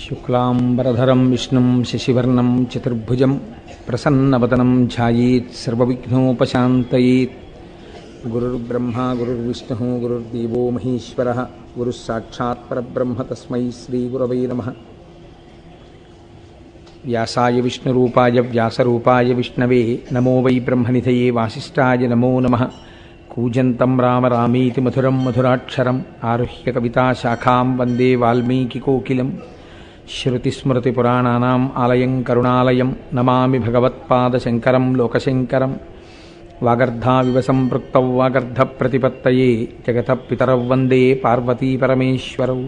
శుక్లాంబరధరం విష్ణుం శశివర్ణం చతుర్భుజం ప్రసన్నవదనం ధ్యాయేత్ సర్వవిఘ్నోపశాంతయేత్. గురుర్బ్రహ్మా గురుర్విష్ణుః గురుర్దేవో మహేశ్వరః గురుః సాక్షాత్ పరబ్రహ్మ తస్మై శ్రీగురవే నమః. వ్యాసాయ విష్ణురూపాయ వ్యాసరూపాయ విష్ణవే నమో వై బ్రహ్మనిధయే వాసిష్ఠాయ నమో నమః. కూజంతం రామ రామేతి మధురం మధురాక్షరం ఆరుహ్య కవితాశాఖాం వందే వాల్మీకికోకిలం. శ్రుతిస్మృతిపురాణానాం ఆలయం కరుణాలయం నమామి భగవత్పాదశంకరం లోకశంకరం. వాగర్ధావివ సంపృక్తౌ వాగర్ధప్రతిపత్తయే జగతః పితరౌ వందే పార్వతీపరమేశ్వరౌ.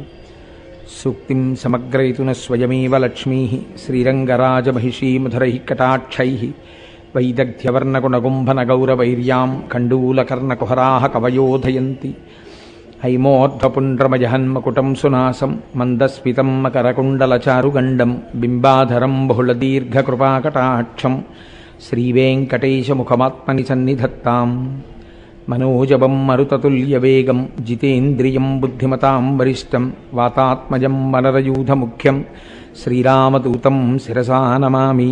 సూక్తిం సమగ్రయతున స్వయమేవ లక్ష్మీః శ్రీరంగరాజమహిషీ మధురైః కటాక్షైః. వైదగ్ధ్యవర్ణగుణగుంభనగౌరవైర్యాం కండూలకర్ణకుహరాः కవయోధయంతి. హైమోర్ధ్వపుండ్రమజహన్మకుటం సునాసం మందస్మితం మకరకుండలచారుగండం బింబాధరం బహుళదీర్ఘకృపాకటాక్షం శ్రీవేంకటేశముఖమాత్మని సన్నిధత్తాం. మనోజవం మరుతతుల్యవేగం జితేంద్రియం బుద్ధిమతాం వరిష్టం వాతాత్మజం వనరయూధముఖ్యం శ్రీరామదూతం శిరసా నమామి.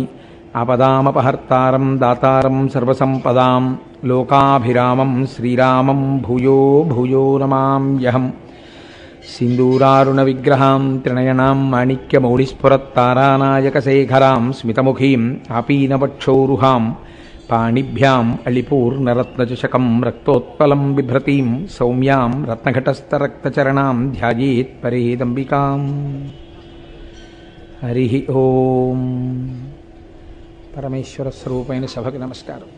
ఆపదామపహర్తారం దాతారం సర్వసంపదాం లోకాభిరామం శ్రీరామం భూయో భూయో నమామ్యహం. సింధూరారుణ విగ్రహాం త్రినయనాం మాణిక్యమౌళిస్ఫురత్తారానాయకశేఖరాం స్మితముఖీం ఆపీనవక్షోరుహాం పాణిభ్యాం అళిపూర్ణరత్నచషకం రక్తోత్పలం బిభ్రతీం సౌమ్యాం రత్నఘటస్థరక్తచరణాం ధ్యాయేత్ పరేదంబికాం. హరి ఓం. పరమేశ్వర స్వరూపైన సభకి నమస్కారం.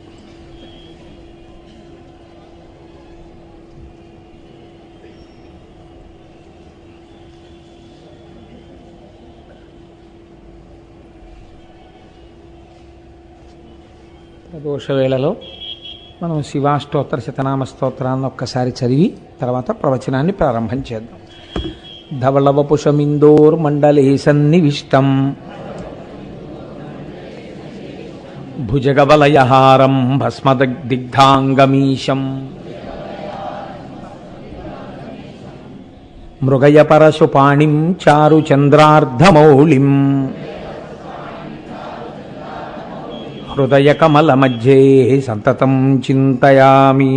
ప్రదోష వేళలో మనం శివాష్టోత్తర శతనామ స్తోత్రాన్ని ఒక్కసారి చదివి తర్వాత ప్రవచనాన్ని ప్రారంభం చేద్దాం. ధవళవపుషమిందోర్మండలే సన్నివిష్టం భుజగవలయహారం భస్మదిగ్ధాంగమీశం మృగయపరశుపాణిం చారుచంద్రార్ధమౌళిం హృదయకమలమధ్యే సంతతం చింతయామి.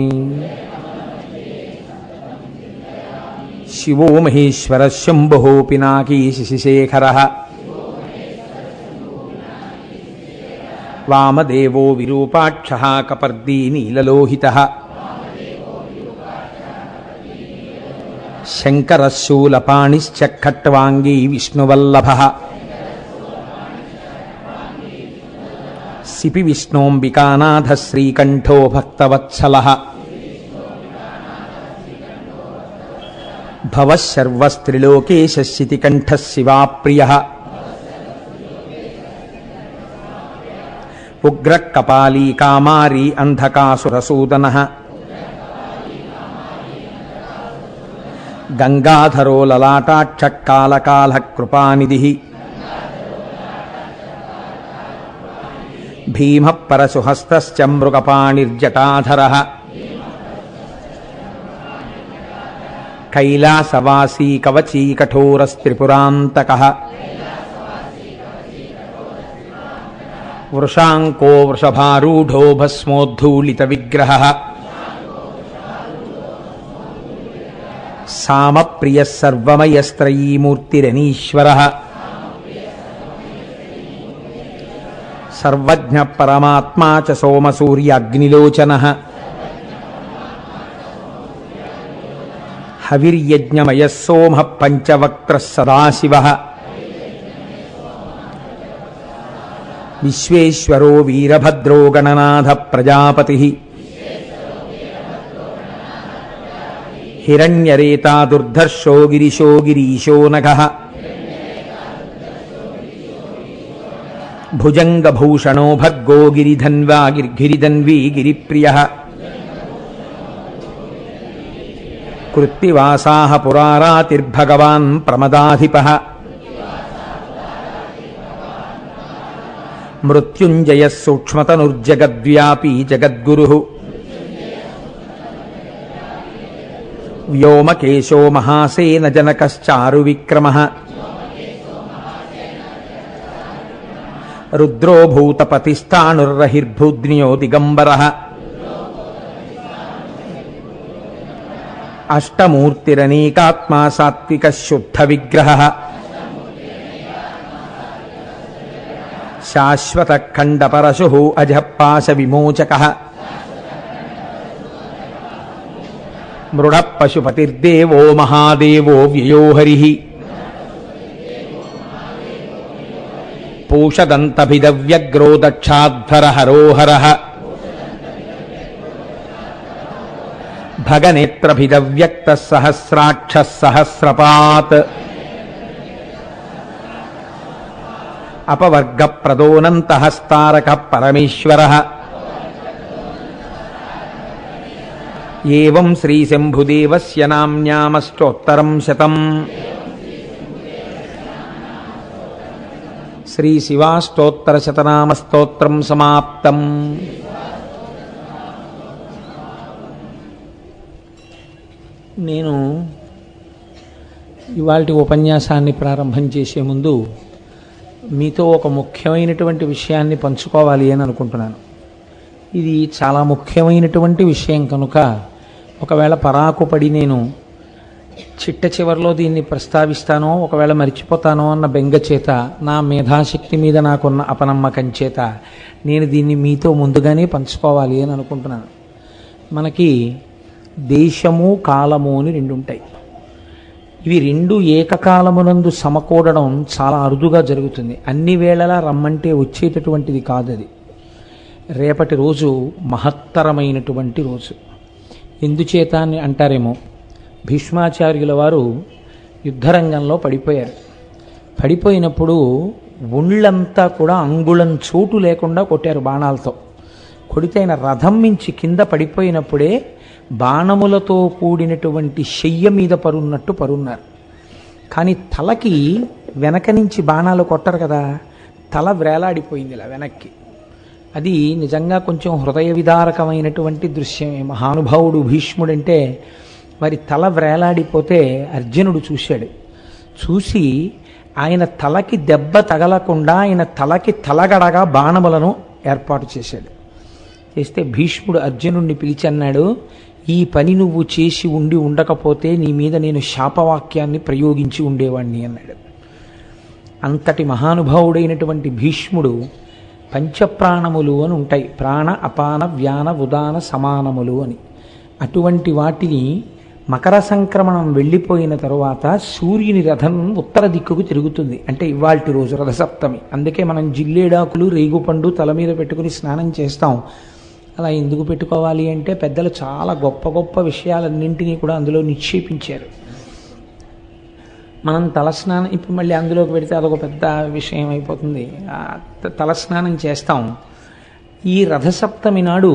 శివో మహేశ్వర శంభో పినాకీ శశిశేఖరః వామదేవో విరూపాక్షః కపర్దీ నీలలోహితః శంకరః శూలపాణిశ్చ ఖట్వాంగీ విష్ణువల్లభః సిపి విష్ణోంబికానాథ శ్రీకంఠో భక్తవత్సలః భవః సర్వస్త్రిలోకేశ శితికంఠః శివాప్రియః ఉగ్రః కపాలీ కామారీ అంధకాసురసూదనః గంగాధరో లలాటాక్ష కాలకాలః కృపానిధిః భీమః పరశుహస్తశ్చ మృగపాణిర్జటాధరః కైలాసవాసీ కవచీ కఠోరస్త్రిపురాంతకః వృషాంకో వృషభారూఢో భస్మోద్ధూళిత విగ్రహః సామప్రియః సర్వమయస్త్రయీమూర్తిరనీశ్వరః సర్వజ్ఞ పరమాత్మా చ సోమసూర్యాగ్నిలోచనః హవిర్యజ్ఞమయః సోమః పంచవక్త్రః సదాశివః విశ్వేశ్వరో వీరభద్రో గణనాథ ప్రజాపతిః హిరణ్యరేతా దుర్ధర్షో గిరిశో గిరీశో నఘః భుజంగభూషణో భర్గో గిరిధన్వీ గిరిప్రియః కృత్తివాసాః పురారాతిర్భగవాన్ ప్రమదాధిపః మృత్యుంజయః సూక్ష్మతనుర్జగద్వ్యాపీ జగద్గురుః వ్యోమకేశో మహాసేన జనకశ్చారు విక్రమః రుద్రో భూతపతిస్థాణుర్రహిర్భూద్నియో దిగంబరః అష్టమూర్తిరనేకాత్మా సాత్విక శుద్ధ విగ్రహః శాశ్వత ఖండ పరశుః అజపాశ విమోచకః మృఢ పశుపతిర్దేవో మహాదేవో వ్యయో హరిః పూషదంతభిదవ్యగ్రో దక్షాధ్వర హరోహరః భగనేత్రభిదవ్యక్త సహస్రాక్ష సహస్రపాత్ అపవర్గ ప్రదోనంత హస్తారక పరమేశ్వరః ఏవం శ్రీశంభుదేవస్య నామ్నామష్టోత్తరం శతం శ్రీశివాష్టోత్తరశతనామస్తోత్రం సమాప్తం. నేను ఇవాల్టి ఉపన్యాసాన్ని ప్రారంభం చేసే ముందు మీతో ఒక ముఖ్యమైనటువంటి విషయాన్ని పంచుకోవాలి అని అనుకుంటున్నాను. ఇది చాలా ముఖ్యమైనటువంటి విషయం కనుక ఒకవేళ పరాకుపడి నేను చిట్ట చివరిలో దీన్ని ప్రస్తావిస్తానో ఒకవేళ మర్చిపోతానో అన్న బెంగ చేత, నా మేధాశక్తి మీద నాకున్న అపనమ్మకం చేత నేను దీన్ని మీతో ముందుగానే పంచుకోవాలి అని అనుకుంటున్నాను. మనకి దేశము కాలము అని రెండు ఉంటాయి. ఇవి రెండు ఏకకాలమునందు సమకూడడం చాలా అరుదుగా జరుగుతుంది. అన్ని వేళలా రమ్మంటే వచ్చేటటువంటిది కాదు అది. రేపటి రోజు మహత్తరమైనటువంటి రోజు. ఎందుచేత అని అంటారేమో, భీష్మాచార్యుల వారు యుద్ధరంగంలో పడిపోయారు. పడిపోయినప్పుడు ఒళ్ళంతా కూడా అంగుళం చోటు లేకుండా కొట్టారు బాణాలతో. కొడితే ఆయన రథం మించి కింద పడిపోయినప్పుడే బాణములతో కూడినటువంటి శయ్య మీద పరున్నట్టు పరున్నారు. కానీ తలకి వెనక నుంచి బాణాలు కొట్టరు కదా, తల వేలాడిపోయింది ఇలా వెనక్కి. అది నిజంగా కొంచెం హృదయ విదారకమైనటువంటి దృశ్యమే. మహానుభావుడు భీష్ముడంటే వారి తల వ్రేలాడిపోతే అర్జునుడు చూశాడు. చూసి ఆయన తలకి దెబ్బ తగలకుండా ఆయన తలకి తలగడగా బాణములను ఏర్పాటు చేశాడు. చేస్తే భీష్ముడు అర్జునుడిని పిలిచి అన్నాడు, ఈ పని నువ్వు చేసి ఉండి ఉండకపోతే నీ మీద నేను శాపవాక్యాన్ని ప్రయోగించి ఉండేవాణ్ణి అన్నాడు. అంతటి మహానుభావుడైనటువంటి భీష్ముడు పంచప్రాణములు అని ఉంటాయి, ప్రాణ అపాన వ్యాన ఉదాన సమానములు అని. అటువంటి వాటిని మకర సంక్రమణం వెళ్ళిపోయిన తరువాత సూర్యుని రథం ఉత్తర దిక్కుకు తిరుగుతుంది. అంటే ఇవాల్టి రోజు రథసప్తమి. అందుకే మనం జిల్లేడాకులు రేగుపండు తల మీద పెట్టుకుని స్నానం చేస్తాం. అలా ఎందుకు పెట్టుకోవాలి అంటే పెద్దలు చాలా గొప్ప గొప్ప విషయాలన్నింటినీ కూడా అందులో నిక్షేపించారు. మనం తలస్నానం ఇప్పుడు మళ్ళీ అందులోకి పెడితే అదొక పెద్ద విషయం అయిపోతుంది. తలస్నానం చేస్తాం. ఈ రథసప్తమి నాడు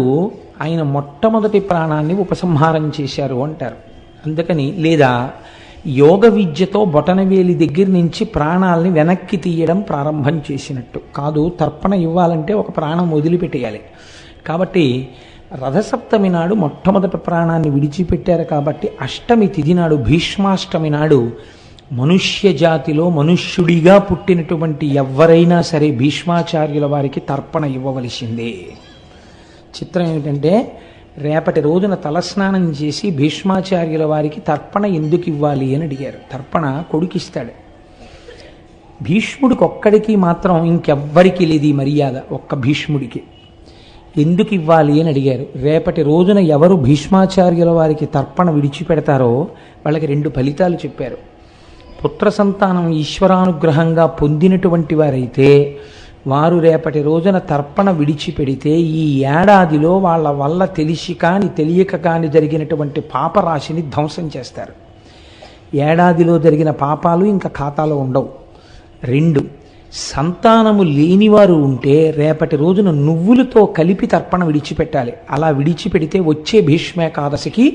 ఆయన మొట్టమొదటి ప్రాణాన్ని ఉపసంహారం చేశారు అంటారు. అందుకని లేదా యోగ విద్యతో బొటనవేలి దగ్గర నుంచి ప్రాణాలని వెనక్కి తీయడం ప్రారంభం చేసినట్టు కాదు. తర్పణ ఇవ్వాలంటే ఒక ప్రాణం వదిలిపెట్టేయాలి. కాబట్టి రథసప్తమి నాడు మొట్టమొదటి ప్రాణాన్ని విడిచిపెట్టారు. కాబట్టి అష్టమి తిథి నాడు, భీష్మాష్టమి నాడు మనుష్య జాతిలో మనుష్యుడిగా పుట్టినటువంటి ఎవరైనా సరే భీష్మాచార్యుల వారికి తర్పణ ఇవ్వవలసిందే. చిత్రం ఏమిటంటే, రేపటి రోజున తలస్నానం చేసి భీష్మాచార్యుల వారికి తర్పణ ఎందుకు ఇవ్వాలి అని అడిగారు. తర్పణ కొడుకిస్తాడు. భీష్ముడికి ఒక్కడికి మాత్రం ఇంకెవ్వరికి లేదు ఈ మర్యాద, ఒక్క భీష్ముడికి. ఎందుకు ఇవ్వాలి అని అడిగారు. రేపటి రోజున ఎవరు భీష్మాచార్యుల వారికి తర్పణ విడిచిపెడతారో వాళ్ళకి రెండు ఫలితాలు చెప్పారు. పుత్ర సంతానం ఈశ్వరానుగ్రహంగా పొందినటువంటి వారైతే వారు రేపటి రోజున తర్పణ విడిచిపెడితే ఈ ఏడాదిలో వాళ్ళ వల్ల తెలిసి కానీ తెలియక కానీ జరిగినటువంటి పాపరాశిని ధ్వంసం చేస్తారు. ఏడాదిలో జరిగిన పాపాలు ఇంకా ఖాతాలో ఉండవు. రెండు, సంతానము లేనివారు ఉంటే రేపటి రోజున నువ్వులతో కలిపి తర్పణ విడిచిపెట్టాలి. అలా విడిచిపెడితే వచ్చే భీష్మేకాదశికి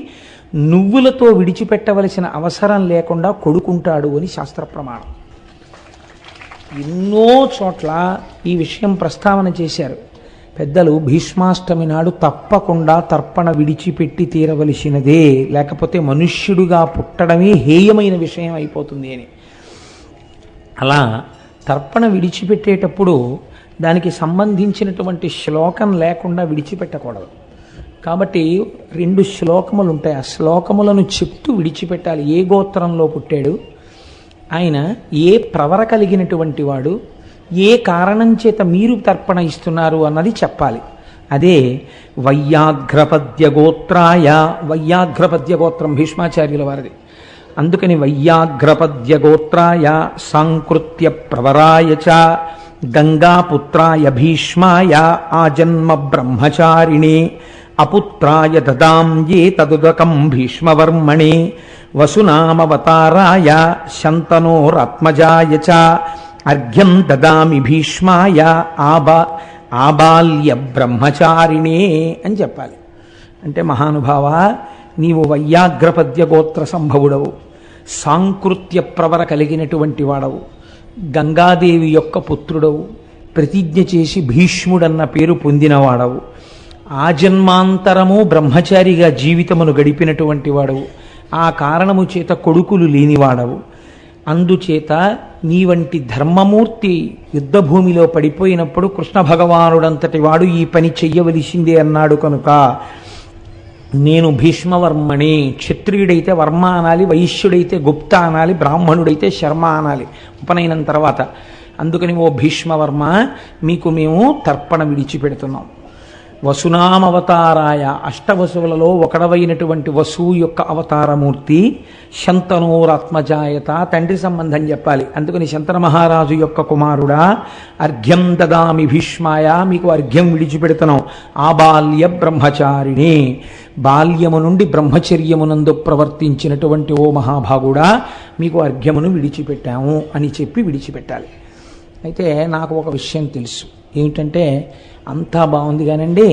నువ్వులతో విడిచిపెట్టవలసిన అవసరం లేకుండా కొడుకుంటాడు అని శాస్త్ర ప్రమాణం. ఎన్నో చోట్ల ఈ విషయం ప్రస్తావన చేశారు పెద్దలు. భీష్మాష్టమి నాడు తప్పకుండా తర్పణ విడిచిపెట్టి తీరవలసినదే, లేకపోతే మనుష్యుడుగా పుట్టడమే హేయమైన విషయం అయిపోతుంది అని. అలా తర్పణ విడిచిపెట్టేటప్పుడు దానికి సంబంధించినటువంటి శ్లోకం లేకుండా విడిచిపెట్టకూడదు. కాబట్టి 2 శ్లోకములు ఉంటాయి. ఆ శ్లోకములను చెప్తూ విడిచిపెట్టాలి. ఏ గోత్రంలో పుట్టాడు ఆయన, ఏ ప్రవర కలిగినటువంటి వాడు, ఏ కారణం చేత మీరు తర్పణ ఇస్తున్నారు అన్నది చెప్పాలి. అదే వైయాఘ్రపద్య గోత్రాయ. వైయాఘ్రపద్య గోత్రం భీష్మాచార్యుల వారిది. అందుకని వైయాఘ్రపద్య గోత్రాయ సాంకృత్య ప్రవరాయ చ గంగాపుత్రాయ భీష్మాయ ఆజన్మ బ్రహ్మచారిణే అపుత్రాయ దదాం ఏ తదుదకం భీష్మవర్మణే వసునామవతారాయ శంతనోరాత్మజాయ చ అర్ఘ్యం దదామి భీష్మాయ ఆబాల్య బ్రహ్మచారిణే అని చెప్పాలి. అంటే మహానుభావ, నీవు వైయాఘ్రపద్య గోత్ర సంభవుడవు, సాంకృత్య ప్రవర కలిగినటువంటి వాడవు, గంగాదేవి యొక్క పుత్రుడవు, ప్రతిజ్ఞ చేసి భీష్ముడన్న పేరు పొందినవాడవు, ఆజన్మాంతరము బ్రహ్మచారిగా జీవితమును గడిపినటువంటి వాడవు, ఆ కారణము చేత కొడుకులు లేనివాడవు. అందుచేత నీ వంటి ధర్మమూర్తి యుద్ధభూమిలో పడిపోయినప్పుడు కృష్ణ భగవానుడంతటి వాడు ఈ పని చెయ్యవలసిందే అన్నాడు కనుక నేను భీష్మవర్మణి. క్షత్రియుడైతే వర్మ అనాలి, వైశ్యుడైతే గుప్త అనాలి, బ్రాహ్మణుడైతే శర్మ అనాలి ఉపనయనం తర్వాత. అందుకని ఓ భీష్మవర్మ, మీకు మేము తర్పణ విడిచిపెడుతున్నాం. వసునామవతారాయ, అష్టవసువులలో ఒకడవైనటువంటి వసువు యొక్క అవతారమూర్తి. శంతనోరాత్మజాయత, తండ్రి సంబంధం చెప్పాలి. అందుకని శంతన మహారాజు యొక్క కుమారుడా, అర్ఘ్యం దదామి భీష్మాయ, మీకు అర్ఘ్యం విడిచిపెడుతున్నాం. ఆబాల్య బ్రహ్మచారిణి, బాల్యము నుండి బ్రహ్మచర్యమునందు ప్రవర్తించినటువంటి ఓ మహాభాగుడా, మీకు అర్ఘ్యమును విడిచిపెట్టాము అని చెప్పి విడిచిపెట్టాలి. అయితే నాకు ఒక విషయం తెలుసు. ఏమిటంటే, అంతా బాగుంది కానండి,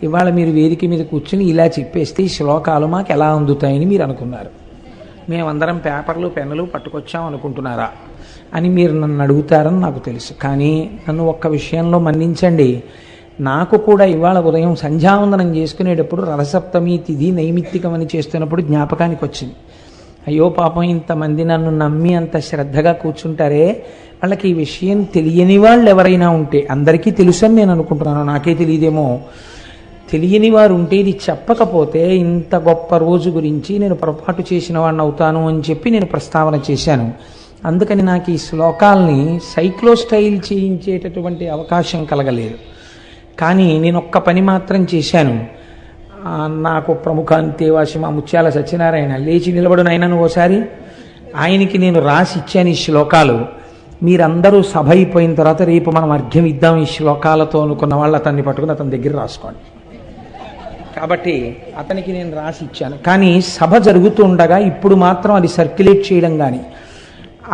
ఇవాళ మీరు వేదిక మీద కూర్చుని ఇలా చెప్పేస్తే ఈ శ్లోకాలు మాకు ఎలా అందుతాయని మీరు అనుకున్నారు. మేమందరం పేపర్లు పెన్నులు పట్టుకొచ్చాం అనుకుంటున్నారా అని మీరు నన్ను అడుగుతారని నాకు తెలుసు. కానీ నన్ను ఒక్క విషయంలో మన్నించండి. నాకు కూడా ఇవాళ ఉదయం సంధ్యావందనం చేసుకునేటప్పుడు రథసప్తమి తిథి నైమిత్తికం అని చేస్తున్నప్పుడు జ్ఞాపకానికి వచ్చింది. అయ్యో పాపం, ఇంతమంది నన్ను నమ్మి అంత శ్రద్ధగా కూర్చుంటారే, వాళ్ళకి ఈ విషయం తెలియని వాళ్ళు ఎవరైనా ఉంటే, అందరికీ తెలుసని నేను అనుకుంటున్నాను, నాకే తెలియదేమో, తెలియని వారు ఉంటే ఇది చెప్పకపోతే ఇంత గొప్ప రోజు గురించి నేను పొరపాటు చేసిన వాడిని అవుతాను అని చెప్పి నేను ప్రస్తావన చేశాను. అందుకని నాకు ఈ శ్లోకాల్ని సైక్లోస్టైల్ చేయించేటటువంటి అవకాశం కలగలేదు. కానీ నేను ఒక్క పని మాత్రం చేశాను. నాకు ప్రముఖ అంతేవాసి మా ముత్యాల సత్యనారాయణ లేచి నిలబడు నాయనను ఓసారి, ఆయనకి నేను రాసి ఇచ్చాను ఈ శ్లోకాలు. మీరందరూ సభ అయిపోయిన తర్వాత రేపు మనం అర్ఘ్యం ఇద్దాం ఈ శ్లోకాలతో అనుకున్న వాళ్ళు అతన్ని పట్టుకుని అతని దగ్గర రాసుకోండి. కాబట్టి అతనికి నేను రాసి ఇచ్చాను. కానీ సభ జరుగుతుండగా ఇప్పుడు మాత్రం అది సర్క్యులేట్ చేయడం కానీ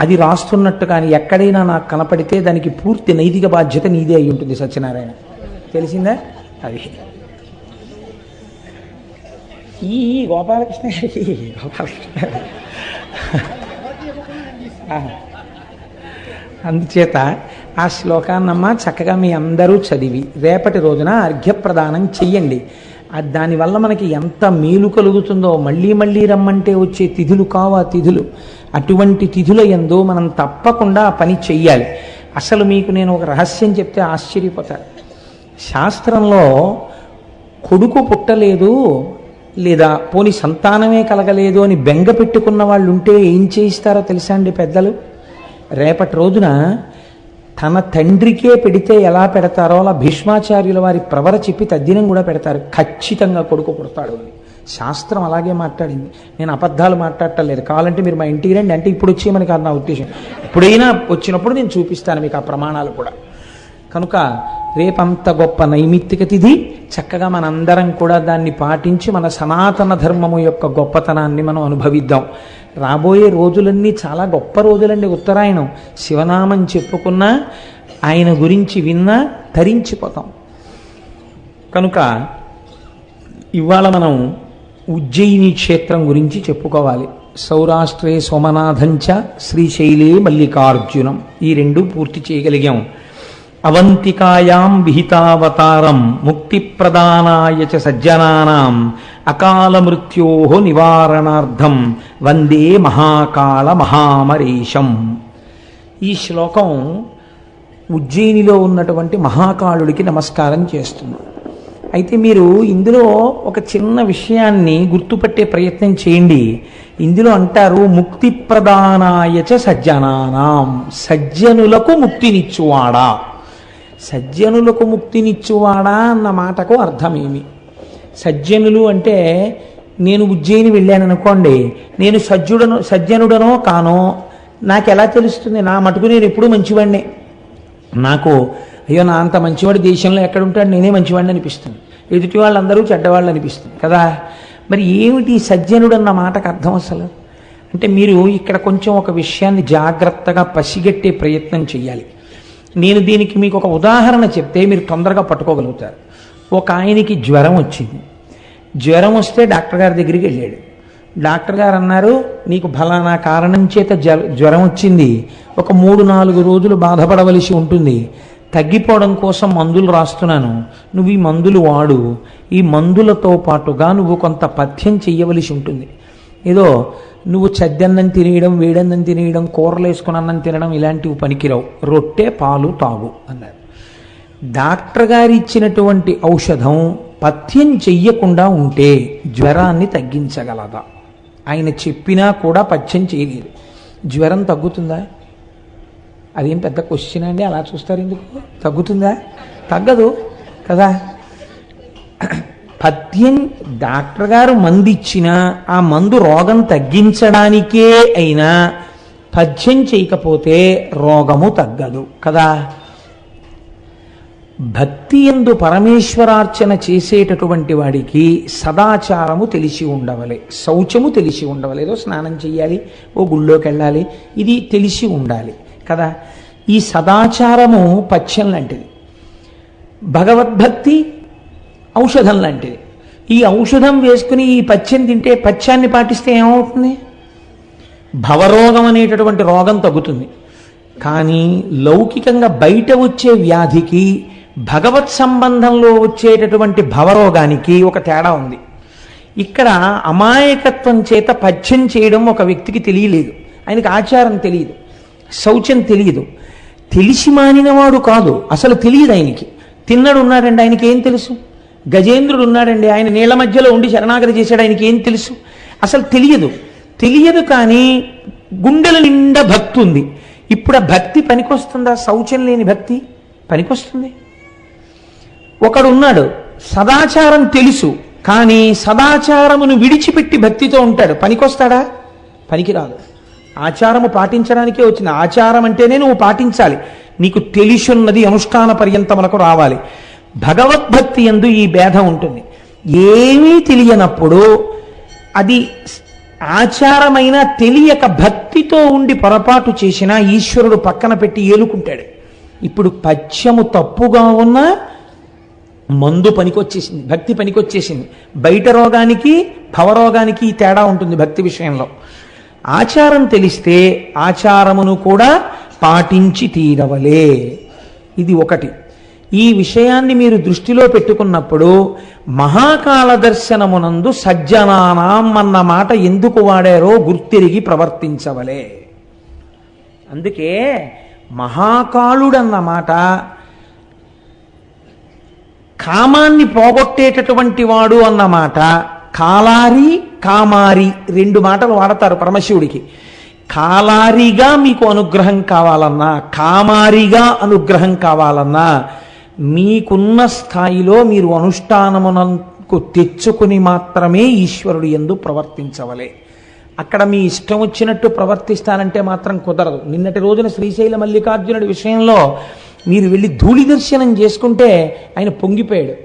అది రాస్తున్నట్టు కానీ ఎక్కడైనా నాకు కనపడితే దానికి పూర్తి నైతిక బాధ్యత నీదే అయి ఉంటుంది సత్యనారాయణ. తెలిసిందా? అది ఈ గోపాలకృష్ణ గారికి అందుచేత ఆ శ్లోకాన్నమ్మ చక్కగా మీ అందరూ చదివి రేపటి రోజున అర్ఘ్యప్రదానం చెయ్యండి. దానివల్ల మనకి ఎంత మేలు కలుగుతుందో, మళ్ళీ మళ్ళీ రమ్మంటే వచ్చే తిథులు కావు ఆ తిథులు. అటువంటి తిథుల యందు మనం తప్పకుండా ఆ పని చెయ్యాలి. అసలు మీకు నేను ఒక రహస్యం చెప్తే ఆశ్చర్యపోతారు. శాస్త్రంలో కొడుకు పుట్టలేదు లేదా పోని సంతానమే కలగలేదు అని బెంగ పెట్టుకున్న వాళ్ళు ఉంటే ఏం చేయిస్తారో తెలుసా అండి పెద్దలు? రేపటి రోజున తన తండ్రికే పెడితే ఎలా పెడతారో అలా భీష్మాచార్యుల వారి ప్రవర చెప్పి తద్దినం కూడా పెడతారు. ఖచ్చితంగా కొడుకు పుడతాడు అని శాస్త్రం అలాగే మాట్లాడింది. నేను అబద్ధాలు మాట్లాడటలేదు. కావాలంటే మీరు మా ఇంటికి రండి, అంటే ఇప్పుడు వచ్చేయమని కాదు నా ఉద్దేశం. ఎప్పుడైనా వచ్చినప్పుడు నేను చూపిస్తాను మీకు ఆ ప్రమాణాలు కూడా. కనుక రేపంత గొప్ప నైమిత్తిక తిథి, చక్కగా మనందరం కూడా దాన్ని పాటించి మన సనాతన ధర్మము యొక్క గొప్పతనాన్ని మనం అనుభవిద్దాం. రాబోయే రోజులన్నీ చాలా గొప్ప రోజులండి. ఉత్తరాయణం శివనామం చెప్పుకున్నా, ఆయన గురించి విన్నా తరించిపోతాం. కనుక ఇవాళ మనం ఉజ్జయిని క్షేత్రం గురించి చెప్పుకోవాలి. సౌరాష్ట్రే సోమనాథంచ శ్రీశైలే మల్లికార్జునం, ఈ రెండు పూర్తి చేయగలిగాం. అవంతికాయాం విహితావతారం ముక్తిప్రదానాయ చ సజ్జనానాం అకాల మృత్యో నివారణార్థం వందే మహాకాళ మహామరీషం. ఈ శ్లోకం ఉజ్జయినిలో ఉన్నటువంటి మహాకాళుడికి నమస్కారం చేస్తుంది. అయితే మీరు ఇందులో ఒక చిన్న విషయాన్ని గుర్తుపట్టే ప్రయత్నం చేయండి. ఇందులో అంటారు ముక్తి ప్రదానాయచ సజ్జనానాం, సజ్జనులకు ముక్తినిచ్చువాడా. సజ్జనులకు ముక్తినిచ్చువాడా అన్న మాటకు అర్థమేమి? సజ్జనులు అంటే నేను ఉజ్జయిని వెళ్ళాను అనుకోండి, నేను సజ్జనుడనో కానో నాకు ఎలా తెలుస్తుంది? నా మటుకు నేను ఎప్పుడూ మంచివాడినే. నాకు అయ్యో నా అంత మంచివాడి దేశంలో ఎక్కడ ఉంటాడు, నేనే మంచివాడిని అనిపిస్తుంది, ఎదుటి వాళ్ళందరూ చెడ్డవాళ్ళు అనిపిస్తుంది కదా. మరి ఏమిటి సజ్జనుడు అన్న మాటకు అర్థం అసలు? అంటే మీరు ఇక్కడ కొంచెం ఒక విషయాన్ని జాగ్రత్తగా పసిగట్టే ప్రయత్నం చేయాలి. నేను దీనికి మీకు ఒక ఉదాహరణ చెప్తే మీరు తొందరగా పట్టుకోగలుగుతారు. ఒక ఆయనకి జ్వరం వచ్చింది. జ్వరం వస్తే డాక్టర్ గారి దగ్గరికి వెళ్ళాడు. డాక్టర్ గారు అన్నారు, నీకు ఫలానా కారణం చేత జ్వరం వచ్చింది, ఒక 3-4 రోజులు బాధపడవలసి ఉంటుంది, తగ్గిపోవడం కోసం మందులు రాస్తున్నాను, నువ్వు ఈ మందులు వాడు, ఈ మందులతో పాటుగా నువ్వు కొంత పథ్యం చెయ్యవలసి ఉంటుంది. ఏదో నువ్వు చద్దన్నం తినేయడం, వేడన్నం తినేయడం, కూరలు వేసుకుని అన్నం తినడం ఇలాంటివి పనికిరావు, రొట్టె పాలు తాగు అన్నారు. డాక్టర్ గారు ఇచ్చినటువంటి ఔషధం పథ్యం చెయ్యకుండా ఉంటే జ్వరాన్ని తగ్గించగలదా? ఆయన చెప్పినా కూడా పథ్యం చేయలేదు. జ్వరం తగ్గుతుందా? అదేం పెద్ద క్వశ్చన్ అండి, అలా చూస్తారు ఎందుకు? తగ్గుతుందా? తగ్గదు కదా. పథ్యం డాక్టర్ గారు మందు ఇచ్చినా ఆ మందు రోగం తగ్గించడానికే అయినా పథ్యం చేయకపోతే రోగము తగ్గదు కదా. భక్తి యందు పరమేశ్వరార్చన చేసేటటువంటి వాడికి సదాచారము తెలిసి ఉండవలే, శౌచము తెలిసి ఉండవలే. ఏదో స్నానం చెయ్యాలి, ఓ గుళ్ళోకి వెళ్ళాలి, ఇది తెలిసి ఉండాలి కదా. ఈ సదాచారము పథ్యం లాంటిది, భగవద్భక్తి ఔషధం లాంటిది. ఈ ఔషధం వేసుకుని ఈ పథ్యం తింటే, పథ్యాన్ని పాటిస్తే ఏమవుతుంది? భవరోగం అనేటటువంటి రోగం తగ్గుతుంది. కానీ లౌకికంగా బయట వచ్చే వ్యాధికి భగవత్ సంబంధంలో వచ్చేటటువంటి భవరోగానికి ఒక తేడా ఉంది. ఇక్కడ అమాయకత్వం చేత పథ్యం చేయడం ఒక వ్యక్తికి తెలియలేదు, ఆయనకి ఆచారం తెలియదు, శౌచం తెలియదు. తెలిసి మానినవాడు కాదు, అసలు తెలియదు ఆయనకి. తిన్నడు ఉన్నాడండి, ఆయనకి ఏం తెలుసు? గజేంద్రుడు ఉన్నాడండి, ఆయన నీళ్ల మధ్యలో ఉండి శరణాగతి చేశాడు, ఆయనకి ఏం తెలుసు? అసలు తెలియదు. కానీ గుండెల నిండా భక్తి ఉంది. ఇప్పుడు ఆ భక్తి పనికొస్తుందా? శౌచం లేని భక్తి పనికొస్తుంది? ఒకడున్నాడు, సదాచారం తెలుసు, కానీ సదాచారమును విడిచిపెట్టి భక్తితో ఉంటాడు, పనికొస్తాడా? పనికిరాదు. ఆచారము పాటించడానికే వచ్చింది. ఆచారం అంటేనే నువ్వు పాటించాలి, నీకు తెలిసున్నది అనుష్ఠాన పర్యంతములకు రావాలి. భగవద్భక్తి యందు ఈ భేదం ఉంటుంది. ఏమీ తెలియనప్పుడు అది ఆచారమైన తెలియక భక్తితో ఉండి పొరపాటు చేసినా ఈశ్వరుడు పక్కన పెట్టి ఏలుకుంటాడు. ఇప్పుడు పథ్యము తప్పుగా ఉన్నా మందు పనికొచ్చేసింది, భక్తి పనికొచ్చేసింది. బయట రోగానికి భవరోగానికి తేడా ఉంటుంది భక్తి విషయంలో. ఆచారం తెలిస్తే ఆచారమును కూడా పాటించి తీరవలే. ఇది ఒకటి. ఈ విషయాన్ని మీరు దృష్టిలో పెట్టుకున్నప్పుడు మహాకాల దర్శనమునందు సజ్జనానాం అన్న మాట ఎందుకు వాడారో గుర్తిరిగి ప్రవర్తించవలే. అందుకే మహాకాళుడన్న మాట కామాన్ని పోగొట్టేటటువంటి వాడు అన్నమాట. కాలారి కామారి 2 మాటలు వాడతారు పరమశివుడికి. కాలారిగా మీకు అనుగ్రహం కావాలన్నా, కామారిగా అనుగ్రహం కావాలన్నా మీకున్న స్థాయిలో మీరు అనుష్ఠానమునకు తెచ్చుకుని మాత్రమే ఈశ్వరుడు యందు ప్రవర్తించవలే. అక్కడ మీ ఇష్టం వచ్చినట్టు ప్రవర్తిస్తానంటే మాత్రం కుదరదు. నిన్నటి రోజున శ్రీశైల మల్లికార్జునుడి విషయంలో మీరు వెళ్ళి ధూళి దర్శనం చేసుకుంటే ఆయన పొంగిపోయాడు.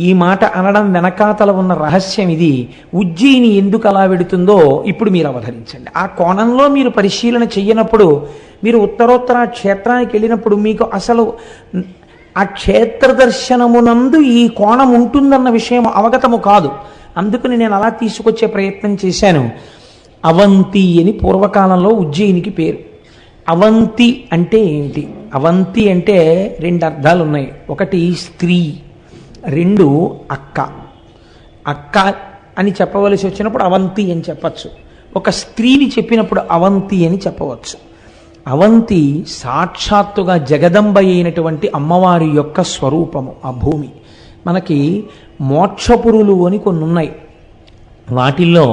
ఈ మాట అనడం వెనకాతల ఉన్న రహస్యం ఇది. ఉజ్జయిని ఎందుకు అలా వెడుతుందో ఇప్పుడు మీరు అవధరించండి. ఆ కోణంలో మీరు పరిశీలన చెయ్యనప్పుడు, మీరు ఉత్తరోత్తర క్షేత్రానికి వెళ్ళినప్పుడు మీకు అసలు ఆ క్షేత్ర దర్శనమునందు ఈ కోణం ఉంటుందన్న విషయం అవగతము కాదు. అందుకని నేను అలా తీసుకొచ్చే ప్రయత్నం చేశాను. అవంతి అని పూర్వకాలంలో ఉజ్జయినికి పేరు. అవంతి అంటే ఏంటి? అవంతి అంటే 2 అర్థాలు ఉన్నాయి. ఒకటి స్త్రీ, 2 అక్క. అక్క అని చెప్పవలసి వచ్చినప్పుడు అవంతి అని చెప్పచ్చు. ఒక స్త్రీని చెప్పినప్పుడు అవంతి అని చెప్పవచ్చు. అవంతి సాక్షాత్తుగా జగదంబ అయినటువంటి అమ్మవారి యొక్క స్వరూపము ఆ భూమి. మనకి మోక్షపురులు అని కొన్ని ఉన్నాయి. వాటిల్లో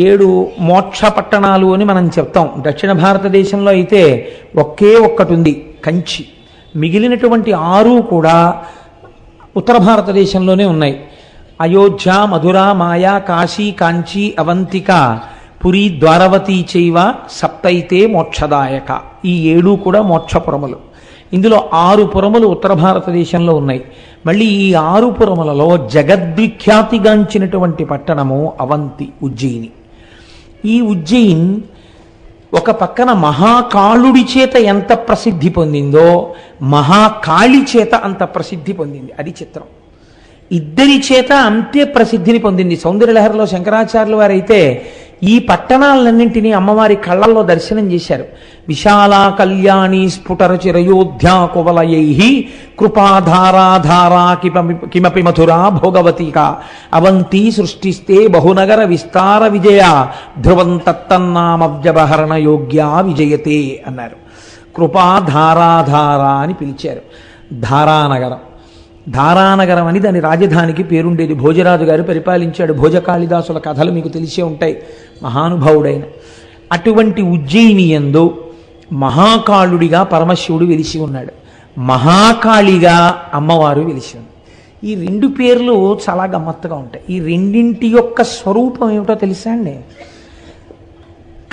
7 మోక్ష పట్టణాలు అని మనం చెప్తాం. దక్షిణ భారతదేశంలో అయితే ఒకే ఒక్కటి ఉంది, కంచి. మిగిలినటువంటి 6 కూడా ఉత్తర భారతదేశంలోనే ఉన్నాయి. అయోధ్య, మధుర, మాయా, కాశీ, కాంచీ, అవంతిక, పురి, ద్వారవతి చైవ సప్తైతే మోక్షదాయక. ఈ 7 కూడా మోక్షపురములు. ఇందులో 6 పురములు ఉత్తర భారతదేశంలో ఉన్నాయి. మళ్ళీ ఈ 6 పురములలో జగద్విఖ్యాతిగాంచినటువంటి పట్టణము అవంతి, ఉజ్జయిని. ఈ ఉజ్జయిన్ ఒక పక్కన మహాకాళుడి చేత ఎంత ప్రసిద్ధి పొందిందో మహాకాళి చేత అంత ప్రసిద్ధి పొందింది. అది చిత్రం. ఇద్దరి చేత అంతే ప్రసిద్ధిని పొందింది. సౌందర్యలహరిలో శంకరాచార్యుల వారైతే ఈ పట్టణాలన్నింటినీ అమ్మవారి కళ్ళల్లో దర్శనం చేశారు. విశాలా కళ్యాణి స్ఫుటరచిరయోధ్యా కువలయై కృపాధారాధారా కిమపి మధురా భోగవతిక అవంతి సృష్టిస్తే బహునగర విస్తార విజయ ధ్రువం తత్తన్నామవ్యవహరణ యోగ్యా విజయతే అన్నారు. కృపాధారాధార అని పిలిచారు. ధారానగరం, ధారానగరం అని దాని రాజధానికి పేరుండేది. భోజరాజు గారు పరిపాలించాడు. భోజకాళిదాసుల కథలు మీకు తెలిసే ఉంటాయి, మహానుభావుడైన. అటువంటి ఉజ్జయిని యందు మహాకాళుడిగా పరమశివుడు వెలిసి ఉన్నాడు, మహాకాళిగా అమ్మవారు వెలిసి ఉంది. ఈ 2 పేర్లు చాలా గమ్మత్తుగా ఉంటాయి. ఈ రెండింటి యొక్క స్వరూపం ఏమిటో తెలుసా అండి?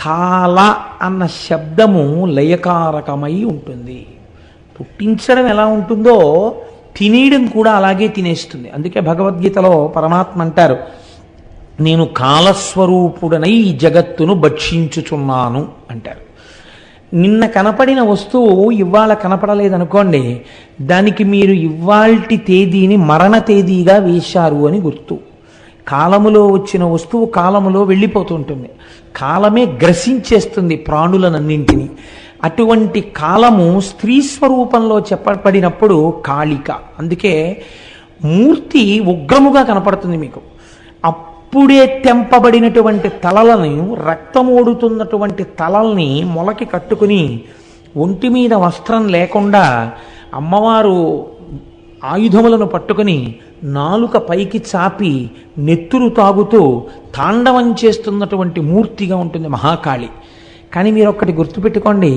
కాల అన్న శబ్దము లయకారకమై ఉంటుంది. పుట్టించడం ఎలా ఉంటుందో తినేయడం కూడా అలాగే తినేస్తుంది. అందుకే భగవద్గీతలో పరమాత్మ అంటారు, నేను కాలస్వరూపుడనై ఈ జగత్తును భక్షించుచున్నాను అంటారు. నిన్న కనపడిన వస్తువు ఇవాళ కనపడలేదనుకోండి, దానికి మీరు ఇవాల్టి తేదీని మరణ తేదీగా వేశారు అని గుర్తు. కాలములో వచ్చిన వస్తువు కాలములో వెళ్ళిపోతుంటుంది. కాలమే గ్రసించేస్తుంది ప్రాణులనన్నింటినీ. అటువంటి కాలము స్త్రీ స్వరూపంలో చెప్పబడినప్పుడు కాళిక. అందుకే మూర్తి ఉగ్రముగా కనపడుతుంది మీకు. అప్పుడే తెంపబడినటువంటి తలలను, రక్తమోడుతున్నటువంటి తలల్ని మొలకి కట్టుకుని ఒంటి మీద వస్త్రం లేకుండా అమ్మవారు ఆయుధములను పట్టుకుని నాలుక పైకి చాపి నెత్తురు తాగుతూ తాండవం చేస్తున్నటువంటి మూర్తిగా ఉంటుంది మహాకాళి. కానీ మీరు ఒక్కటి గుర్తుపెట్టుకోండి,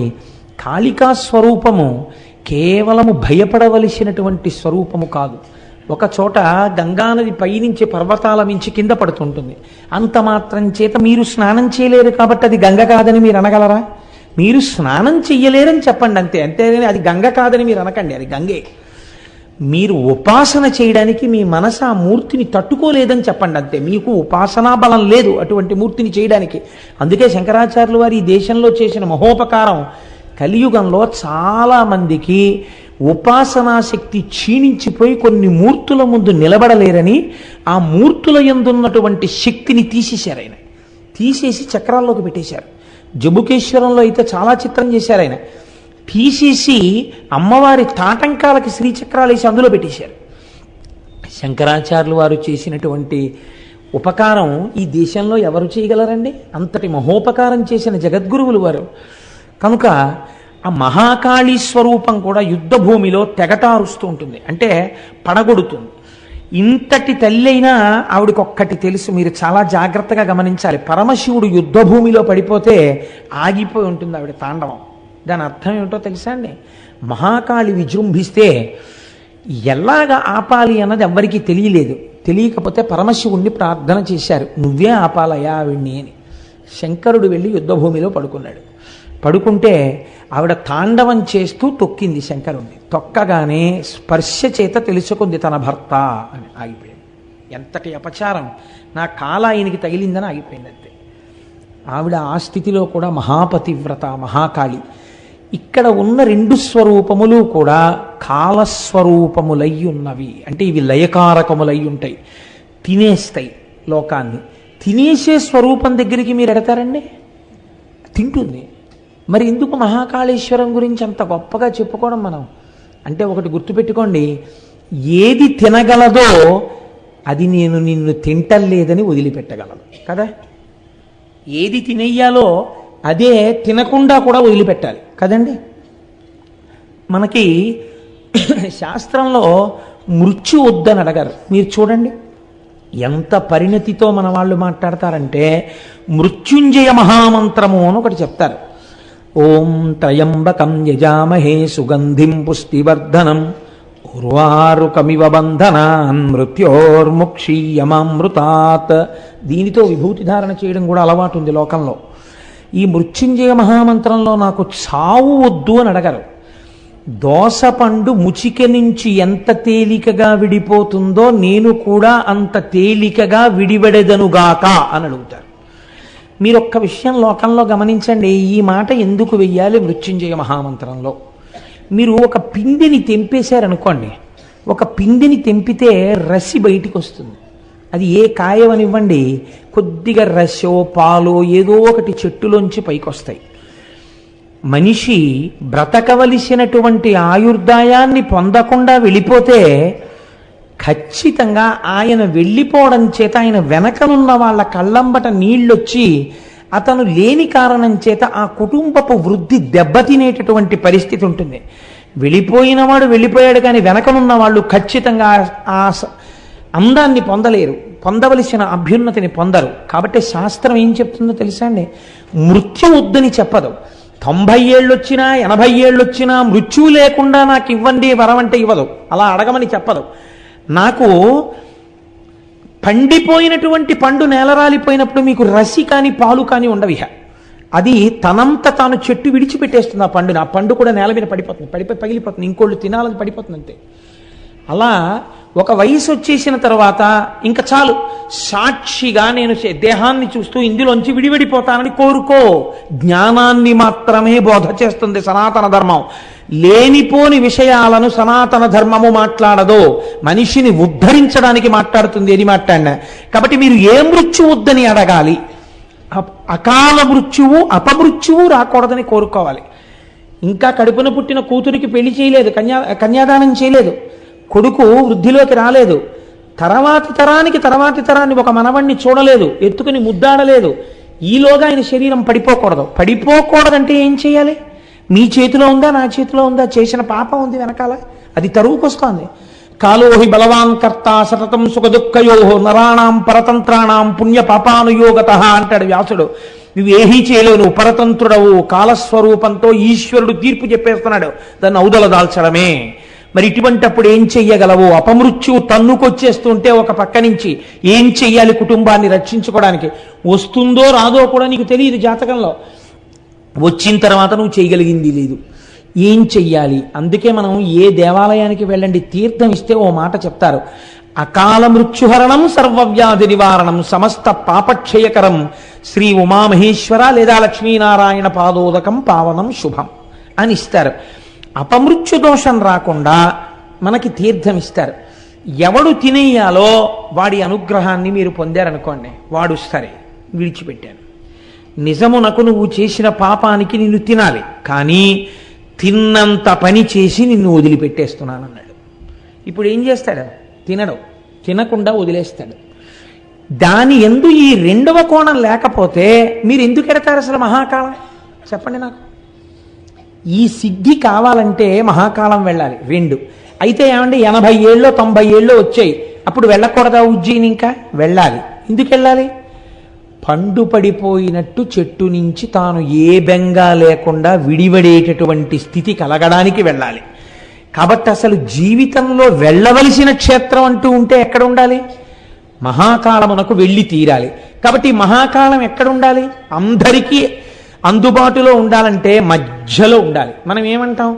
కాళికా స్వరూపము కేవలము భయపడవలసినటువంటి స్వరూపము కాదు. ఒక చోట గంగానది పైనుంచి పర్వతాల మించి కింద పడుతుంటుంది. అంత మాత్రం చేత మీరు స్నానం చేయలేరు కాబట్టి అది గంగ కాదని మీరు అనగలరా? మీరు స్నానం చెయ్యలేరని చెప్పండి అంతే. అంతేగాని అది గంగ కాదని మీరు అనకండి, అది గంగే. మీరు ఉపాసన చేయడానికి మీ మనసు ఆ మూర్తిని తట్టుకోలేదని చెప్పండి అంతే. మీకు ఉపాసనా బలం లేదు అటువంటి మూర్తిని చేయడానికి. అందుకే శంకరాచార్యులు వారు ఈ దేశంలో చేసిన మహోపకారం, కలియుగంలో చాలామందికి ఉపాసనా శక్తి క్షీణించిపోయి కొన్ని మూర్తుల ముందు నిలబడలేరని ఆ మూర్తుల యందున్నటువంటి శక్తిని తీసేశారు. ఆయన తీసేసి చక్రాల్లోకి పెట్టేశారు. జంబుకేశ్వరంలో అయితే చాలా చిత్రం చేశారు. ఆయన తీసేసి అమ్మవారి తాటంకాలకి శ్రీచక్రాలు వేసి అందులో పెట్టేశారు. శంకరాచార్యులు వారు చేసినటువంటి ఉపకారం ఈ దేశంలో ఎవరు చేయగలరండి? అంతటి మహోపకారం చేసిన జగద్గురువులు వారు. కనుక ఆ మహాకాళీ స్వరూపం కూడా యుద్ధ భూమిలో తెగటారుస్తూ ఉంటుంది, అంటే పడగొడుతుంది. ఇంతటి తల్లి అయినా ఆవిడకొక్కటి తెలుసు, మీరు చాలా జాగ్రత్తగా గమనించాలి. పరమశివుడు యుద్ధ భూమిలో పడిపోతే ఆగిపోయి ఉంటుంది ఆవిడ తాండవం. దాని అర్థం ఏమిటో తెలుసా అండి? మహాకాళి విజృంభిస్తే ఎలాగ ఆపాలి అన్నది ఎవ్వరికీ తెలియలేదు. తెలియకపోతే పరమశివుణ్ణి ప్రార్థన చేశారు, నువ్వే ఆపాలయా ఆవిడ్ని అని. శంకరుడు వెళ్ళి యుద్ధభూమిలో పడుకున్నాడు. పడుకుంటే ఆవిడ తాండవం చేస్తూ తొక్కింది శంకరుణ్ణి. తొక్కగానే స్పర్శ చేత తెలుసుకుంది తన భర్త అని. ఆగిపోయింది. ఎంతటి అపచారం! నా కాల ఆయనకి తగిలిందని ఆగిపోయింది అంతే. ఆవిడ ఆ స్థితిలో కూడా మహాపతివ్రత, మహాకాళి. ఇక్కడ ఉన్న 2 స్వరూపములు కూడా కాలస్వరూపములై ఉన్నవి. అంటే ఇవి లయకారకములై ఉంటాయి, తినేస్తాయి లోకాన్ని. తినేసే స్వరూపం దగ్గరికి మీరు ఎడతారండి? తింటుంది. మరి ఎందుకు మహాకాళేశ్వరం గురించి అంత గొప్పగా చెప్పుకోవడం మనం? అంటే ఒకటి గుర్తుపెట్టుకోండి, ఏది తినగలదో అది నేను నిన్ను తింటలేదని వదిలిపెట్టగలను కదా. ఏది తినేయాలో అదే తినకుండా కూడా వదిలిపెట్టాలి కదండి. మనకి శాస్త్రంలో మృత్యు వద్దని అడగారు. మీరు చూడండి ఎంత పరిణతితో మన వాళ్ళు మాట్లాడతారంటే, మృత్యుంజయ మహామంత్రము అని ఒకటి చెప్తారు. ఓం త్రయంబకం యజామహే సుగంధిం పుష్టివర్ధనం ఉర్వారుకమివ బంధనాన్ మృత్యోర్ముక్షీయమామృతాత్. దీనితో విభూతి ధారణ చేయడం కూడా అలవాటు ఉంది లోకంలో. ఈ మృత్యుంజయ మహామంత్రంలో నాకు చావు వద్దు అని అడగరు. దోసపండు ముచిక నుంచి ఎంత తేలికగా విడిపోతుందో నేను కూడా అంత తేలికగా విడివడెదనుగాక అని అడుగుతారు. మీరు ఒక్క విషయం లోకంలో గమనించండి, ఈ మాట ఎందుకు వెయ్యాలి మృత్యుంజయ మహామంత్రంలో? మీరు ఒక పిండిని తెంపేశారనుకోండి, ఒక పిండిని తెంపితే రసి బయటికి వస్తుంది. అది ఏ కాయవనివ్వండి, కొద్దిగా రసో పాలో ఏదో ఒకటి చెట్టులోంచి పైకి వస్తాయి. మనిషి బ్రతకవలసినటువంటి ఆయుర్దాయాన్ని పొందకుండా వెళ్ళిపోతే ఖచ్చితంగా ఆయన వెళ్ళిపోవడం చేత ఆయన వెనకనున్న వాళ్ళ కళ్ళంబట నీళ్ళొచ్చి అతను లేని కారణం చేత ఆ కుటుంబపు వృద్ధి దెబ్బతినేటటువంటి పరిస్థితి ఉంటుంది. వెళ్ళిపోయిన వాడు వెళ్ళిపోయాడు, కానీ వెనకనున్న వాళ్ళు ఖచ్చితంగా ఆ అందాన్ని పొందలేరు, పొందవలసిన అభ్యున్నతిని పొందరు. కాబట్టి శాస్త్రం ఏం చెప్తుందో తెలుసా అండి? మృత్యు వద్దని చెప్పదు. 90 ఏళ్ళు వచ్చినా 80 ఏళ్ళు వచ్చినా మృత్యువు లేకుండా నాకు ఇవ్వండి వరం అంటే ఇవ్వదు, అలా అడగమని చెప్పదు. నాకు పండిపోయినటువంటి పండు నేలరాలిపోయినప్పుడు మీకు రసి కానీ పాలు కానీ ఉండవిహ. అది తనంత తాను చెట్టు విడిచిపెట్టేస్తుంది ఆ పండుని. ఆ పండు కూడా నేల మీద పడిపోతుంది, పడిపోయి పగిలిపోతుంది, ఇంకోళ్ళు తినాలని పడిపోతుంది అంతే. అలా ఒక వయసు వచ్చేసిన తర్వాత ఇంకా చాలు, సాక్షిగా నేను దేహాన్ని చూస్తూ ఇందులోంచి విడివిడిపోతానని కోరుకో. జ్ఞానాన్ని మాత్రమే బోధ చేస్తుంది సనాతన ధర్మం. లేనిపోని విషయాలను సనాతన ధర్మము మాట్లాడదు, మనిషిని ఉద్ధరించడానికి మాట్లాడుతుంది. ఏది మాట్లాడినా. కాబట్టి మీరు ఏ మృత్యు వద్దని అడగాలి? అకాల మృత్యువు అపమృత్యువు రాకూడదని కోరుకోవాలి. ఇంకా కడుపున పుట్టిన కూతురికి పెళ్లి చేయలేదు, కన్యాదానం చేయలేదు, కొడుకు వృద్ధిలోకి రాలేదు, తర్వాతి తరాన్ని ఒక మనవణ్ణి చూడలేదు, ఎత్తుకుని ముద్దాడలేదు, ఈలోగా ఆయన శరీరం పడిపోకూడదు. పడిపోకూడదంటే ఏం చేయాలి? మీ చేతిలో ఉందా, నా చేతిలో ఉందా? చేసిన పాపం ఉంది వెనకాల, అది తరువుకొస్తోంది. కాలోహి బలవాన్ కర్త సతతం సుఖ దుఃఖయో నరాణాం పరతంత్రాణం పుణ్య పాపానుయోగత అంటాడు వ్యాసుడు. నువ్వు ఏహీ చేయలేవు, నువ్వు పరతంత్రుడవు. కాలస్వరూపంతో ఈశ్వరుడు తీర్పు చెప్పేస్తున్నాడు, దాన్ని ఔదల దాల్చడమే. మరి ఇటువంటప్పుడు ఏం చెయ్యగలవు? అపమృత్యువు తన్నుకొచ్చేస్తుంటే ఒక పక్క నుంచి ఏం చెయ్యాలి కుటుంబాన్ని రక్షించుకోవడానికి? వస్తుందో రాదో కూడా నీకు తెలియదు జాతకంలో. వచ్చిన తర్వాత నువ్వు చేయగలిగింది లేదు, ఏం చెయ్యాలి? అందుకే మనం ఏ దేవాలయానికి వెళ్ళండి, తీర్థం ఇస్తే ఓ మాట చెప్తారు, అకాల మృత్యుహరణం సర్వవ్యాధి నివారణం సమస్త పాపక్షయకరం శ్రీ ఉమామహేశ్వర లేదా లక్ష్మీనారాయణ పాదోదకం పావనం శుభం అని ఇస్తారు. అపమృత్యు దోషం రాకుండా మనకి తీర్థం ఇస్తారు. ఎవడు తినేయాలో వాడి అనుగ్రహాన్ని మీరు పొందారనుకోండి, వాడు సరే విడిచిపెట్టాను, నిజమునకు నువ్వు చేసిన పాపానికి నిన్ను తినాలి, కానీ తిన్నంత పని చేసి నిన్ను వదిలిపెట్టేస్తున్నానన్నాడు. ఇప్పుడు ఏం చేస్తాడు? తినడు, తినకుండా వదిలేస్తాడు. దాని ఎందు ఈ రెండవ కోణం లేకపోతే మీరు ఎందుకు ఎడతారు అసలు మహాకాలం? చెప్పండి నాకు. ఈ సిద్ధి కావాలంటే మహాకాలం వెళ్ళాలి. 2 అయితే ఏమంటే 80 ఏళ్ళు 90 ఏళ్ళు వచ్చాయి, అప్పుడు వెళ్ళకూడదా ఉజ్జయిని? ఇంకా వెళ్ళాలి. ఎందుకు వెళ్ళాలి? పండు పడిపోయినట్టు చెట్టు నుంచి తాను ఏ బెంగా లేకుండా విడివడేటటువంటి స్థితి కలగడానికి వెళ్ళాలి. కాబట్టి అసలు జీవితంలో వెళ్ళవలసిన క్షేత్రం అంటూ ఉంటే ఎక్కడ ఉండాలి? మహాకాలమునకు వెళ్ళి తీరాలి. కాబట్టి మహాకాలం ఎక్కడ ఉండాలి? అందరికీ అందుబాటులో ఉండాలంటే మధ్యలో ఉండాలి. మనం ఏమంటాం?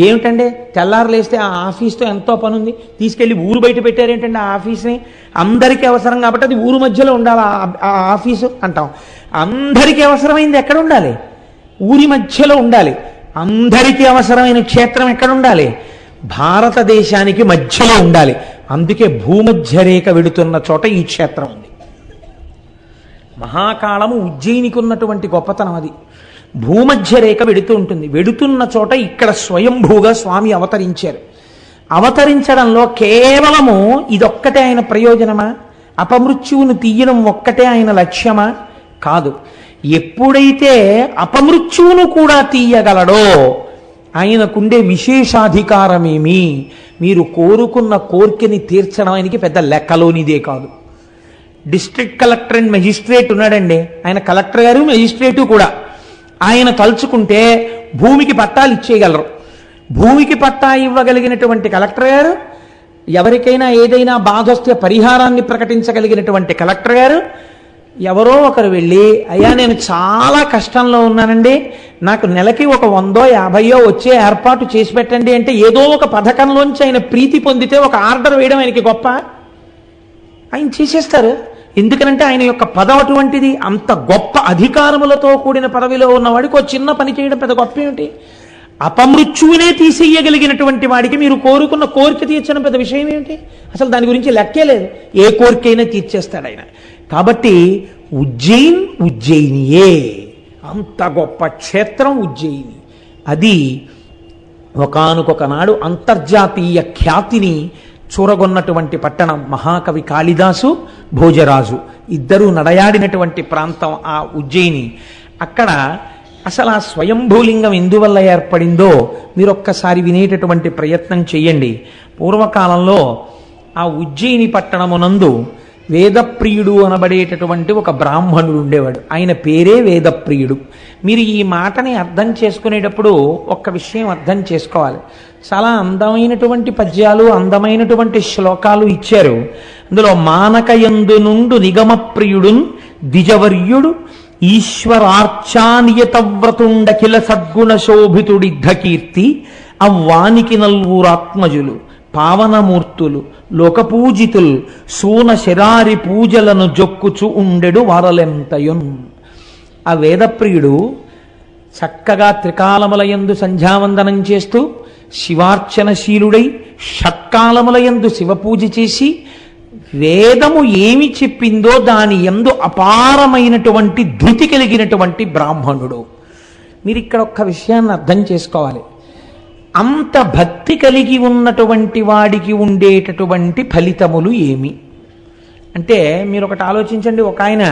ఏమిటంటే తెల్లారు లేస్తే ఆ ఆఫీస్తో ఎంతో పని ఉంది, తీసుకెళ్ళి ఊరు బయట పెట్టారేంటంటే ఆ ఆఫీస్ని, అందరికీ అవసరం కాబట్టి అది ఊరు మధ్యలో ఉండాలి ఆ ఆఫీసు అంటాం. అందరికీ అవసరమైంది ఎక్కడ ఉండాలి? ఊరి మధ్యలో ఉండాలి. అందరికీ అవసరమైన క్షేత్రం ఎక్కడ ఉండాలి? భారతదేశానికి మధ్యలో ఉండాలి. అందుకే భూమధ్య రేఖ వెడుతున్న చోట ఈ క్షేత్రం ఉంది. మహాకాలము ఉజ్జయినికి ఉన్నటువంటి గొప్పతనం అది. భూమధ్య రేఖ వెడుతూ ఉంటుంది. వెడుతున్న చోట ఇక్కడ స్వయంభూగా స్వామి అవతరించారు. అవతరించడంలో కేవలము ఇదొక్కటే ఆయన ప్రయోజనమా? అపమృత్యువును తీయడం ఒక్కటే ఆయన లక్ష్యమా? కాదు. ఎప్పుడైతే అపమృత్యువును కూడా తీయగలడో ఆయనకుండే విశేషాధికారమేమి, మీరు కోరుకున్న కోరికని తీర్చడం ఆయనకి పెద్ద లెక్కలోనిదే కాదు. డిస్ట్రిక్ట్ కలెక్టర్ అండ్ మెజిస్ట్రేట్ ఉన్నాడండి, ఆయన కలెక్టర్ గారు మెజిస్ట్రేటు కూడా. ఆయన తలుచుకుంటే భూమికి పట్టాలు ఇచ్చేయగలరు. భూమికి పట్టా ఇవ్వగలిగినటువంటి కలెక్టర్ గారు, ఎవరికైనా ఏదైనా బాధ వస్తే పరిహారాన్ని ప్రకటించగలిగినటువంటి కలెక్టర్ గారు, ఎవరో ఒకరు వెళ్ళి, అయ్యా నేను చాలా కష్టంలో ఉన్నానండి, నాకు నెలకి ఒక 100-50 వచ్చే ఏర్పాటు చేసి పెట్టండి అంటే ఏదో ఒక పథకంలోంచి ఆయన ప్రీతి పొందితే ఒక ఆర్డర్ వేయడం ఆయనకి గొప్ప? ఆయన చేసేస్తారు. ఎందుకనంటే ఆయన యొక్క పదవి అటువంటిది. అంత గొప్ప అధికారములతో కూడిన పదవిలో ఉన్నవాడికి ఒక చిన్న పని చేయడం పెద్ద గొప్ప ఏమిటి? అపమృత్యువునే తీసేయగలిగినటువంటి వాడికి మీరు కోరుకున్న కోరిక తీర్చడం పెద్ద విషయం ఏమిటి? అసలు దాని గురించి లెక్కే లేదు. ఏ కోరికైనా తీర్చేస్తాడు ఆయన. కాబట్టి ఉజ్జయినియే, అంత గొప్ప క్షేత్రం ఉజ్జయిని. అది ఒకానొక నాడు అంతర్జాతీయ ఖ్యాతిని చూరగొన్నటువంటి పట్టణం. మహాకవి కాళిదాసు, భోజరాజు ఇద్దరూ నడయాడినటువంటి ప్రాంతం ఆ ఉజ్జయిని. అక్కడ అసలు ఆ స్వయంభూలింగం ఎందువల్ల ఏర్పడిందో మీరు ఒక్కసారి వినేటటువంటి ప్రయత్నం చెయ్యండి. పూర్వకాలంలో ఆ ఉజ్జయిని పట్టణమునందు వేదప్రియుడు అనబడేటటువంటి ఒక బ్రాహ్మణుడు ఉండేవాడు. ఆయన పేరే వేదప్రియుడు. మీరు ఈ మాటని అర్థం చేసుకునేటప్పుడు ఒక్క విషయం అర్థం చేసుకోవాలి. చాలా అందమైనటువంటి పద్యాలు, అందమైనటువంటి శ్లోకాలు ఇచ్చారు. అందులో మానకయందు నుండు నిగమప్రియుడున్ ద్విజవర్యుడు ఈశ్వరార్చానియతవ్రతుండఖిల సద్గుణ శోభితుడిద్ధకీర్తి అవ్వానికి నల్వురాత్మజులు పావనమూర్తులు లోకపూజితుల్ సూన శరారి పూజలను జొక్కుచు ఉండెడు వారలెంతయున్. ఆ వేదప్రియుడు చక్కగా త్రికాలములయందు సంధ్యావందనం చేస్తూ శివార్చనశీలుడై షట్కాలములయందు శివపూజ చేసి వేదము ఏమి చెప్పిందో దాని యందు అపారమైనటువంటి ధృతి కలిగినటువంటి బ్రాహ్మణుడు. మీరు ఇక్కడ ఒక్క విషయాన్ని అర్థం చేసుకోవాలి. అంత భక్తి కలిగి ఉన్నటువంటి వాడికి ఉండేటటువంటి ఫలితములు ఏమి అంటే, మీరు ఒకటి ఆలోచించండి. ఒక ఆయన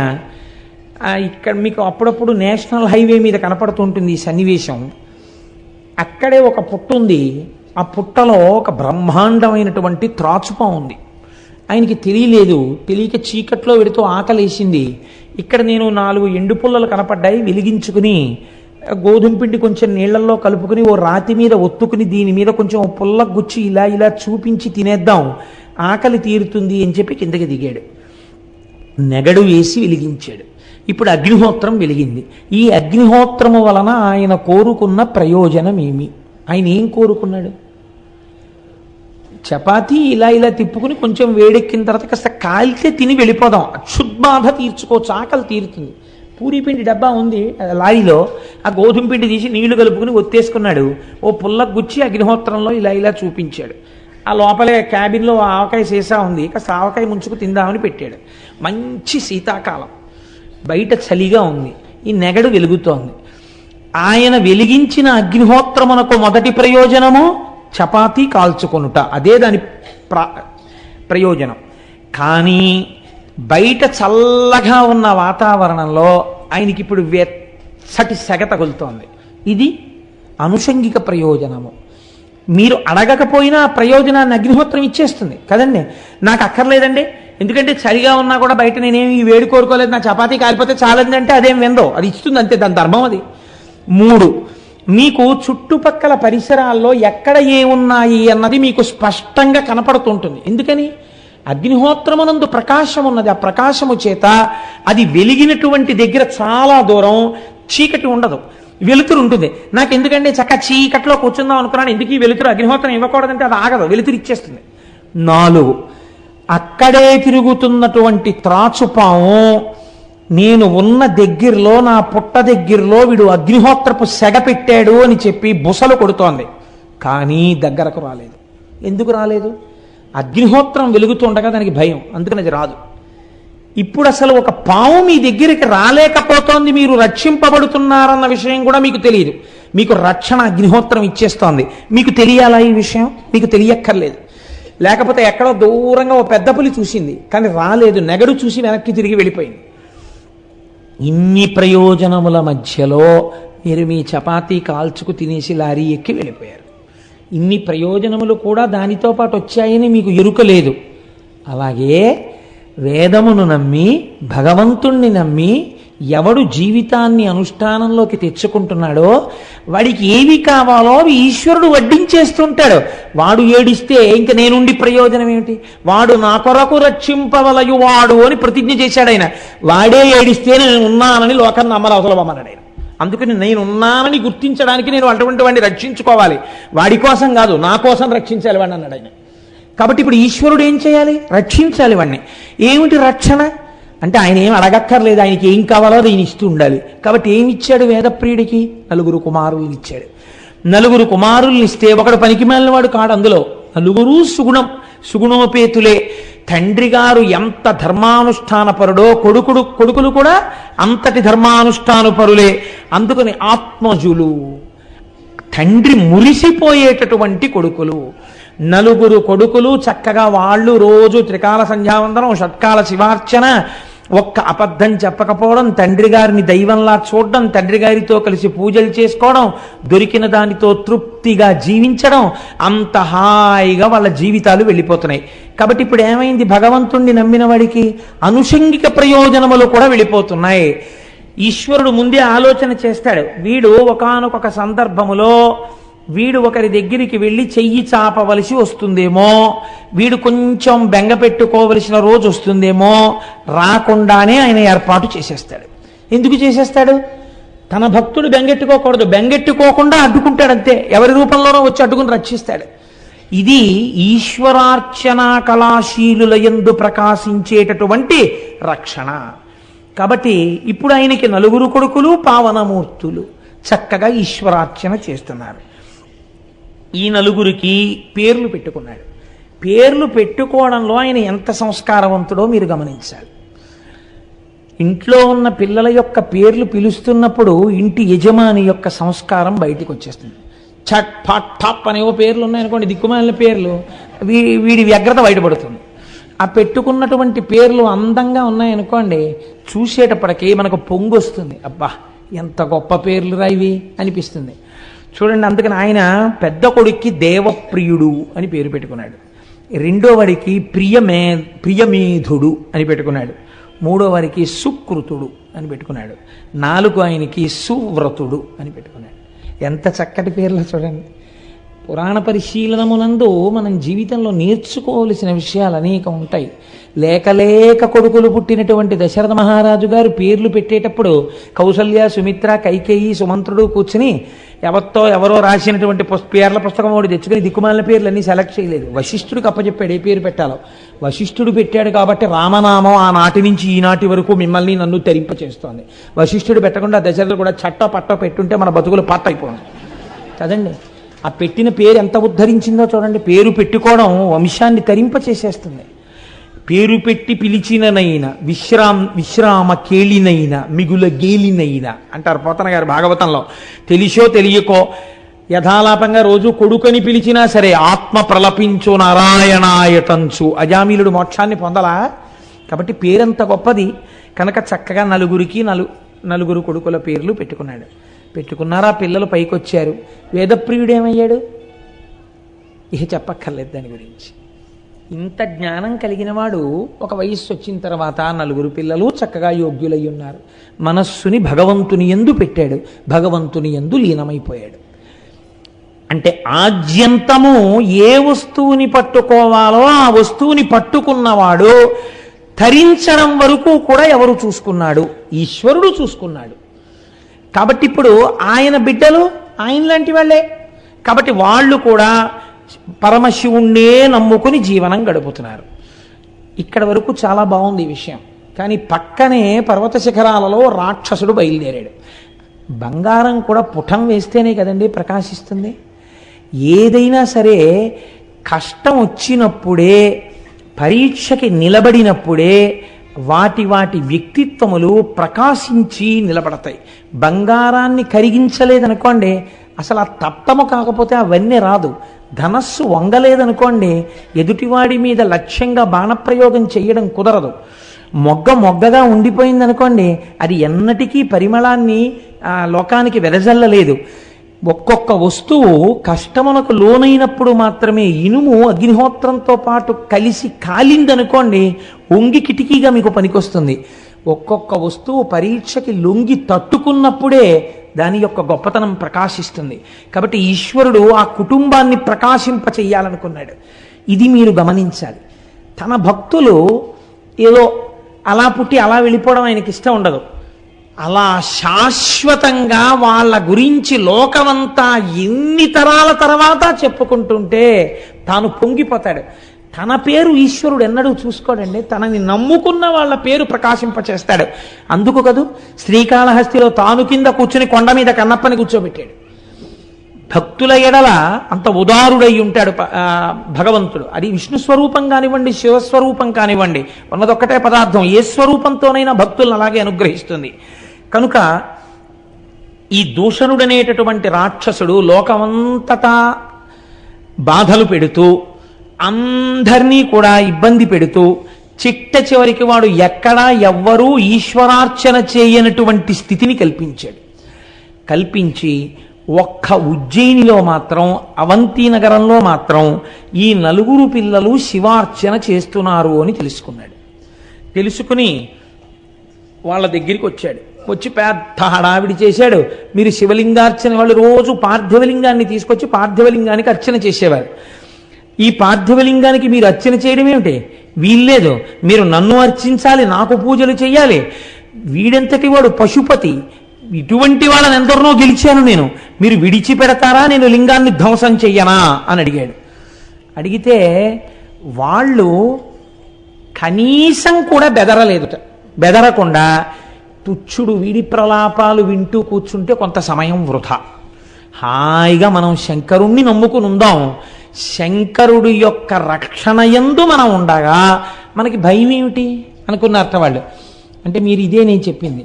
ఇక్కడ మీకు అప్పుడప్పుడు నేషనల్ హైవే మీద కనపడుతుంటుంది ఈ సన్నివేశం. అక్కడే ఒక పుట్ట ఉంది. ఆ పుట్టలో ఒక బ్రహ్మాండమైనటువంటి త్రాచుపం ఉంది. ఆయనకి తెలియలేదు. తెలియక చీకట్లో వెడుతూ ఆకలేసింది. ఇక్కడ నేను 4 ఎండు పుల్లలు కనపడ్డాయి, వెలిగించుకుని గోధుమ పిండి కొంచెం నీళ్లలో కలుపుకుని ఓ రాతి మీద ఒత్తుకుని దీని మీద కొంచెం పుల్ల గుచ్చి ఇలా ఇలా చూపించి తినేద్దాం, ఆకలి తీరుతుంది అని చెప్పి కిందకి దిగాడు. నెగడు వేసి వెలిగించాడు. ఇప్పుడు అగ్నిహోత్రం వెలిగింది. ఈ అగ్నిహోత్రము వలన ఆయన కోరుకున్న ప్రయోజనం ఏమి? ఆయన ఏం కోరుకున్నాడు? చపాతీ ఇలా ఇలా తిప్పుకుని కొంచెం వేడెక్కిన తర్వాత కాస్త కాలితే తిని వెళ్ళిపోదాం, క్షుద్బాధ తీర్చుకోవచ్చు, ఆకలి తీరుతుంది. పూరీపిండి డబ్బా ఉంది లారీలో, ఆ గోధుమ పిండి తీసి నీళ్లు కలుపుకుని ఒత్తేసుకున్నాడు. ఓ పుల్లకు గుచ్చి అగ్నిహోత్రంలో ఇలా ఇలా చూపించాడు. ఆ లోపలే క్యాబిన్లో ఆవకాయ సీసా ఉంది, కాస్త ఆవకాయ ముంచుకు తిందామని పెట్టాడు. మంచి శీతాకాలం, బయట చలిగా ఉంది, ఈ నెగడు వెలుగుతోంది. ఆయన వెలిగించిన అగ్నిహోత్రమునకు మొదటి ప్రయోజనము చపాతీ కాల్చుకొనుట, అదే దాని ప్రయోజనం. కానీ బయట చల్లగా ఉన్న వాతావరణంలో ఆయనకి ఇప్పుడు వెచ్చటి సెగ తగులుతోంది. ఇది అనుషంగిక ప్రయోజనము. మీరు అడగకపోయినా ఆ ప్రయోజనాన్ని అగ్నిహోత్రం ఇచ్చేస్తుంది కదండి. నాకు అక్కర్లేదండి, ఎందుకంటే చలిగా ఉన్నా కూడా బయట నేనేమి వేడి కోరుకోలేదు, నా చపాతీ కాలిపోతే చాలండి అంటే అదేం వెందో, అది ఇస్తుంది అంతే, దాని ధర్మం అది. 3, మీకు చుట్టుపక్కల పరిసరాల్లో ఎక్కడ ఏమున్నాయి అన్నది మీకు స్పష్టంగా కనపడుతుంటుంది. ఎందుకని? అగ్నిహోత్రమునందు ప్రకాశం ఉన్నది. ఆ ప్రకాశము చేత అది వెలిగినటువంటి దగ్గర చాలా దూరం చీకటి ఉండదు, వెలుతురు ఉంటుంది. నాకు ఎందుకంటే చక్క చీకట్లో కూర్చుందాం అనుకున్నాను, ఎందుకు ఈ వెలుతురు? అగ్నిహోత్రం ఇవ్వకూడదంటే అది ఆగదు, వెలుతురు ఇచ్చేస్తుంది. 4, అక్కడే తిరుగుతున్నటువంటి త్రాచుపాము నేను ఉన్న దగ్గరలో, నా పుట్ట దగ్గరలో వీడు అగ్నిహోత్రపు సెగ పెట్టాడు అని చెప్పి బుసలు కొడుతోంది, కానీ దగ్గరకు రాలేదు. ఎందుకు రాలేదు? అగ్నిహోత్రం వెలుగుతుండగా దానికి భయం, అందుకని అది రాదు. ఇప్పుడు అసలు ఒక పాము మీ దగ్గరికి రాలేకపోతోంది, మీరు రక్షింపబడుతున్నారన్న విషయం కూడా మీకు తెలియదు. మీకు రక్షణ అగ్నిహోత్రం ఇచ్చేస్తోంది. మీకు తెలియాలా ఈ విషయం? మీకు తెలియక్కర్లేదు. లేకపోతే ఎక్కడో దూరంగా ఓ పెద్ద పులి చూసింది కానీ రాలేదు, నెగడు చూసి వెనక్కి తిరిగి వెళ్ళిపోయింది. ఇన్ని ప్రయోజనముల మధ్యలో మీరు మీ చపాతీ కాల్చుకు తినేసి లారీ ఎక్కి వెళ్ళిపోయారు. ఇన్ని ప్రయోజనములు కూడా దానితో పాటు వచ్చాయని మీకు ఎరుక లేదు. అలాగే వేదమును నమ్మి భగవంతుణ్ణి నమ్మి ఎవడు జీవితాన్ని అనుష్ఠానంలోకి తెచ్చుకుంటున్నాడో వాడికి ఏవి కావాలో అవి ఈశ్వరుడు వడ్డించేస్తుంటాడు. వాడు ఏడిస్తే ఇంక నేనుండి ప్రయోజనం ఏమిటి? వాడు నా కొరకు రక్షింపవలయు వాడు అని ప్రతిజ్ఞ చేశాడు ఆయన. వాడే ఏడిస్తే నేను ఉన్నానని లోకాన్ని నమ్మలు అవసరమన్నాడు ఆయన. అందుకని నేనున్నానని గుర్తించడానికి నేను అటువంటి వాడిని రక్షించుకోవాలి, వాడి కోసం కాదు నా కోసం రక్షించాలి వాడిని అన్నాడు ఆయన. కాబట్టి ఇప్పుడు ఈశ్వరుడు ఏం చేయాలి? రక్షించాలి వాడిని. ఏమిటి రక్షణ అంటే ఆయన ఏం అడగక్కర్లేదు, ఆయనకి ఏం కావాలో అది ఆయన ఇస్తూ ఉండాలి. కాబట్టి ఏమి ఇచ్చాడు వేదప్రియుడికి? 4 కుమారుల్ని ఇచ్చాడు. 4 కుమారుల్ని ఇస్తే ఒకడు పనికి మాలిన వాడు కాడు. అందులో 4 సుగుణోపేతులే. తండ్రి గారు ఎంత ధర్మానుష్ఠానపరుడో కొడుకులు కూడా అంతటి ధర్మానుష్ఠానపరులే. అందుకని ఆత్మజులు, తండ్రి మురిసిపోయేటటువంటి కొడుకులు. 4 కొడుకులు చక్కగా వాళ్ళు రోజు త్రికాల సంధ్యావందనం, షట్కాల శివార్చన, ఒక్క అబద్ధం చెప్పకపోవడం, తండ్రి గారిని దైవంలా చూడడం, తండ్రి గారితో కలిసి పూజలు చేసుకోవడం, దొరికిన దానితో తృప్తిగా జీవించడం, అంత హాయిగా వాళ్ళ జీవితాలు వెళ్ళిపోతున్నాయి. కాబట్టి ఇప్పుడు ఏమైంది? భగవంతుణ్ణి నమ్మిన వాడికి అనుషంగిక ప్రయోజనములు కూడా వెళ్ళిపోతున్నాయి. ఈశ్వరుడు ముందే ఆలోచన చేస్తాడు. వీడు ఒకానొక సందర్భములో వీడు ఒకరి దగ్గరికి వెళ్ళి చెయ్యి చాపవలసి వస్తుందేమో, వీడు కొంచెం బెంగ పెట్టుకోవలసిన రోజు వస్తుందేమో, రాకుండానే ఆయన ఏర్పాటు చేసేస్తాడు. ఎందుకు చేసేస్తాడు? తన భక్తుడు బెంగెట్టుకోకూడదు, బెంగెట్టుకోకుండా అడ్డుకుంటాడు అంతే. ఎవరి రూపంలోనో వచ్చి అడ్డుకుని రక్షిస్తాడు. ఇది ఈశ్వరార్చనా కళాశీలుల యందు ప్రకాశించేటటువంటి రక్షణ. కాబట్టి ఇప్పుడు ఆయనకి 4 కొడుకులు పావనమూర్తులు చక్కగా ఈశ్వరార్చన చేస్తున్నారు. ఈ 4కి పేర్లు పెట్టుకున్నాడు. పేర్లు పెట్టుకోవడంలో ఆయన ఎంత సంస్కారవంతుడో మీరు గమనించాలి. ఇంట్లో ఉన్న పిల్లల యొక్క పేర్లు పిలుస్తున్నప్పుడు ఇంటి యజమాని యొక్క సంస్కారం బయటికి వచ్చేస్తుంది. చట్ ఫట్ ఠప్ అనేవో పేర్లు ఉన్నాయనుకోండి, దిక్కుమాలిన పేర్లు, వీడి వ్యగ్రత బయటపడుతుంది. ఆ పెట్టుకున్నటువంటి పేర్లు అందంగా ఉన్నాయనుకోండి, చూసేటప్పటికీ మనకు పొంగు వస్తుంది. అబ్బా ఎంత గొప్ప పేర్లు రా ఇవి అనిపిస్తుంది. చూడండి, అందుకని ఆయన పెద్ద కొడుక్కి దేవప్రియుడు అని పేరు పెట్టుకున్నాడు. రెండో వాడికి ప్రియమేధుడు అని పెట్టుకున్నాడు. మూడో వారికి సుకృతుడు అని పెట్టుకున్నాడు. 4 ఆయనకి సువ్రతుడు అని పెట్టుకున్నాడు. ఎంత చక్కటి పేర్లు చూడండి. పురాణ పరిశీలనమునందు మనం జీవితంలో నేర్చుకోవలసిన విషయాలు అనేకం ఉంటాయి. లేక కొడుకులు పుట్టినటువంటి దశరథ మహారాజు గారు పేర్లు పెట్టేటప్పుడు కౌసల్య, సుమిత్ర, కైకేయి, సుమంత్రుడు కూర్చుని ఎవరో రాసినటువంటి పేర్ల పుస్తకం ఒకటి తెచ్చుకుని దిక్కుమాలిన పేర్లన్నీ సెలెక్ట్ చేయలేదు. వశిష్ఠుడికి అప్పచెప్పాడు ఏ పేరు పెట్టాలో. వశిష్ఠుడు పెట్టాడు కాబట్టి రామనామం ఆనాటి నుంచి ఈనాటి వరకు మిమ్మల్ని నన్ను తరింప చేస్తోంది. వశిష్ఠుడు పెట్టకుండా దశరథుడు కూడా పట్ట పెట్టుంటే మన బతుకులు పాట అయిపోయింది కదండి. ఆ పెట్టిన పేరు ఎంత ఉద్ధరించిందో చూడండి. పేరు పెట్టుకోవడం వంశాన్ని తరింప చేసేస్తుంది. పేరు పెట్టి పిలిచిననైనా విశ్రామ కేళినైనా మిగుల గేలినైనా అంటారు పోతన గారు భాగవతంలో. తెలిసో తెలియకో యథాలాపంగా రోజు కొడుకని పిలిచినా సరే ఆత్మ ప్రలపించు నారాయణాయతంచు అజామిలుడు మోక్షాన్ని పొందలా. కాబట్టి పేరంత గొప్పది కనుక చక్కగా 4కి 4 కొడుకుల పేర్లు పెట్టుకున్నాడు. పెట్టుకున్నారా పిల్లలు పైకొచ్చారు. వేదప్రియుడు ఏమయ్యాడు? ఇక చెప్పక్కర్లేదు దాని గురించి. ఇంత జ్ఞానం కలిగిన వాడు ఒక వయస్సు వచ్చిన తర్వాత 4 పిల్లలు చక్కగా యోగ్యులై ఉన్నారు. మనస్సుని భగవంతుని యందు పెట్టాడు, భగవంతుని యందు లీనమైపోయాడు. అంటే ఆద్యంతము ఏ వస్తువుని పట్టుకోవాలో ఆ వస్తువుని పట్టుకున్నవాడు ధరించడం వరకు కూడా ఎవరు చూసుకున్నాడు? ఈశ్వరుడు చూసుకున్నాడు. కాబట్టి ఇప్పుడు ఆయన బిడ్డలు ఆయన లాంటి వాళ్ళే. కాబట్టి వాళ్ళు కూడా పరమశివుణ్ణే నమ్ముకుని జీవనం గడుపుతున్నారు. ఇక్కడ వరకు చాలా బాగుంది ఈ విషయం. కానీ పక్కనే పర్వత శిఖరాలలో రాక్షసుడు బయలుదేరాడు. బంగారం కూడా పుటం వేస్తేనే కదండి ప్రకాశిస్తుంది. ఏదైనా సరే కష్టం వచ్చినప్పుడే, పరీక్షకి నిలబడినప్పుడే వాటి వ్యక్తిత్వములు ప్రకాశించి నిలబడతాయి. బంగారాన్ని కరిగించలేదనుకోండి, అసలు ఆ తప్తము కాకపోతే అవన్నీ రాదు. ధనస్సు వంగలేదనుకోండి, ఎదుటివాడి మీద లక్ష్యంగా బాణప్రయోగం చేయడం కుదరదు. మొగ్గగా ఉండిపోయింది అనుకోండి, అది ఎన్నటికీ పరిమళాన్ని లోకానికి వెదజల్లలేదు. ఒక్కొక్క వస్తువు కష్టమునకు లోనైనప్పుడు మాత్రమే, ఇనుము అగ్నిహోత్రంతో పాటు కలిసి కాలిందనుకోండి ఒంగి కిటికీగా మీకు పనికొస్తుంది. ఒక్కొక్క వస్తువు పరీక్షకి లొంగి తట్టుకున్నప్పుడే దాని యొక్క గొప్పతనం ప్రకాశిస్తుంది. కాబట్టి ఈశ్వరుడు ఆ కుటుంబాన్ని ప్రకాశింప చెయ్యాలనుకున్నాడు. ఇది మీరు గమనించాలి. తన భక్తులు ఏదో అలా పుట్టి అలా వెళ్ళిపోవడం ఆయనకి ఇష్టం ఉండదు. అలా శాశ్వతంగా వాళ్ళ గురించి లోకమంతా ఎన్ని తరాల తర్వాత చెప్పుకుంటుంటే తాను పొంగిపోతాడు. తన పేరు ఈశ్వరుడు ఎన్నడూ చూసుకోడండి, తనని నమ్ముకున్న వాళ్ళ పేరు ప్రకాశింపచేస్తాడు. అందుకు కదూ శ్రీకాళహస్తిలో తాను కింద కూర్చుని కొండ మీద కన్నప్పని కూర్చోబెట్టాడు. భక్తుల ఎడల అంత ఉదారుడై ఉంటాడు భగవంతుడు. అది విష్ణు స్వరూపం కానివ్వండి, శివస్వరూపం కానివ్వండి, ఉన్నదొక్కటే పదార్థం ఏ స్వరూపంతోనైనా భక్తులను అలాగే అనుగ్రహిస్తుంది. కనుక ఈ దూషణుడనేటటువంటి రాక్షసుడు లోకమంతటా బాధలు పెడుతూ అందరినీ కూడా ఇబ్బంది పెడుతూ చిట్ట చివరికి వాడు ఎక్కడా ఎవ్వరూ ఈశ్వరార్చన చేయనటువంటి స్థితిని కల్పించి ఒక్క ఉజ్జయినిలో మాత్రం, అవంతి నగరంలో మాత్రం ఈ 4 పిల్లలు శివార్చన చేస్తున్నారు అని తెలుసుకున్నాడు. తెలుసుకుని వాళ్ళ దగ్గరికి వచ్చాడు. వచ్చి పెద్ద హడావిడి చేశాడు. మీరు శివలింగార్చన, వాళ్ళు రోజు పార్థివలింగాన్ని తీసుకొచ్చి పార్థివలింగానికి అర్చన చేసేవారు. ఈ పార్థివలింగానికి మీరు అర్చన చేయడం ఏమిటి? వీల్లేదు, మీరు నన్ను అర్చించాలి, నాకు పూజలు చేయాలి. వీడెంతటి వాడు పశుపతి, ఇటువంటి వాళ్ళని ఎందరినో గెలిచాను నేను, మీరు విడిచిపెడతారా, నేను లింగాన్ని ధ్వంసం చెయ్యనా అని అడిగాడు. అడిగితే వాళ్ళు కనీసం కూడా బెదరకుండా తుచ్చుడు వీడి ప్రలాపాలు వింటూ కూర్చుంటే కొంత సమయం వృధా. హాయిగా మనం శంకరుణ్ణి నమ్ముకుని ఉందాం, శంకరుడు యొక్క రక్షణ యందు మనం ఉండగా మనకి భయం ఏమిటి అనుకున్నారట వాళ్ళు. అంటే మీరు ఇదే నేను చెప్పింది,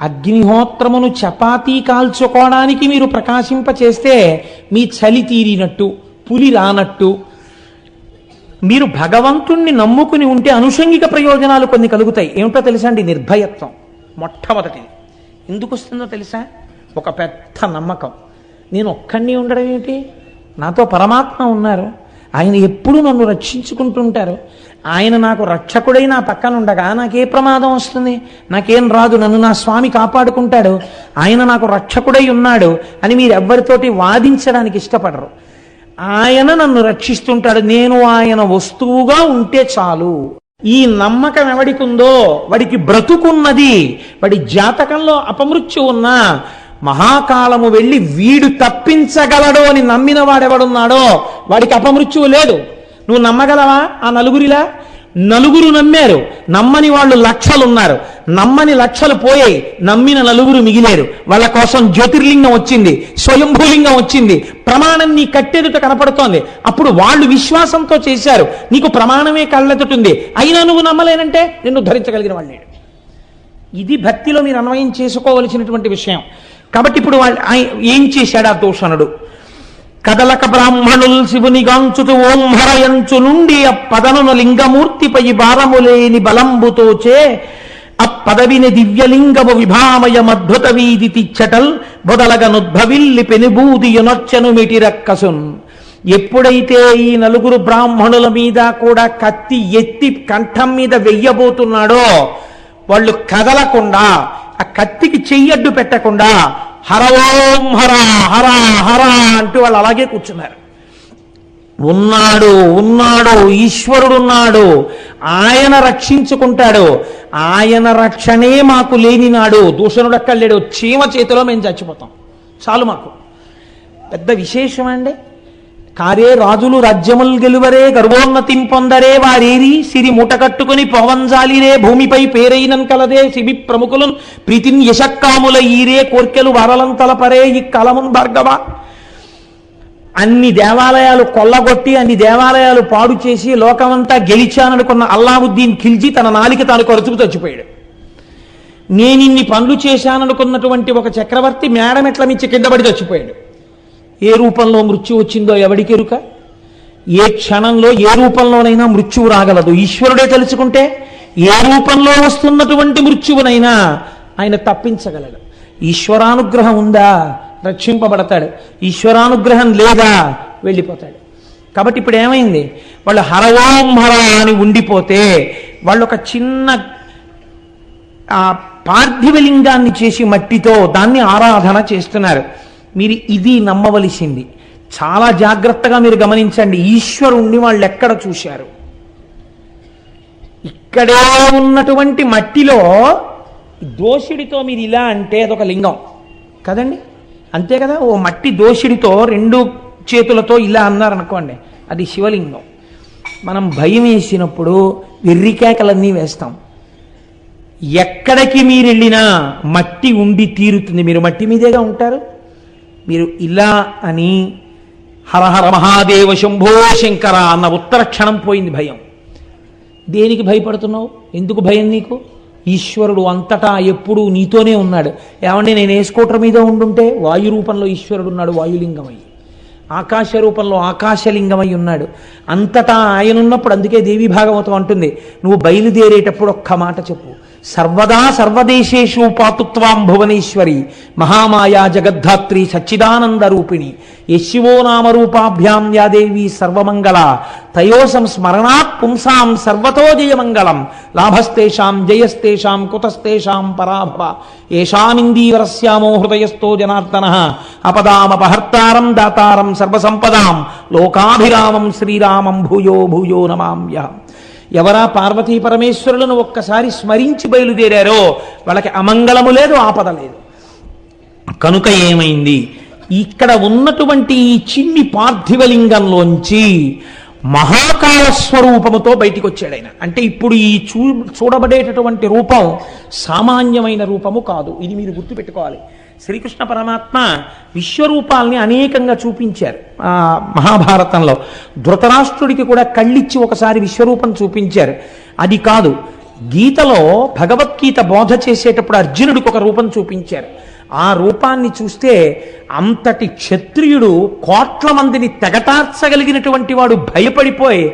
అగ్నిహోత్రమును చపాతీ కాల్చుకోవడానికి మీరు ప్రకాశింప చేస్తే మీ చలి తీరినట్టు, పులి రానట్టు, మీరు భగవంతుణ్ణి నమ్ముకుని ఉంటే అనుషంగిక ప్రయోజనాలు కొన్ని కలుగుతాయి. ఏమిటో తెలుసా అండి? నిర్భయత్వం మొట్టమొదటిది. ఎందుకు వస్తుందో తెలుసా? ఒక పెద్ద నమ్మకం. నేను ఒక్కడిని ఉండడం ఏమిటి, నాతో పరమాత్మ ఉన్నారు, ఆయన ఎప్పుడూ నన్ను రక్షించుకుంటుంటారు, ఆయన నాకు రక్షకుడై నా పక్కన ఉండగా నాకే ప్రమాదం వస్తుంది, నాకేం రాదు, నన్ను నా స్వామి కాపాడుకుంటాడు, ఆయన నాకు రక్షకుడై ఉన్నాడు అని మీరు ఎవ్వరితోటి వాదించడానికి ఇష్టపడరు. ఆయన నన్ను రక్షిస్తుంటాడు, నేను ఆయన వస్తువుగా ఉంటే చాలు. ఈ నమ్మకం ఎవడికి ఉందో వాడికి బ్రతుకున్నది. వాడి జాతకంలో అపమృత్యు ఉన్నా మహాకాలము వెళ్ళి వీడు తప్పించగలడు అని నమ్మిన వాడెవడున్నాడో వాడికి అపమృత్యువు లేదు. నువ్వు నమ్మగలవా? ఆ నలుగురు నమ్మారు, నమ్మని వాళ్ళు లక్షలున్నారు, నమ్మని లక్షలు పోయాయి, నమ్మిన 4 మిగిలేరు. వాళ్ళ కోసం జ్యోతిర్లింగం వచ్చింది, స్వయంభూలింగం వచ్చింది, ప్రమాణం నీ కట్టెదుట కనపడుతోంది. అప్పుడు వాళ్ళు విశ్వాసంతో చేశారు, నీకు ప్రమాణమే కళ్ళెదుటుంది, అయినా నువ్వు నమ్మలేనంటే నిన్ను ధరించగలిగిన వాళ్ళు లేడు. ఇది భక్తిలో మీరు అన్వయం చేసుకోవలసినటువంటి విషయం. కాబట్టి ఇప్పుడు ఏం చేశాడు ఆ దూషణుడు? కదలక బ్రాహ్మణుల్ శివుని గాంచుతు ఓం హరయంచు నుండి అప్పదనున లింగమూర్తిపై భారములేని బలంబుతోచే అప్పదవిని దివ్యలింగము విభామయమద్భుత వీధి తిచ్చటల్ బొదలగనుద్భవిల్లి పెనుబూదియునొచ్చను మిటిరక్కసున్. ఎప్పుడైతే ఈ 4 బ్రాహ్మణుల మీద కూడా కత్తి ఎత్తి కంఠం మీద వెయ్యబోతున్నాడో వాళ్ళు కదలకుండా, ఆ కత్తికి చెయ్యడ్డు పెట్టకుండా హర ఓం హర హర హర అంటూ వాళ్ళు అలాగే కూర్చున్నారు. ఉన్నాడు ఈశ్వరుడున్నాడు, ఆయన రక్షించుకుంటాడు, ఆయన రక్షణే మాకు లేనినాడు, దూషణుడు అక్కర్లేడు, చీమ చేతిలో మేము చచ్చిపోతాం చాలు. మాకు పెద్ద విశేషం అండి. కారే రాజులు రాజ్యముల్ గెలువరే గర్వోన్నతిం పొందరే వారేరి సిరి మూట కట్టుకుని పవంజాలిరే భూమిపై పేరైనన్ కలదే శిబి ప్రముఖులను ప్రీతిన్ యశక్కాముల ఈరే కోర్కెలు వరలం తలపరే ఈ కలమున్ భార్గవ. అన్ని దేవాలయాలు కొల్లగొట్టి అన్ని దేవాలయాలు పాడు చేసి లోకమంతా గెలిచాననుకున్న అల్లావుద్దీన్ ఖిల్జీ తన నాలిక తాను కరుచుకు చచ్చిపోయాడు. నేనిన్ని పనులు చేశాననుకున్నటువంటి ఒక చక్రవర్తి మేడమెట్ల మించి కింద పడి చచ్చిపోయాడు. ఏ రూపంలో మృత్యు వచ్చిందో ఎవడికెరుక? ఏ క్షణంలో ఏ రూపంలోనైనా మృత్యువు రాగలదు. ఈశ్వరుడే తెలుసుకుంటే ఏ రూపంలో వస్తున్నటువంటి మృత్యువునైనా ఆయన తప్పించగలడు. ఈశ్వరానుగ్రహం ఉందా రక్షింపబడతాడు, ఈశ్వరానుగ్రహం లేదా వెళ్ళిపోతాడు. కాబట్టి ఇప్పుడు ఏమైంది, వాళ్ళు హరవాం హర అని ఉండిపోతే వాళ్ళు ఒక చిన్న పార్థివలింగాన్ని చేసి మట్టితో దాన్ని ఆరాధన చేస్తున్నారు. మీరు ఇది నమ్మవలసింది. చాలా జాగ్రత్తగా మీరు గమనించండి. ఈశ్వరుణ్ణి వాళ్ళు ఎక్కడ చూశారు? ఇక్కడే ఉన్నటువంటి మట్టిలో దోషిడితో మీరు ఇలా అంటే అదొక లింగం కదండి, అంతే కదా. ఓ మట్టి దోషిడితో రెండు చేతులతో ఇలా అన్నారనుకోండి, అది శివలింగం. మనం భయం వేసినప్పుడు వెర్రికేకలన్నీ వేస్తాం. ఎక్కడికి మీరు వెళ్ళినా మట్టి ఉండి తీరుతుంది. మీరు మట్టి మీదేగా ఉంటారు. మీరు ఇలా అని హరహర మహాదేవ శంభో శంకర అన్న ఉత్తర క్షణం పోయింది భయం. దేనికి భయపడుతున్నావు? ఎందుకు భయం నీకు? ఈశ్వరుడు అంతటా ఎప్పుడూ నీతోనే ఉన్నాడు. ఏమంటే నేను ఏ స్కూటర్ మీద ఉండుంటే వాయు రూపంలో ఈశ్వరుడు ఉన్నాడు, వాయులింగమై. ఆకాశ రూపంలో ఆకాశలింగమై ఉన్నాడు. అంతటా ఆయన ఉన్నప్పుడు అందుకే దేవి భాగవతం అంటుంది, నువ్వు బయలుదేరేటప్పుడు ఒక్క మాట చెప్పు, సర్వదా సర్వదేశేషు పాతుత్వాం భువనేశ్వరి మహామాయా జగద్ధాత్రి సచ్చిదానంద రూపిణి యశివో నామరూపాభ్యాం యాదేవి సర్వమంగళ తయోసం స్మరణాత్ పుంసాం సర్వతో జయమంగళం లాభస్తేషాం జయస్తేషాం కుతస్తేషాం పరాభవ ఏషామిందీవరస్యామో హృదయస్థో జనార్దనః అపదామపహర్తారం దాతారం సర్వసంపదాం లోకాభిరామం శ్రీరామం భూయో భూయో నమామ్యహం. ఎవరా పార్వతీ పరమేశ్వరులను ఒక్కసారి స్మరించి బయలుదేరారో వాళ్ళకి అమంగళము లేదు, ఆపద లేదు. కనుక ఏమైంది, ఇక్కడ ఉన్నటువంటి ఈ చిన్ని పార్థివలింగంలోంచి మహాకాల స్వరూపముతో బయటికి వచ్చాడు ఆయన. అంటే ఇప్పుడు ఈ చూడబడేటటువంటి రూపం సామాన్యమైన రూపము కాదు. ఇది మీరు గుర్తుపెట్టుకోవాలి. శ్రీకృష్ణ పరమాత్మ విశ్వరూపాల్ని అనేకంగా చూపించారు మహాభారతంలో. ధృతరాష్ట్రుడికి కూడా కళ్ళిచ్చి ఒకసారి విశ్వరూపం చూపించారు. అది కాదు, గీతలో భగవద్గీత బోధ చేసేటప్పుడు అర్జునుడికి ఒక రూపం చూపించారు. ఆ రూపాన్ని చూస్తే అంతటి క్షత్రియుడు కోట్ల మందిని తెగటార్చగలిగినటువంటి వాడు భయపడిపోయి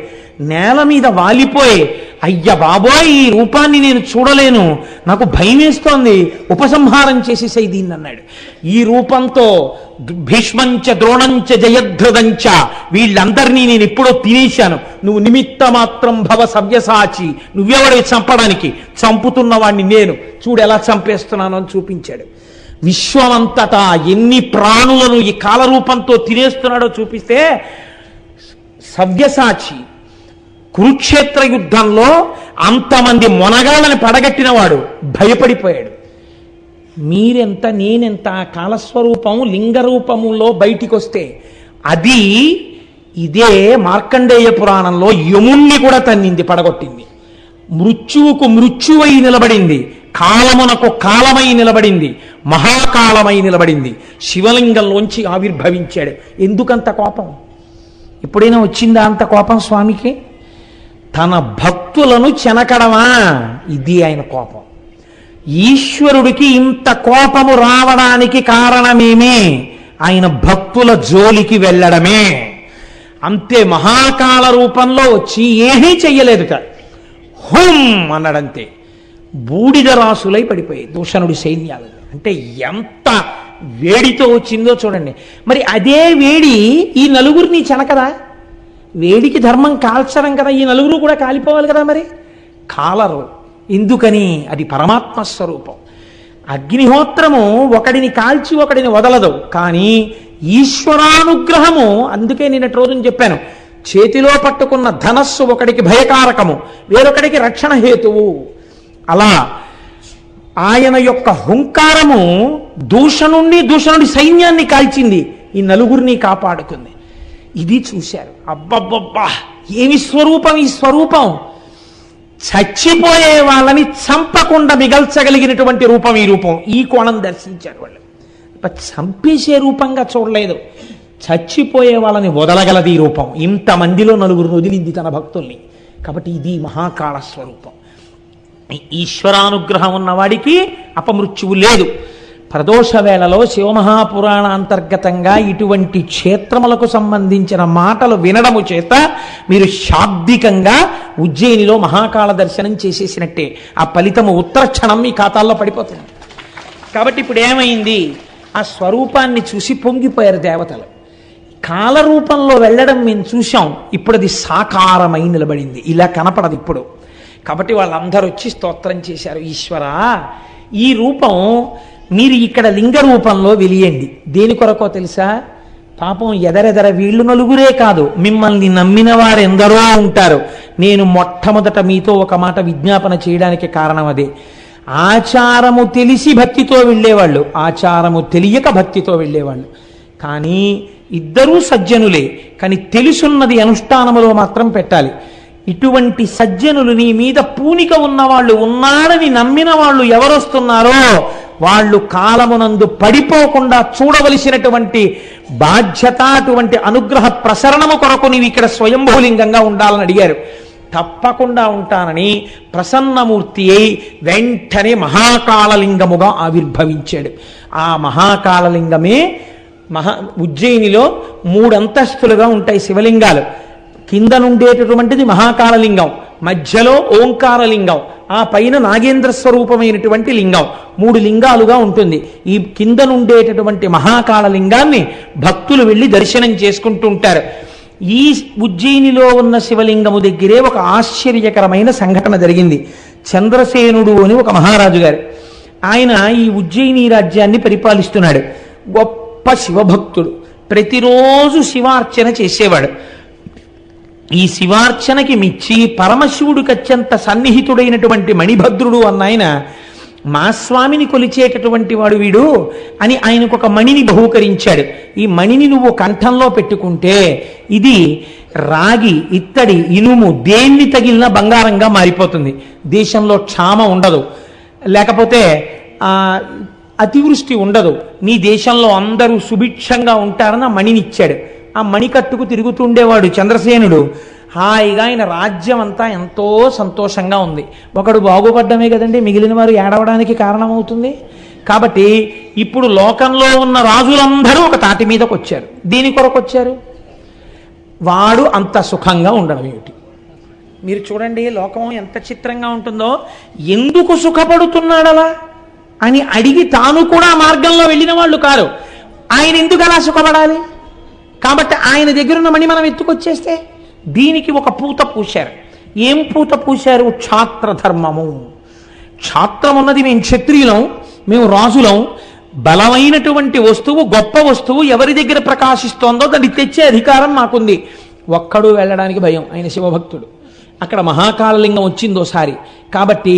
నేల మీద వాలిపోయి, అయ్య బాబోయ్ ఈ రూపాన్ని నేను చూడలేను, నాకు భయం వేస్తోంది, ఉపసంహారం చేసేసాయి దీన్ని అన్నాడు. ఈ రూపంతో భీష్మంచ ద్రోణంచ జయద్రథంచ వీళ్ళందరినీ నేను ఎప్పుడో తినేశాను, నువ్వు నిమిత్త మాత్రం భవ సవ్యసాచి, నువ్వెవడే చంపడానికి, చంపుతున్న వాడిని నేను, చూడు ఎలా చంపేస్తున్నాను అని చూపించాడు. విశ్వమంతటా ఎన్ని ప్రాణులను ఈ కాలరూపంతో తినేస్తున్నాడో చూపిస్తే సవ్యసాచి కురుక్షేత్ర యుద్ధంలో అంతమంది మొనగాళ్ళని పడగట్టినవాడు భయపడిపోయాడు. మీరెంత నేనెంత కాలస్వరూపం లింగరూపములో బయటికి వస్తే అది ఇదే మార్కండేయ పురాణంలో యముణ్ణి కూడా తన్నింది, పడగొట్టింది. మృత్యువుకు మృత్యువై నిలబడింది, కాలమునకు కాలమై నిలబడింది, మహాకాలమై నిలబడింది. శివలింగంలోంచి ఆవిర్భవించాడు. ఎందుకంత కోపం? ఎప్పుడైనా వచ్చిందా అంత కోపం స్వామికి? తన భక్తులను చెనకడమా, ఇది ఆయన కోపం. ఈశ్వరుడికి ఇంత కోపము రావడానికి కారణమేమి? ఆయన భక్తుల జోలికి వెళ్ళడమే. అంతే. మహాకాల రూపంలో వచ్చి ఏమీ చెయ్యలేదుట, హుం అన్నాడంతే. బూడిద రాసులై పడిపోయాయి దూషణుడి సైన్యాలు. అంటే ఎంత వేడితో వచ్చిందో చూడండి. మరి అదే వేడి ఈ నలుగురిని చెనకదా? వేడికి ధర్మం కాల్చడం కదా, ఈ నలుగురు కూడా కాలిపోవాలి కదా. మరి కాలరు. ఎందుకని? అది పరమాత్మ స్వరూపం. అగ్నిహోత్రము ఒకడిని కాల్చి ఒకడిని వదలదు, కానీ ఈశ్వరానుగ్రహము. అందుకే నిన్నటి రోజున చెప్పాను, చేతిలో పట్టుకున్న ధనస్సు ఒకడికి భయకారకము, వేరొకడికి రక్షణ హేతువు. అలా ఆయన యొక్క హుంకారము దూషణుడి సైన్యాన్ని కాల్చింది, ఈ నలుగురిని కాపాడుకుంది. ఇది చూశారు. అబ్బబ్బబ్బా ఏమి స్వరూపం ఈ స్వరూపం! చచ్చిపోయే వాళ్ళని చంపకుండా మిగల్చగలిగినటువంటి రూపం ఈ రూపం. ఈ కోణం దర్శించారు వాళ్ళు. చంపేసే రూపంగా చూడలేదు, చచ్చిపోయే వాళ్ళని వదలగలది ఈ రూపం. ఇంతమందిలో నలుగురు వదిలింది తన భక్తుల్ని. కాబట్టి ఇది మహాకాళ స్వరూపం. ఈశ్వరానుగ్రహం ఉన్నవాడికి అపమృత్యువు లేదు. ప్రదోష వేళలో శివమహాపురాణ అంతర్గతంగా ఇటువంటి క్షేత్రములకు సంబంధించిన మాటలు వినడము చేత మీరు శాబ్దికంగా ఉజ్జయినిలో మహాకాళ దర్శనం చేసేసినట్టే. ఆ ఫలితము ఉత్తర క్షణం మీ ఖాతాల్లో పడిపోతుంది. కాబట్టి ఇప్పుడు ఏమైంది? ఆ స్వరూపాన్ని చూసి పొంగిపోయారు దేవతలు. కాలరూపంలో వెళ్ళడం మేము చూశాం, ఇప్పుడు అది సాకారమై నిలబడింది, ఇలా కనపడదు ఇప్పుడు. కాబట్టి వాళ్ళందరూ వచ్చి స్తోత్రం చేశారు, ఈశ్వరా ఈ రూపం మీరు ఇక్కడ లింగ రూపంలో వెలియండి. దేని కొరకో తెలుసా? పాపం ఎదరెదర వీళ్ళు నలుగురే కాదు, మిమ్మల్ని నమ్మిన వారు ఎందరో ఉంటారు. నేను మొట్టమొదట మీతో ఒక మాట విజ్ఞాపన చేయడానికి కారణం అదే. ఆచారము తెలిసి భక్తితో వెళ్ళేవాళ్ళు, ఆచారము తెలియక భక్తితో వెళ్ళేవాళ్ళు. కానీ ఇద్దరూ సజ్జనులే, కానీ తెలుసున్నది అనుష్ఠానములో మాత్రం పెట్టాలి. ఇటువంటి సజ్జనులు, నీ మీద పూనిక ఉన్నవాళ్ళు, ఉన్నాడని నమ్మిన వాళ్ళు ఎవరొస్తున్నారో వాళ్ళు కాలమునందు పడిపోకుండా చూడవలసినటువంటి బాధ్యత, అటువంటి అనుగ్రహ ప్రసరణము కొరకు నీవు ఇక్కడ స్వయంభూలింగంగా ఉండాలని అడిగారు. తప్పకుండా ఉంటానని ప్రసన్నమూర్తి అయి వెంటనే మహాకాళలింగముగా ఆవిర్భవించాడు. ఆ మహాకాళలింగమే ఉజ్జయినిలో 3 అంతస్తులుగా ఉంటాయి శివలింగాలు. కింద నుండేటటువంటిది మహాకాళలింగం, మధ్యలో ఓంకారలింగం, ఆ పైన నాగేంద్ర స్వరూపమైనటువంటి లింగం, 3 లింగాలుగా ఉంటుంది. ఈ కింద నుండేటటువంటి మహాకాళలింగాన్ని భక్తులు వెళ్ళి దర్శనం చేసుకుంటూ ఉంటారు. ఈ ఉజ్జయినిలో ఉన్న శివలింగము దగ్గరే ఒక ఆశ్చర్యకరమైన సంఘటన జరిగింది. చంద్రసేనుడు అని ఒక మహారాజు గారు, ఆయన ఈ ఉజ్జయిని రాజ్యాన్ని పరిపాలిస్తున్నాడు. గొప్ప శివభక్తుడు, ప్రతిరోజు శివార్చన చేసేవాడు. ఈ శివార్చనకి మెచ్చి పరమశివుడికి అత్యంత సన్నిహితుడైనటువంటి మణిభద్రుడు అన్నాయన, మా స్వామిని కొలిచేటటువంటి వాడు వీడు అని ఆయనకు ఒక మణిని బహూకరించాడు. ఈ మణిని నువ్వు కంఠంలో పెట్టుకుంటే ఇది రాగి, ఇత్తడి, ఇనుము దేన్ని తగిలినా బంగారంగా మారిపోతుంది. దేశంలో క్షామ ఉండదు, లేకపోతే అతివృష్టి ఉండదు, నీ దేశంలో అందరూ సుభిక్షంగా ఉంటారని ఆ మణినిచ్చాడు. ఆ మణికట్టుకు తిరుగుతుండేవాడు చంద్రసేనుడు. హాయిగా ఆయన రాజ్యం అంతా ఎంతో సంతోషంగా ఉంది. ఒకడు బాగుపడ్డమే కదండి మిగిలిన వారు ఏడవడానికి కారణమవుతుంది. కాబట్టి ఇప్పుడు లోకంలో ఉన్న రాజులందరూ ఒక తాటి మీదకి వచ్చారు. దీని కొరకు వచ్చారు? వాడు అంత సుఖంగా ఉండడం ఏమిటి? మీరు చూడండి లోకం ఎంత చిత్రంగా ఉంటుందో. ఎందుకు సుఖపడుతున్నాడలా అని అడిగి తాను కూడా మార్గంలో వెళ్ళిన వాళ్ళు కారు. ఆయన ఎందుకు అలా సుఖపడాలి? కాబట్టి ఆయన దగ్గర ఉన్న మణి మనం ఎత్తుకొచ్చేస్తే దీనికి ఒక పూత పూశారు. ఏం పూత పూశారు? క్షాత్రధర్మము. క్షాత్రం ఉన్నది మేము క్షత్రియులం, మేము రాజులం. బలమైనటువంటి వస్తువు, గొప్ప వస్తువు ఎవరి దగ్గర ప్రకాశిస్తోందో దాన్ని తెచ్చే అధికారం మాకుంది. ఒక్కడు వెళ్ళడానికి భయం, ఆయన శివభక్తుడు. అక్కడ మహాకాళలింగం వచ్చిందోసారి, కాబట్టి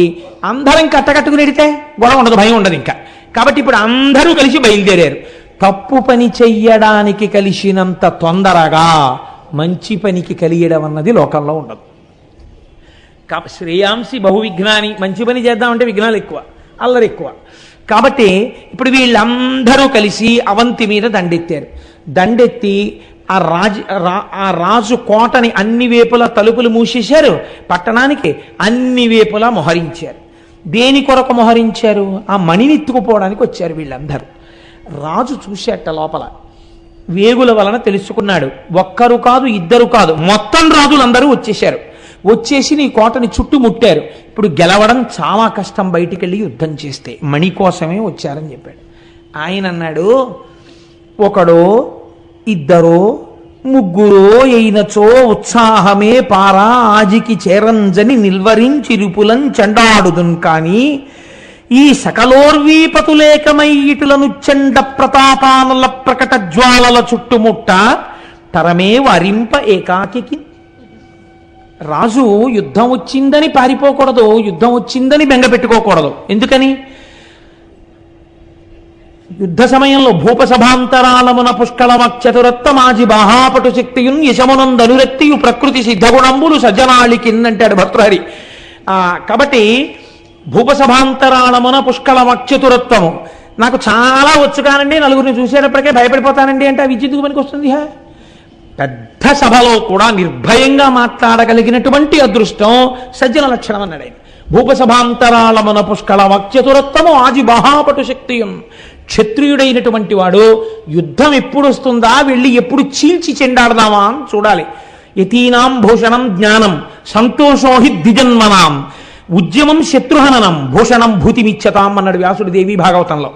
అందరం కట్టకట్టుకుని ఎడితే గొడవ ఉండదు, భయం ఉండదు ఇంకా. కాబట్టి ఇప్పుడు అందరూ కలిసి బయలుదేరారు. తప్పు పని చెయ్యడానికి కలిసినంత తొందరగా మంచి పనికి కలియడం అన్నది లోకంలో ఉండదు. శ్రేయాంసి బహువిఘ్నాని, మంచి పని చేద్దామంటే విఘ్నాలు ఎక్కువ, అల్లరి ఎక్కువ. కాబట్టి ఇప్పుడు వీళ్ళందరూ కలిసి అవంతి మీద దండెత్తారు. దండెత్తి ఆ రాజు కోటని అన్ని వేపులా తలుపులు మూసేశారు, పట్టణానికి అన్ని వేపులా మొహరించారు. దేని కొరకు మొహరించారు? ఆ మణిని ఎత్తుకుపోవడానికి వచ్చారు వీళ్ళందరూ. రాజు చూసేట లోపల వేగుల వలన తెలుసుకున్నాడు. ఒక్కరు కాదు, ఇద్దరు కాదు, మొత్తం రాజులందరూ వచ్చేశారు. వచ్చేసి నీ కోటని చుట్టుముట్టారు. ఇప్పుడు గెలవడం చాలా కష్టం, బయటికి వెళ్ళి యుద్ధం చేస్తే. మణి కోసమే వచ్చారని చెప్పాడు. ఆయన అన్నాడు, ఒకడో ఇద్దరో ముగ్గురో అయినచో ఉత్సాహమే పారా ఆజికి చేరంజని నిల్వరించిరుపులం చండాడుదున్. కానీ ఈ సకలోర్వీపతులేకమై ఇటులను చండ ప్రతాపానల ప్రకట జ్వాలల చుట్టుముట్ట తరమే వరింప ఏకాకి. రాజు యుద్ధం వచ్చిందని పారిపోకూడదు, యుద్ధం వచ్చిందని బెంగ పెట్టుకోకూడదు. ఎందుకని? యుద్ధ సమయంలో భూపసభాంతరాలమున పుష్కళమక్షతురత్తమాజి బాహాపటు శక్తియున్ యశమునందనురక్తియు ప్రకృతి సిద్ధగుణంబులు సజ్జనాళికిందంటాడు భర్తృహరి. కాబట్టి భూపసభాంతరాళమున పుష్కళమక్షతురత్వము, నాకు చాలా వచ్చు కానండి, నలుగురిని చూసేటప్పటికే భయపడిపోతానండి అంటే ఆ విద్యుత్తుకు పనికి వస్తుంది. పెద్ద సభలో కూడా నిర్భయంగా మాట్లాడగలిగినటువంటి అదృష్టం సజ్జన లక్షణం అన్నాడు ఆయన. భూపసభాంతరాళమున పుష్కళమక్షతురత్వము ఆజి బాహాపటు శక్తియున్, క్షత్రియుడైనటువంటి వాడు యుద్ధం ఎప్పుడు వస్తుందా, వెళ్ళి ఎప్పుడు చీల్చి చెండాడదామా అని చూడాలి. యతీనాం భూషణం జ్ఞానం సంతోషోహి ద్విజన్మనాం ఉద్యమం శత్రుహననం భూషణం భూతిమిచ్చతాం అన్నాడు వ్యాసుడు దేవి భాగవతంలో.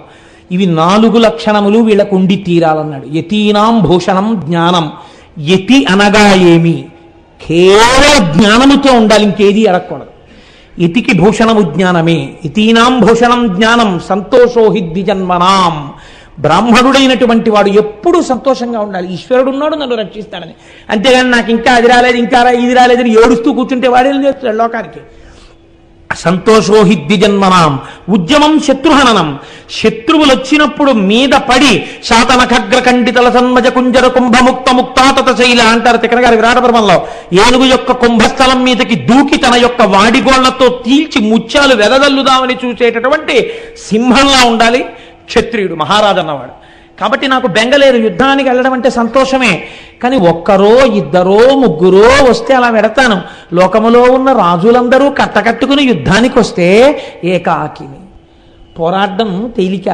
ఇవి 4 లక్షణములు వీళ్ళకు ఉండి తీరాలన్నాడు. యతీనాం భూషణం జ్ఞానం. యతి అనగా ఏమి? కేవల జ్ఞానముతో ఉండాలి, ఇంకేది అడగకూడదు. యతికి భూషణము జ్ఞానమే. యతీనాం భూషణం జ్ఞానం సంతోషోహి ద్విజన్మనాం. బ్రాహ్మణుడైనటువంటి వాడు ఎప్పుడూ సంతోషంగా ఉండాలి. ఈశ్వరుడు ఉన్నాడు నన్ను రక్షిస్తాడని. అంతేగాని నాకు ఇంకా అది రాలేదు, ఇంకా ఇది రాలేదని ఏడుస్తూ కూర్చుంటే వాడేం చేస్తాడు లోకానికి. సంతోషోహి ద్విజన్మనాం ఉద్యమం శత్రుహననం. శత్రువులు వచ్చినప్పుడు మీద పడి శాతన ఖగ్ర ఖండితల సన్మజ కుంజర కుంభముక్త ముక్తాతత శైల అంటారు తిక్కన గారి విరాటపర్వంలో. ఏనుగు యొక్క కుంభస్థలం మీదకి దూకి తన యొక్క వాడిగోళ్లతో తీల్చి ముత్యాలు వెదజల్లుదామని చూసేటటువంటి సింహంలా ఉండాలి క్షత్రియుడు, మహారాజు అన్నవాడు. కాబట్టి నాకు బెంగలేదు, యుద్ధానికి వెళ్ళడం అంటే సంతోషమే. కానీ ఒక్కరో ఇద్దరో ముగ్గురో వస్తే అలా వెడతాను. లోకములో ఉన్న రాజులందరూ కట్టకట్టుకుని యుద్ధానికి వస్తే ఏకాకిని పోరాడడం తేలిక.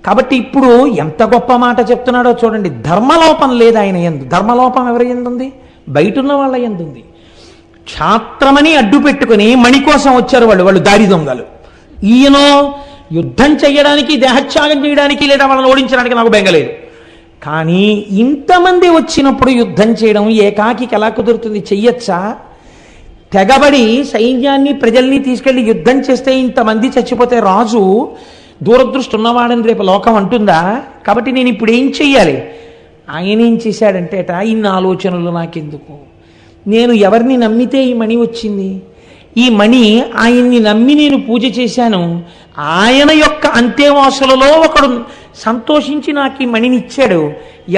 కాబట్టి ఇప్పుడు ఎంత గొప్ప మాట చెప్తున్నాడో చూడండి. ధర్మలోపం లేదు ఆయన యందు. ధర్మలోపం ఎవరి యందు ఉంది? బయట ఉన్న వాళ్ళ యందు ఉంది. క్షాత్రమని అడ్డు పెట్టుకుని మణి కోసం వచ్చారు వాళ్ళు దారి దొంగలు. ఈయనో యుద్ధం చేయడానికి, దేహత్యాగం చేయడానికి, లేదా వాళ్ళని ఓడించడానికి నాకు బెంగలేదు. కానీ ఇంతమంది వచ్చినప్పుడు యుద్ధం చేయడం ఏకాకికి ఎలా కుదురుతుంది? చెయ్యొచ్చా? తెగబడి సైన్యాన్ని ప్రజల్ని తీసుకెళ్లి యుద్ధం చేస్తే ఇంతమంది చచ్చిపోతే రాజు దూరదృష్టి ఉన్నవాడని రేపు లోకం అంటుందా? కాబట్టి నేను ఇప్పుడు ఏం చెయ్యాలి? ఆయన ఏం చేశాడంటేట, ఇన్ని ఆలోచనలు నాకెందుకు, నేను ఎవరిని నమ్మితే ఈ మణి వచ్చింది, ఈ మణి ఆయన్ని నమ్మి నేను పూజ చేశాను, ఆయన యొక్క అంత్యవాసులలో ఒకడు సంతోషించి నాకు ఈ మణిని ఇచ్చాడు,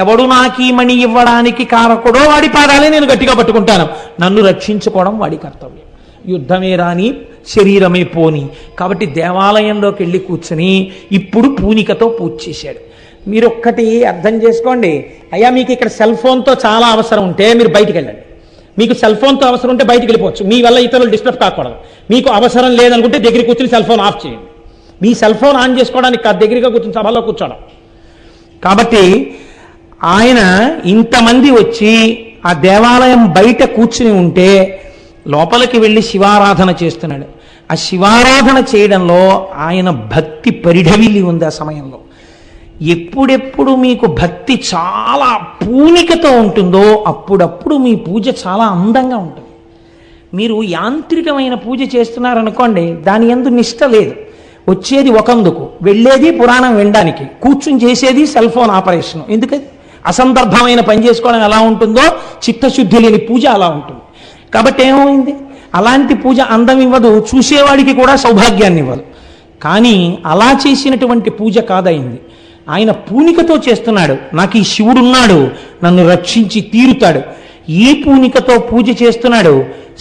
ఎవడు నాకు ఈ మణి ఇవ్వడానికి కారకుడో వాడి పాదాలే నేను గట్టిగా పట్టుకుంటాను. నన్ను రక్షించుకోవడం వాడి కర్తవ్యం. యుద్ధమే రాని శరీరమే పోని. కాబట్టి దేవాలయంలోకి వెళ్ళి కూర్చుని ఇప్పుడు పూనికతో పూజ చేశాడు. మీరు ఒక్కటి అర్థం చేసుకోండి. అయ్యా మీకు ఇక్కడ సెల్ ఫోన్తో చాలా అవసరం ఉంటే మీరు బయటికి వెళ్ళండి. మీకు సెల్ ఫోన్తో అవసరం ఉంటే బయటికి వెళ్ళిపోవచ్చు, మీ వల్ల ఇతరులు డిస్టర్బ్ కాకూడదు. మీకు అవసరం లేదనుకుంటే దగ్గర కూర్చుని సెల్ ఫోన్ ఆఫ్ చేయండి. మీ సెల్ ఫోన్ ఆన్ చేసుకోవడానికి దగ్గరగా కూర్చుని సభలో కూర్చోడం. కాబట్టి ఆయన ఇంతమంది వచ్చి ఆ దేవాలయం బయట కూర్చుని ఉంటే లోపలికి వెళ్ళి శివారాధన చేస్తున్నాడు. ఆ శివారాధన చేయడంలో ఆయన భక్తి పరిఢవిల్లి ఉంది. ఆ సమయంలో ఎప్పుడెప్పుడు మీకు భక్తి చాలా పూనికతో ఉంటుందో అప్పుడప్పుడు మీ పూజ చాలా అందంగా ఉంటుంది. మీరు యాంత్రికమైన పూజ చేస్తున్నారనుకోండి, దాని యందు నిష్ట లేదు. వచ్చేది ఒకందుకు, వెళ్ళేది పురాణం వినడానికి, కూర్చుని చేసేది సెల్ ఫోన్ ఆపరేషన్. ఎందుకది అసందర్భమైన పని చేసుకోవడం ఎలా ఉంటుందో చిత్తశుద్ధి లేని పూజ అలా ఉంటుంది. కాబట్టి ఏమైంది? అలాంటి పూజ అందం ఇవ్వదు, చూసేవాడికి కూడా సౌభాగ్యాన్ని ఇవ్వదు. కానీ అలా చేసినటువంటి పూజ కాదయింది. ఆయన పూనికతో చేస్తున్నాడు. నాకు ఈ శివుడున్నాడు, నన్ను రక్షించి తీరుతాడు. ఈ పూనికతో పూజ చేస్తున్నాడు.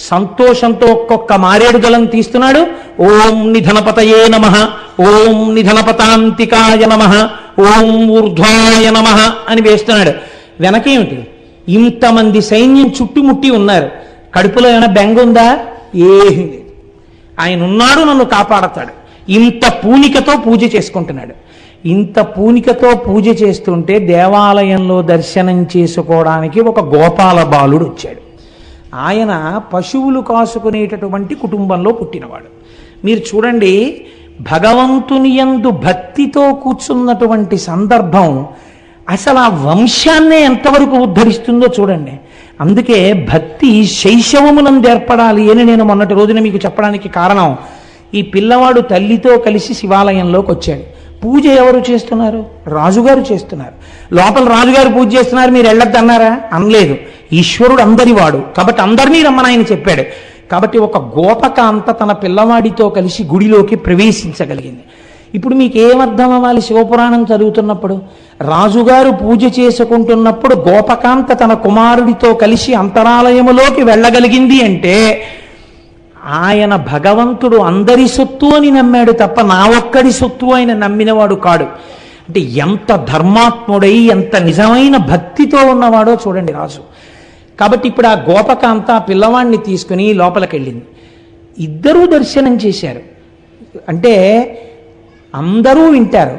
సంతోషంతో ఒక్కొక్క మారేడు దళం తీస్తున్నాడు. ఓం నిధనపతయే నమః, ఓం నిధనపతాంతికాయ నమః, ఓం ఊర్ధ్వాయ నమః అని వేస్తున్నాడు. వెనకేమిటి? ఇంతమంది సైన్యం చుట్టుముట్టి ఉన్నారు. కడుపులో ఏమైనా బెంగ ఉందా? ఏమీ లేదు. ఆయన ఉన్నాడు, నన్ను కాపాడతాడు. ఇంత పూనికతో పూజ చేసుకుంటున్నాడు. ఇంత పూనికతో పూజ చేస్తుంటే దేవాలయంలో దర్శనం చేసుకోవడానికి ఒక గోపాల బాలుడు వచ్చాడు. ఆయన పశువులు కాసుకునేటటువంటి కుటుంబంలో పుట్టినవాడు. మీరు చూడండి, భగవంతుని యందు భక్తితో కూర్చున్నటువంటి సందర్భం అసలు ఆ వంశాన్నే ఎంతవరకు ఉద్ధరిస్తుందో చూడండి. అందుకే భక్తి శైశవమునందు ఏర్పడాలి అని నేను మొన్నటి రోజున మీకు చెప్పడానికి కారణం, ఈ పిల్లవాడు తల్లితో కలిసి శివాలయంలోకి వచ్చాడు. పూజ ఎవరు చేస్తున్నారు? రాజుగారు చేస్తున్నారు. లోపల రాజుగారు పూజ చేస్తున్నారు, మీరు వెళ్ళొద్దన్నారా? అనలేదు. ఈశ్వరుడు అందరివాడు కాబట్టి అందరినీ రమ్మని ఆయన చెప్పాడు. కాబట్టి ఒక గోపకాంత తన పిల్లవాడితో కలిసి గుడిలోకి ప్రవేశించగలిగింది. ఇప్పుడు మీకు ఏమర్థం అవ్వాలి? శివపురాణం చదువుతున్నప్పుడు రాజుగారు పూజ చేసుకుంటున్నప్పుడు గోపకాంత తన కుమారుడితో కలిసి అంతరాలయములోకి వెళ్ళగలిగింది అంటే ఆయన భగవంతుడు అందరి సొత్తు అని నమ్మాడు తప్ప నా ఒక్కడి సొత్తు ఆయన నమ్మినవాడు కాడు. అంటే ఎంత ధర్మాత్ముడై ఎంత నిజమైన భక్తితో ఉన్నవాడో చూడండి రాజు. కాబట్టి ఇప్పుడు ఆ గోపకాంత ఆ పిల్లవాడిని తీసుకుని లోపలికి వెళ్ళింది. ఇద్దరూ దర్శనం చేశారు. అంటే అందరూ వింటారు,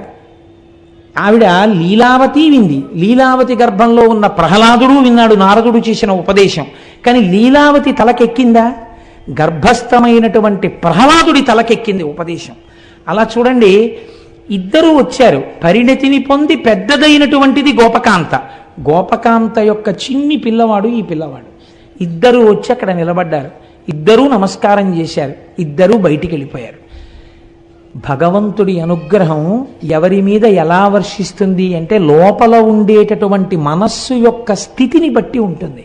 ఆవిడ లీలావతి వింది. లీలావతి గర్భంలో ఉన్న ప్రహ్లాదుడు విన్నాడు నారదుడు చేసిన ఉపదేశం. కానీ లీలావతి తలకెక్కిందా? గర్భస్థమైనటువంటి ప్రహ్లాదుడి తలకెక్కింది ఉపదేశం. అలా చూడండి, ఇద్దరూ వచ్చారు. పరిణతిని పొంది పెద్దదైనటువంటిది గోపకాంత. గోపకాంత యొక్క చిన్ని పిల్లవాడు ఈ పిల్లవాడు. ఇద్దరూ వచ్చి అక్కడ నిలబడ్డారు. ఇద్దరూ నమస్కారం చేశారు. ఇద్దరూ బయటికి వెళ్ళిపోయారు. భగవంతుడి అనుగ్రహం ఎవరి మీద ఎలా వర్షిస్తుంది అంటే లోపల ఉండేటటువంటి మనస్సు యొక్క స్థితిని బట్టి ఉంటుంది.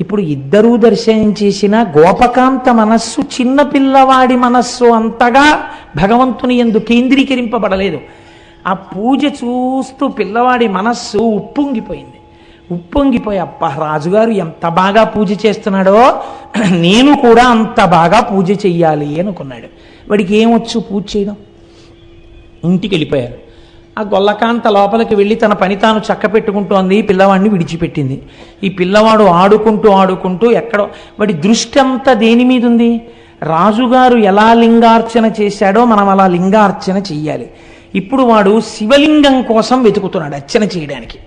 ఇప్పుడు ఇద్దరూ దర్శనం చేసిన గోపకాంత మనస్సు చిన్నపిల్లవాడి మనస్సు అంతగా భగవంతుని యందు కేంద్రీకరింపబడలేదు. ఆ పూజ చూస్తూ పిల్లవాడి మనస్సు ఉప్పొంగిపోయింది. ఉప్పొంగిపోయి అబ్బా రాజుగారు ఎంత బాగా పూజ చేస్తున్నాడో నేను కూడా అంత బాగా పూజ చెయ్యాలి అనుకున్నాడు. వాడికి ఏమొచ్చు పూజ చేయడం? ఇంటికి వెళ్ళిపోయారు. ఆ గొల్లకాంత లోపలికి వెళ్ళి తన పని తాను చక్క పెట్టుకుంటోంది. పిల్లవాడిని విడిచిపెట్టింది. ఈ పిల్లవాడు ఆడుకుంటూ ఆడుకుంటూ ఎక్కడో వాడి దృష్టి అంతా దేని మీద ఉంది? రాజుగారు ఎలా లింగార్చన చేశాడో మనం అలా లింగార్చన చెయ్యాలి. ఇప్పుడు వాడు శివలింగం కోసం వెతుకుతున్నాడు అర్చన చేయడానికి.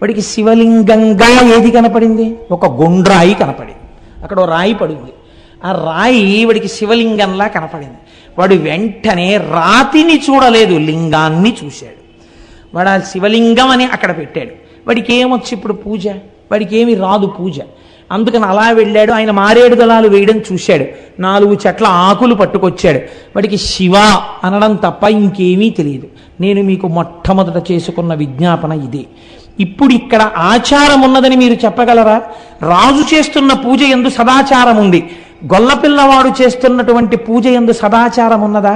వాడికి శివలింగంగా ఏది కనపడింది? ఒక గుండ్రాయి కనపడింది. అక్కడ ఓ రాయి పడింది. ఆ రాయి వాడికి శివలింగంలా కనపడింది. వాడు వెంటనే రాతిని చూడలేదు, లింగాన్ని చూశాడు. వాడు ఆ శివలింగం అని అక్కడ పెట్టాడు. వాడికి ఏమొచ్చి ఇప్పుడు పూజ? వాడికి ఏమి రాదు పూజ. అందుకని అలా వెళ్ళాడు. ఆయన మారేడు దళాలు వేయడం చూశాడు. 4 చెట్ల ఆకులు పట్టుకొచ్చాడు. వాడికి శివ అనడం తప్ప ఇంకేమీ తెలియదు. నేను మీకు మొట్టమొదట చేసుకున్న విజ్ఞాపన ఇదే. ఇప్పుడు ఇక్కడ ఆచారం ఉన్నదని మీరు చెప్పగలరా? రాజు చేస్తున్న పూజ యందు సదాచారం ఉంది. గొల్లపిల్లవాడు చేస్తున్నటువంటి పూజ యందు సదాచారం ఉన్నదా?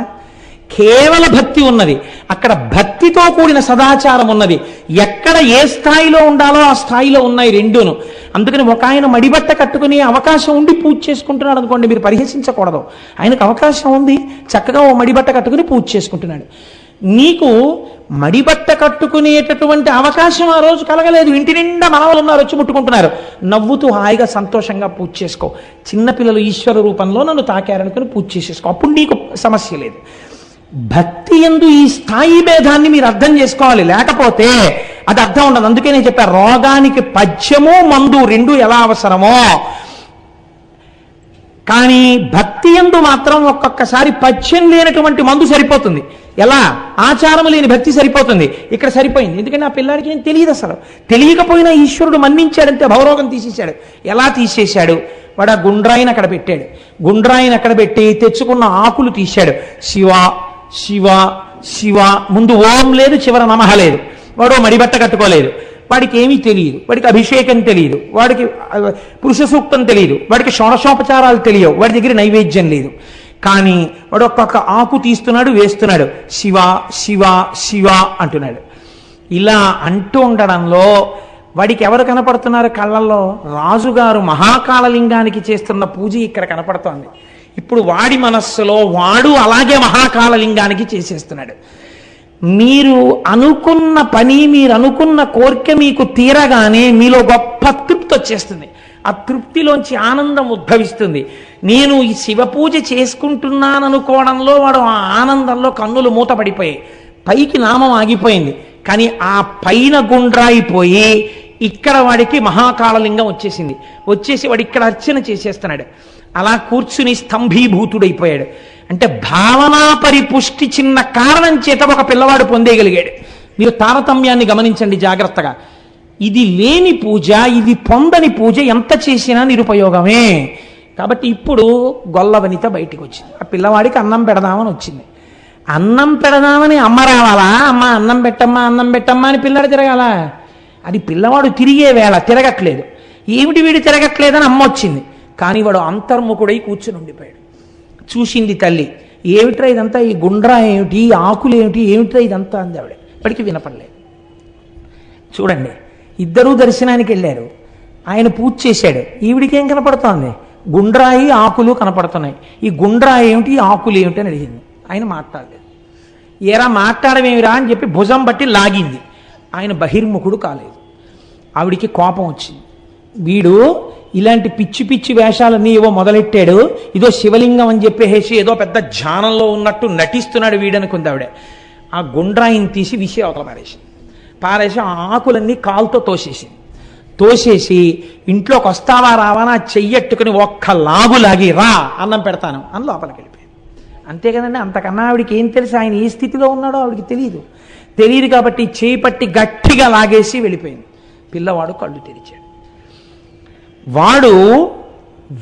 కేవల భక్తి ఉన్నది. అక్కడ భక్తితో కూడిన సదాచారం ఉన్నది. ఎక్కడ ఏ స్థాయిలో ఉండాలో ఆ స్థాయిలో ఉన్నాయి రెండూను. అందుకని ఒక ఆయన మడిబట్ట కట్టుకునే అవకాశం ఉండి పూజ చేసుకుంటున్నాడు అనుకోండి, మీరు పరిహసించకూడదు. ఆయనకు అవకాశం ఉంది, చక్కగా ఓ మడిబట్ట కట్టుకుని పూజ చేసుకుంటున్నాడు. నీకు మడిబట్ట కట్టుకునేటటువంటి అవకాశం ఆ రోజు కలగలేదు. ఇంటి నిండా మనవలు ఉన్నారు, వచ్చి ముట్టుకుంటున్నారు. నవ్వుతూ హాయిగా సంతోషంగా పూజ చేసుకో. చిన్నపిల్లలు ఈశ్వర రూపంలో నన్ను తాకారనుకుని పూజ చేసేసుకో. అప్పుడు నీకు సమస్య లేదు. భక్తి యందు ఈ స్థాయి భేదాన్ని మీరు అర్థం చేసుకోవాలి. లేకపోతే అది అర్థం ఉండదు. అందుకే నేను చెప్పాను, రోగానికి పథ్యము మందు రెండు ఎలా అవసరమో కానీ భక్తి యందు మాత్రం ఒక్కొక్కసారి పథ్యం లేనటువంటి మందు సరిపోతుంది. ఎలా? ఆచారం లేని భక్తి సరిపోతుంది. ఇక్కడ సరిపోయింది. ఎందుకంటే ఆ పిల్లాడికి ఏం తెలియదు. అసలు తెలియకపోయినా ఈశ్వరుడు మన్నించాడంటే భవరోగం తీసేశాడు. ఎలా తీసేశాడు? వాడు ఆ గుండ్రాయిని అక్కడ పెట్టాడు. గుండ్రాయిని అక్కడ పెట్టి తెచ్చుకున్న ఆకులు తీశాడు. శివ శివ శివ, ముందు ఓం లేదు, చివర నమః లేదు. వాడు మడిబట్ట కట్టుకోలేదు. వాడికి ఏమీ తెలియదు. వాడికి అభిషేకం తెలియదు. వాడికి పురుష సూక్తం తెలియదు. వాడికి షోడశోపచారాలు తెలియవు. వాడి దగ్గర నైవేద్యం లేదు. కానీ వాడు ఒక్కొక్క ఆకు తీస్తున్నాడు, వేస్తున్నాడు. శివ శివ శివ అంటున్నాడు. ఇలా అంటూ ఉండడంలో వాడికి ఎవరు కనపడుతున్నారు కళ్ళల్లో? రాజుగారు మహాకాళలింగానికి చేస్తున్న పూజ ఇక్కడ కనపడుతోంది. ఇప్పుడు వాడి మనస్సులో వాడు అలాగే మహాకాళలింగానికి చేసేస్తున్నాడు. మీరు అనుకున్న పని, మీరు అనుకున్న కోరిక మీకు తీరగానే మీలో గొప్ప తృప్తి వచ్చేస్తుంది. ఆ తృప్తిలోంచి ఆనందం ఉద్భవిస్తుంది. నేను ఈ శివ పూజ చేసుకుంటున్నాననుకోవడంలో వాడు ఆ ఆనందంలో కన్నులు మూతపడిపోయాయి. పైకి నామం ఆగిపోయింది. కానీ ఆ పైన గుండ్రాయిపోయి ఇక్కడ వాడికి మహాకాళలింగం వచ్చేసింది. వచ్చేసి వాడు ఇక్కడ అర్చన చేసేస్తున్నాడు. అలా కూర్చుని స్తంభీభూతుడైపోయాడు. అంటే భావనా పరిపుష్టి చిన్న కారణం చేత ఒక పిల్లవాడు పొందేయగలిగాడు. మీరు తారతమ్యాన్ని గమనించండి జాగ్రత్తగా. ఇది లేని పూజ, ఇది పొందని పూజ ఎంత చేసినా నిరుపయోగమే. కాబట్టి ఇప్పుడు గొల్లవనిత బయటికి వచ్చింది. ఆ పిల్లవాడికి అన్నం పెడదామని వచ్చింది. అన్నం పెడదామని అమ్మ రావాలా? అమ్మ అన్నం పెట్టమ్మా, అన్నం పెట్టమ్మా అని పిల్లాడు తిరగాల? అది పిల్లవాడు తిరిగే వేళ తిరగట్లేదు. ఏమిటి వీడు తిరగట్లేదని అమ్మ వచ్చింది. కానీ వాడు అంతర్ముఖుడై కూర్చుని ఉండిపోయాడు. చూసింది తల్లి. ఏమిట్రా ఇదంతా? ఈ గుండ్రా ఏమిటి, ఈ ఆకులు ఏమిటి, ఏమిట్రా ఇదంతా అంది ఆవిడ. ఇప్పటికీ వినపడలేదు. చూడండి, ఇద్దరూ దర్శనానికి వెళ్ళారు. ఆయన పూజ చేశాడు. ఈవిడికి ఏం కనపడుతోంది? గుండ్రాయి ఆకులు కనపడుతున్నాయి. ఈ గుండ్రా ఏమిటి, ఆకులు ఏమిటి అని అడిగింది. ఆయన మాట్లాడలేదు. ఏరా మాట్లాడమేమిరా అని చెప్పి భుజం బట్టి లాగింది. ఆయన బహిర్ముఖుడు కాలేదు. ఆవిడికి కోపం వచ్చింది. వీడు ఇలాంటి పిచ్చి పిచ్చి వేషాలన్నీ ఏవో మొదలెట్టాడు. ఇదో శివలింగం అని చెప్పేసి ఏదో పెద్ద ధ్యానంలో ఉన్నట్టు నటిస్తున్నాడు వీడనుకుంది ఆవిడ. ఆ గుండ్రాయిని తీసి విసి అవతల పారేసి ఆ ఆకులన్నీ కాలుతో తోసేసి ఇంట్లోకి వస్తావా రావా నా చెయ్యట్టుకుని ఒక్క లాగి రా అన్నం పెడతాను అని లోపలికి వెళ్ళిపోయాను. అంతే కదండి, అంతకన్నా ఆవిడికి ఏం తెలుసు ఆయన ఏ స్థితిలో ఉన్నాడో ఆవిడికి తెలియదు కాబట్టి చేయి పట్టి గట్టిగా లాగేసి వెళ్ళిపోయింది. పిల్లవాడు కళ్ళు తెరిచాడు. వాడు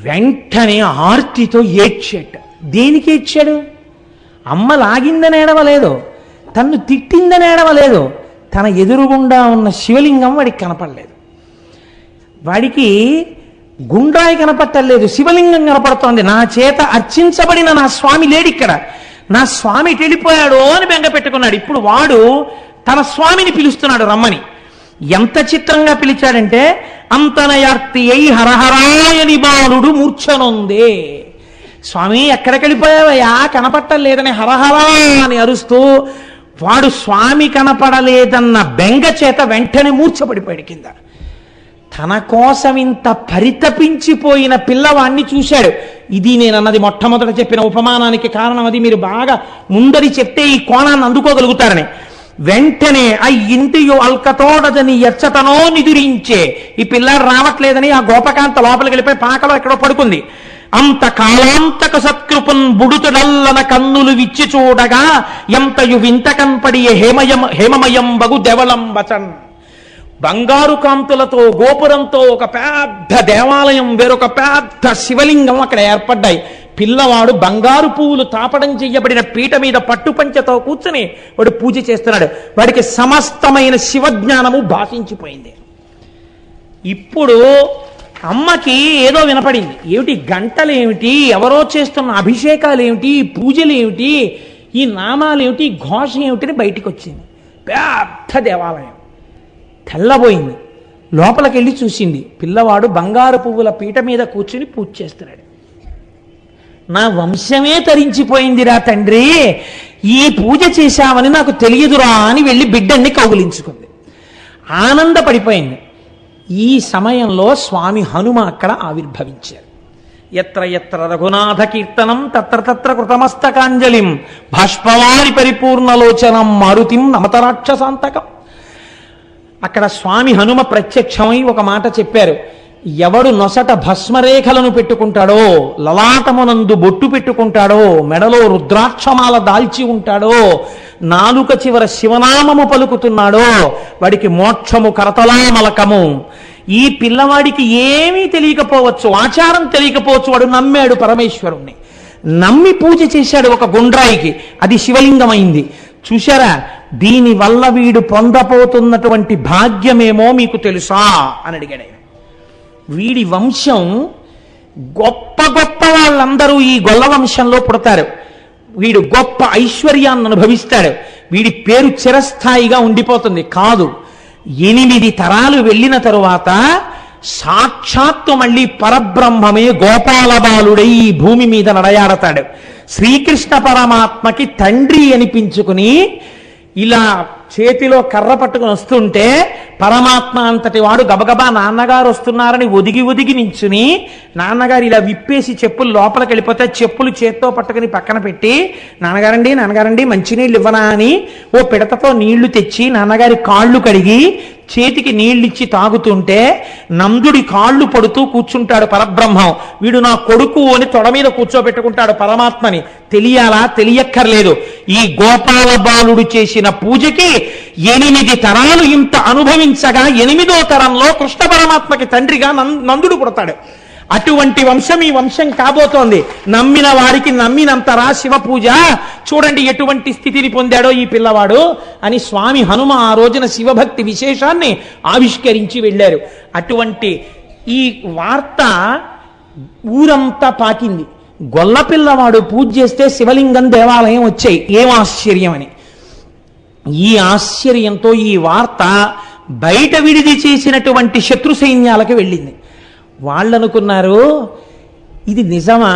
వెంటనే ఆర్తితో ఏడ్చాడు. దేనికి ఏడ్చాడు? అమ్మ లాగిందని ఏడవలేదు, తన్ను తిట్టిందని ఏడవలేదు, తన ఎదురుగుండా ఉన్న శివలింగం వాడికి కనపడలేదు. వాడికి గుండ్రాయి కనపట్టలేదు, శివలింగం కనపడుతోంది. నా చేత అర్చించబడిన నా స్వామి లేడిక్కడ, నా స్వామి వెళ్ళిపోయాడు అని బెంగ పెట్టుకున్నాడు. ఇప్పుడు వాడు తన స్వామిని పిలుస్తున్నాడు రమ్మని. ఎంత చిత్రంగా పిలిచాడంటే అంతనయార్తి అయి హరహరాయని బాలుడు మూర్ఛనుందే. స్వామి ఎక్కడికి వెళ్ళిపోయావయ్యా, కనపట్టలేదని హరహరా అని అరుస్తూ వాడు స్వామి కనపడలేదన్న బెంగ చేత వెంటనే మూర్ఛపడిపోయాడు కింద. తన కోసం ఇంత పరితపించిపోయిన పిల్లవాణ్ణి చూశాడు. ఇది నేనన్నది మొట్టమొదట చెప్పిన ఉపమానానికి కారణం. అది మీరు బాగా ముందరి చెప్తే ఈ కోణాన్ని అందుకోగలుగుతారని. వెంటనే ఆ ఇంటియు అల్కతోడదని ఎచ్చతనో నిదురించే, ఈ పిల్లాడు రావట్లేదని ఆ గోపకాంత లోపలికి వెళ్ళిపోయి పాకలో ఎక్కడో పడుకుంది. అంత కాలాంతక సత్కృపన్ బుడుతుడల్లన కన్నులు విచ్చి చూడగా ఎంతయు వింత కన్పడియ హేమమయం బగు దేవలం బచన్. బంగారు కాంతులతో గోపురంతో ఒక పెద్ద దేవాలయం, వేరొక పెద్ద శివలింగం అక్కడ ఏర్పడ్డాయి. పిల్లవాడు బంగారు పువ్వులు తాపడం చెయ్యబడిన పీట మీద పట్టుపంచతో కూర్చుని వాడు పూజ చేస్తున్నాడు. వాడికి సమస్తమైన శివజ్ఞానము భాషించిపోయింది. ఇప్పుడు అమ్మకి ఏదో వినపడింది. ఏమిటి గంటలేమిటి, ఎవరో చేస్తున్న అభిషేకాలు ఏమిటి, పూజలు ఏమిటి, ఈ నామాలు ఏమిటి, ఘోష ఏమిటి అని బయటికి వచ్చింది. పెద్ద దేవాలయం తెల్లబోయింది. లోపలికి వెళ్ళి చూసింది. పిల్లవాడు బంగారు పువ్వుల పీట మీద కూర్చుని పూజ చేస్తున్నాడు. నా వంశమే తరించిపోయిందిరా తండ్రి, ఈ పూజ చేశామని నాకు తెలియదురా అని వెళ్ళి బిడ్డన్ని కౌగిలించుకుంది. ఆనందపడిపోయింది. ఈ సమయంలో స్వామి హనుమ అక్కడ ఆవిర్భవించారు. ఎత్ర ఎత్ర రఘునాథ కీర్తనం తత్ర తత్ర కృతమస్తకాంజలిం బాష్పవారి పరిపూర్ణలోచనం మారుతిం నమతరాక్షసాంతకం. అక్కడ స్వామి హనుమ ప్రత్యక్షమై ఒక మాట చెప్పారు. ఎవడు నొసట భస్మరేఖలను పెట్టుకుంటాడో, లలాటమునందు బొట్టు పెట్టుకుంటాడో, మెడలో రుద్రాక్షమాల దాల్చి ఉంటాడో, నాలుక చివర శివనామము పలుకుతున్నాడో వాడికి మోక్షము కరతలామలకము. ఈ పిల్లవాడికి ఏమీ తెలియకపోవచ్చు, ఆచారం తెలియకపోవచ్చు, వాడు నమ్మాడు పరమేశ్వరుణ్ణి. నమ్మి పూజ చేశాడు ఒక గుండ్రాయికి, అది శివలింగమైంది. చూశారా, దీనివల్ల వీడు పొందపోతున్నటువంటి భాగ్యమేమో మీకు తెలుసా అని అడిగాడు. వీడి వంశం గొప్ప గొప్ప వాళ్ళందరూ ఈ గొల్ల వంశంలో పుడతారు. వీడు గొప్ప ఐశ్వర్యాన్ని అనుభవిస్తాడు. వీడి పేరు చిరస్థాయిగా ఉండిపోతుంది. కాదు, 8 తరాలు వెళ్ళిన తరువాత సాక్షాత్తు మళ్ళీ పరబ్రహ్మమే గోపాల బాలుడై ఈ భూమి మీద నడయాడతాడు. శ్రీకృష్ణ పరమాత్మకి తండ్రి అనిపించుకుని ఇలా చేతిలో కర్ర పట్టుకుని వస్తుంటే పరమాత్మ అంతటి వాడు గబగబా నాన్నగారు వస్తున్నారని ఒదిగి నించుని, నాన్నగారు ఇలా విప్పేసి చెప్పులు లోపలికి వెళ్ళిపోతే చెప్పులు చేత్తో పట్టుకుని పక్కన పెట్టి, నాన్నగారండి మంచినీళ్ళు ఇవ్వనా అని ఓ పిడతతో నీళ్లు తెచ్చి నాన్నగారి కాళ్ళు కడిగి చేతికి నీళ్ళిచ్చి తాగుతుంటే నందుడి కాళ్ళు పడుతూ కూర్చుంటాడు పరబ్రహ్మం. వీడు నా కొడుకు అని తొడ మీద కూర్చోబెట్టుకుంటాడు పరమాత్మని. తెలియాలా? తెలియక్కర్లేదు. ఈ గోపాల బాలుడు చేసిన పూజకి 8 తరాలు ఇంత అనుభవించగా 8వ తరంలో కృష్ణ పరమాత్మకి తండ్రిగా నందుడు పుడతాడు. అటువంటి వంశం ఈ వంశం కాబోతోంది. నమ్మిన వారికి నమ్మినంతరా శివ పూజ. చూడండి ఎటువంటి స్థితిని పొందాడో ఈ పిల్లవాడు అని స్వామి హనుమ ఆ రోజున శివభక్తి విశేషాన్ని ఆవిష్కరించి వెళ్ళారు. అటువంటి ఈ వార్త ఊరంతా పాకింది. గొల్ల పిల్లవాడు పూజ చేస్తే శివలింగం దేవాలయం వచ్చాయి. ఏం ఆశ్చర్యం అని. ఈ ఆశ్చర్యంతో ఈ వార్త బయట విడిది చేసినటువంటి శత్రు సైన్యాలకు వెళ్ళింది. వాళ్ళనుకున్నారు, ఇది నిజమా,